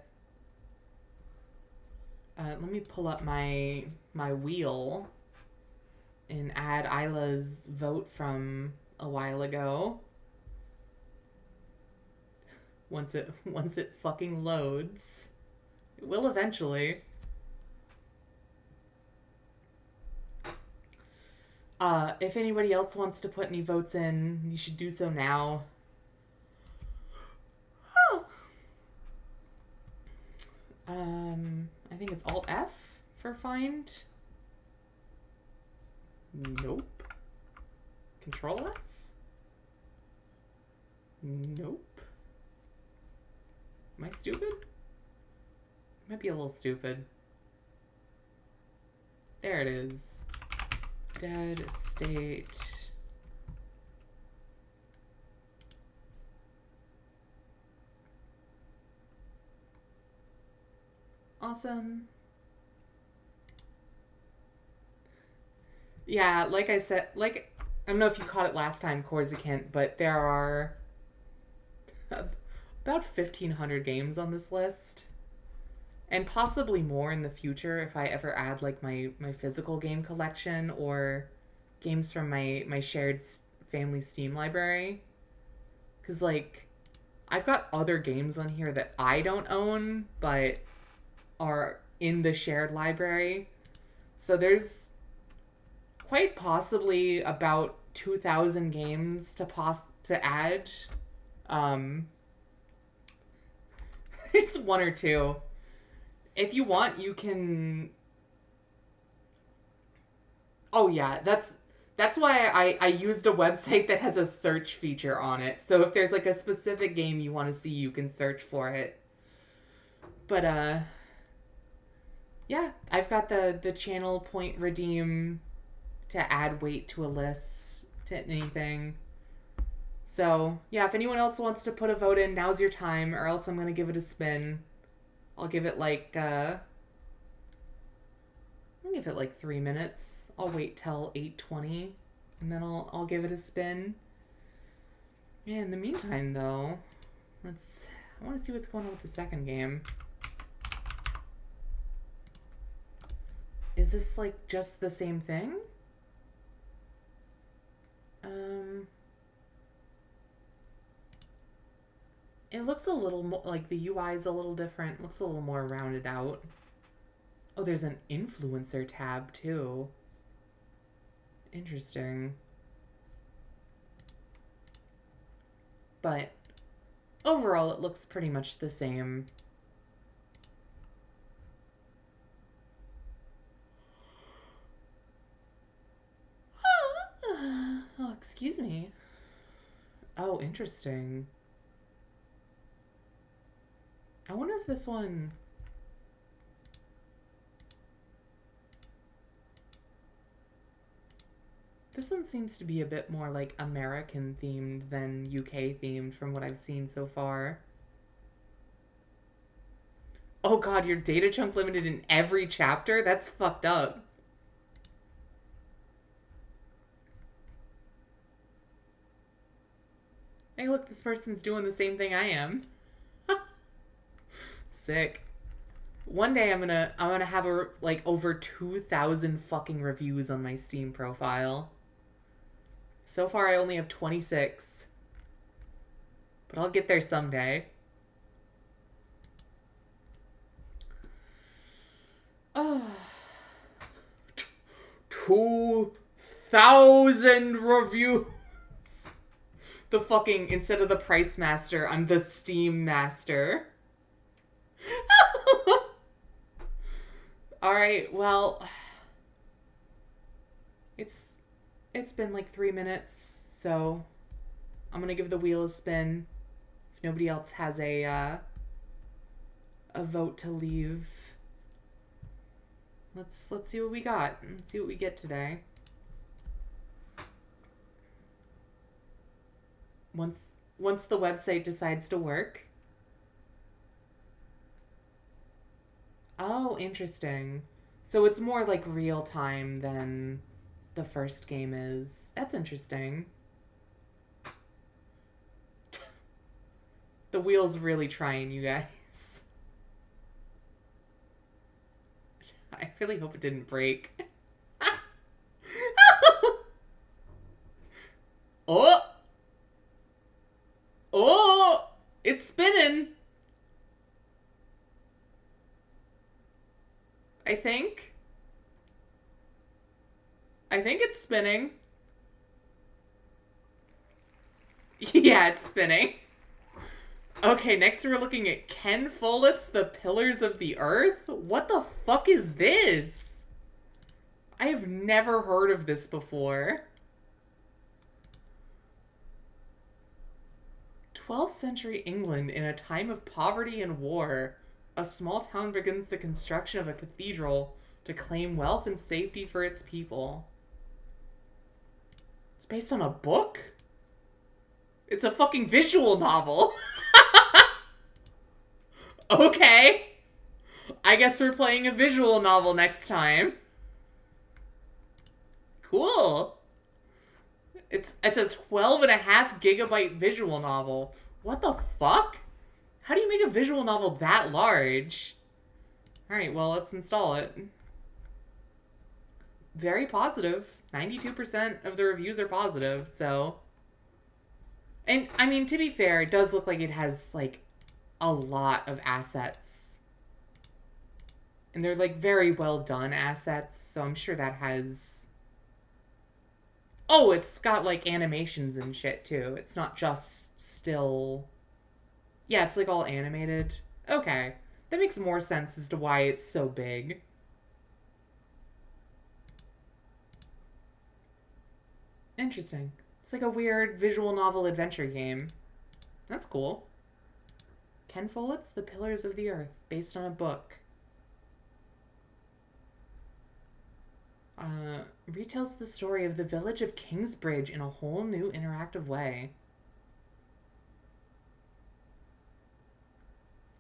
Let me pull up my wheel and add Isla's vote from a while ago. Once it fucking loads. It will eventually. If anybody else wants to put any votes in, you should do so now. Oh. I think it's Alt F for find. Nope. Control F? Nope. Am I stupid? Might be a little stupid. There it is. Dead state. Awesome. Yeah, like I said, like, I don't know if you caught it last time, Corsican, but there are about 1,500 games on this list. And possibly more in the future if I ever add, like, my physical game collection or games from my shared family Steam library. Because, like, I've got other games on here that I don't own, but are in the shared library. So there's quite possibly about 2,000 games to add. There's one or two. If you want, you can... Oh yeah, that's why I used a website that has a search feature on it. So if there's like a specific game you want to see, you can search for it. But yeah, I've got the channel point redeem to add weight to a list, to anything. So yeah, if anyone else wants to put a vote in, now's your time, or else I'm going to give it a spin. I'll give it like, 3 minutes. I'll wait till 8:20, and then I'll give it a spin. Yeah, in the meantime, though, I want to see what's going on with the second game. Is this, like, just the same thing? It looks a little more, like, the UI is a little different. It looks a little more rounded out. Oh, there's an influencer tab, too. Interesting. But overall, it looks pretty much the same. Oh, excuse me. Oh, interesting. I wonder if this one... This one seems to be a bit more, like, American themed than UK themed from what I've seen so far. Oh god, your data chunk limited in every chapter? That's fucked up. Hey, look, this person's doing the same thing I am. Sick. One day I'm gonna have like over 2,000 fucking reviews on my Steam profile. So far I only have 26. But I'll get there someday. Oh. 2,000 reviews! The fucking, instead of the Price Master, I'm the Steam Master. Alright, well... It's been like 3 minutes, so... I'm gonna give the wheel a spin. If nobody else has a vote to leave. Let's see what we got. Let's see what we get today. Once the website decides to work. Oh, interesting. So it's more like real time than the first game is. That's interesting. The wheel's really trying, you guys. I really hope it didn't break. Oh! Oh! It's spinning! I I think it's spinning. Yeah, it's spinning. Okay, next we're looking at Ken Follett's The Pillars of the Earth. What the fuck is this? I have never heard of this before. 12th century England in a time of poverty and war. A small town begins the construction of a cathedral to claim wealth and safety for its people. It's based on a book? It's a fucking visual novel. Okay. I guess we're playing a visual novel next time. Cool. It's a 12.5 gigabyte visual novel. What the fuck? How do you make a visual novel that large? Alright, well, let's install it. Very positive. 92% of the reviews are positive, so... And, I mean, to be fair, it does look like it has, like, a lot of assets. And they're, like, very well done assets, so I'm sure that has... Oh, it's got, like, animations and shit, too. It's not just still... Yeah, it's, like, all animated. Okay. That makes more sense as to why it's so big. Interesting. It's like a weird visual novel adventure game. That's cool. Ken Follett's The Pillars of the Earth, based on a book. Retells the story of the village of Kingsbridge in a whole new interactive way.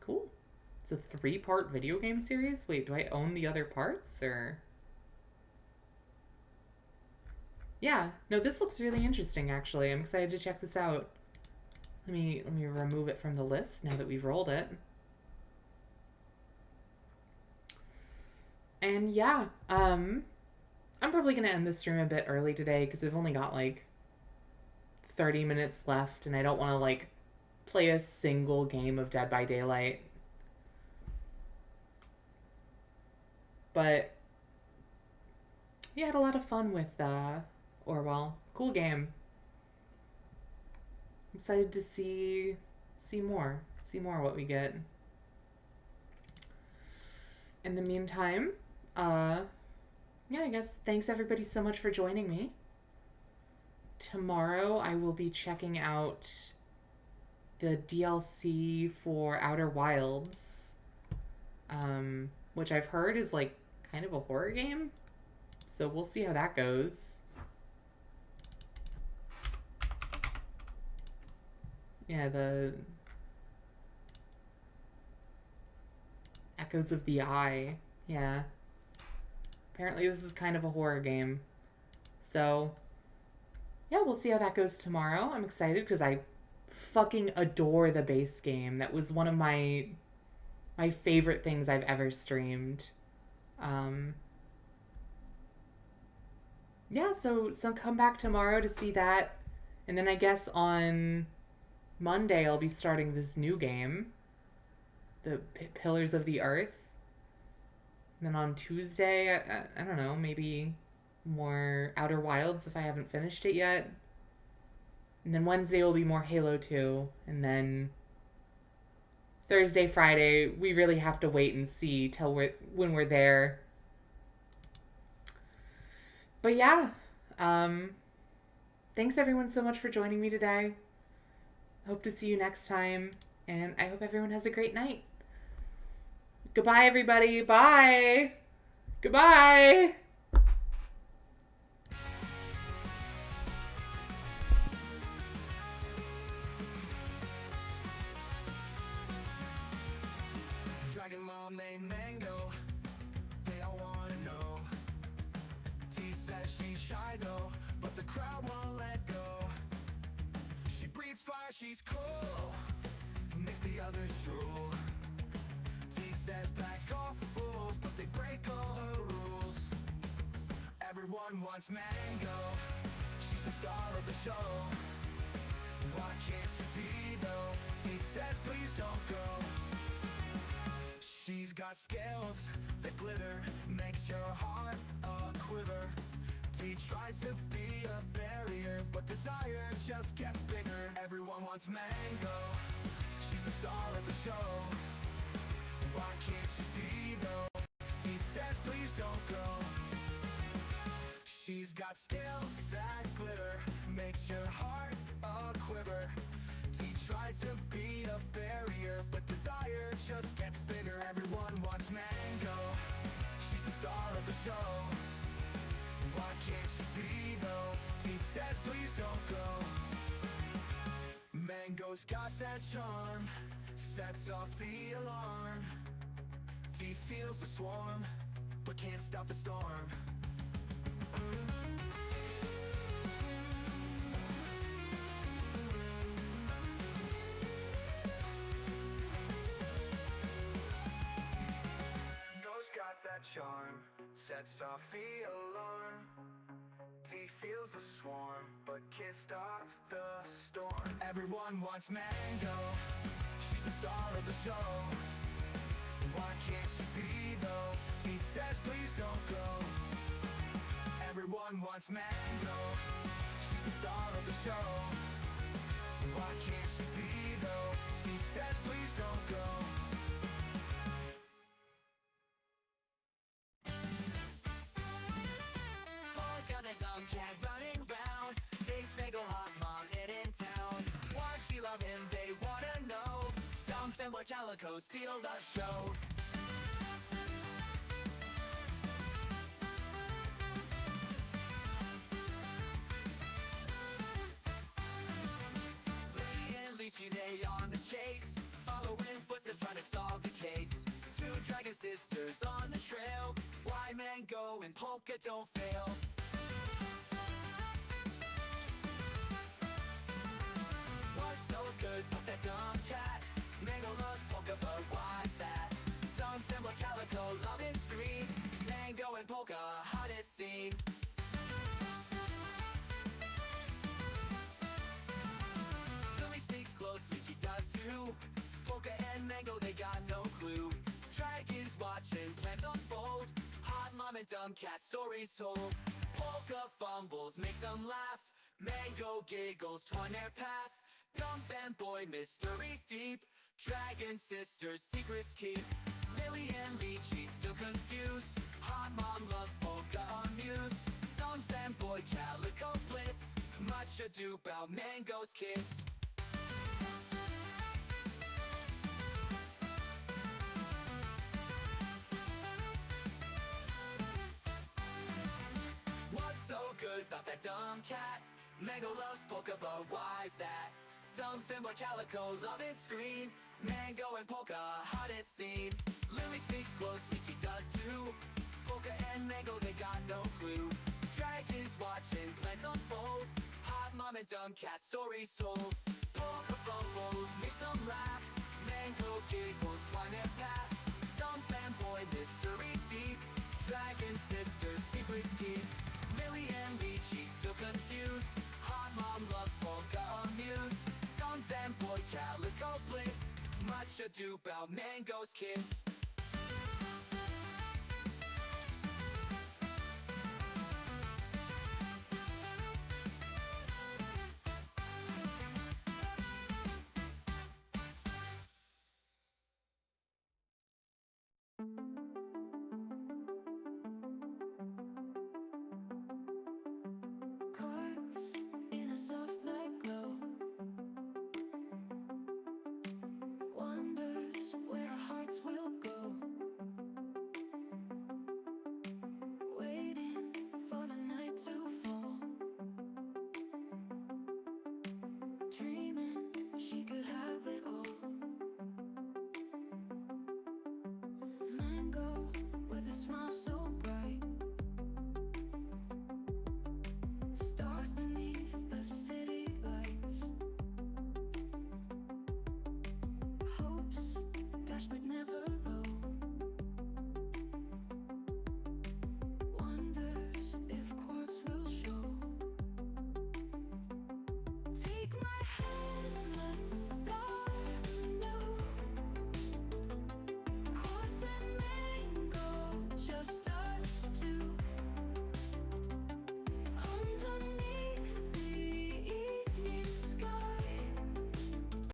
Cool. It's a 3-part video game series? Wait, do I own the other parts, or...? Yeah, no, this looks really interesting, actually. I'm excited to check this out. Let me remove it from the list now that we've rolled it. And yeah, I'm probably going to end the stream a bit early today because I've only got, like, 30 minutes left, and I don't want to, like, play a single game of Dead by Daylight. But, yeah, I had a lot of fun with, Orwell. Cool game. Excited to see more what we get. In the meantime, yeah, I guess thanks everybody so much for joining me. Tomorrow I will be checking out the DLC for Outer Wilds, which I've heard is like kind of a horror game. So we'll see how that goes. Yeah, the Echoes of the Eye. Yeah. Apparently this is kind of a horror game. So, yeah, we'll see how that goes tomorrow. I'm excited because I fucking adore the base game. That was one of my favorite things I've ever streamed. Yeah, so come back tomorrow to see that. And then I guess on Monday I'll be starting this new game, the Pillars of the Earth. And then on Tuesday, I don't know, maybe more Outer Wilds if I haven't finished it yet. And then Wednesday will be more Halo 2. And then Thursday, Friday, we really have to wait and see till when we're there. But yeah, thanks everyone so much for joining me today. Hope to see you next time, and I hope everyone has a great night. Goodbye, everybody. Bye. Goodbye. Dragon mom named Mango, they all wanna know. T says she's shy though, but the crowd won't let go. She breathes fire, she's cool, makes the others drool. T says back off fools, but they break all her rules. Everyone wants Mango, she's the star of the show. Why can't you see though? T says please don't go. She's got skills that glitter, makes your heart a quiver. T tries to be a barrier, but desire just gets bigger. Everyone wants Mango, she's the star of the show. Why can't you see though? T says please don't go. She's got skills that glitter, makes your heart a quiver. T tries to be a barrier, but desire just gets bigger. Everyone wants Mango, she's the star of the show. Why can't you see though? T says please don't go. Mango's got that charm, sets off the alarm. T feels the swarm, but can't stop the storm. Mango's got that charm, sets off the alarm. T feels the swarm, but can't stop the storm. Everyone wants Mango, she's the star of the show. Why can't you see though? T says please don't go. Everyone wants Mango, she's the star of the show. Why can't you see though? T says please don't go. Polka the dumb cat running round, takes Mango hot mom in town. Why she love him, they wanna know. Dumb femboy Calico steal the show. They on the chase, following footsteps trying to solve the case. Two dragon sisters on the trail, why Mango and Polka don't fail. What's so good about that dumb cat? Mango loves Polka, but why's that? Dumb femboy Calico loving screen, Mango and Polka hottest scene. Closely she does too. Polka and Mango, they got no clue. Dragons watching plans unfold, hot mom and dumb cat stories told. Polka fumbles, makes them laugh. Mango giggles, twine their path. Dumb fanboy, mysteries deep. Dragon sisters, secrets keep. Lily and Lychee still confused. Hot mom loves Polka amused. Dumb fanboy, Calico bliss. Much ado about Mango's kiss. So good about that dumb cat. Mango loves Polka, but why's that? Dumb femboy Calico loving screen, Mango and Polka hottest scene. Lily speaks closely, she does too. Polka and Mango, they got no clue. Dragons watching plans unfold, hot mom and dumb cat stories told. Polka fumbles, makes them laugh. Mango giggles, twine their path. Dumb fanboy, mysteries deep. Dragon sisters, secrets keep. Lily and Lychee still confused. Hot mom loves Polka amused. Dumb fanboy Calico bliss. Much ado about Mango's kiss.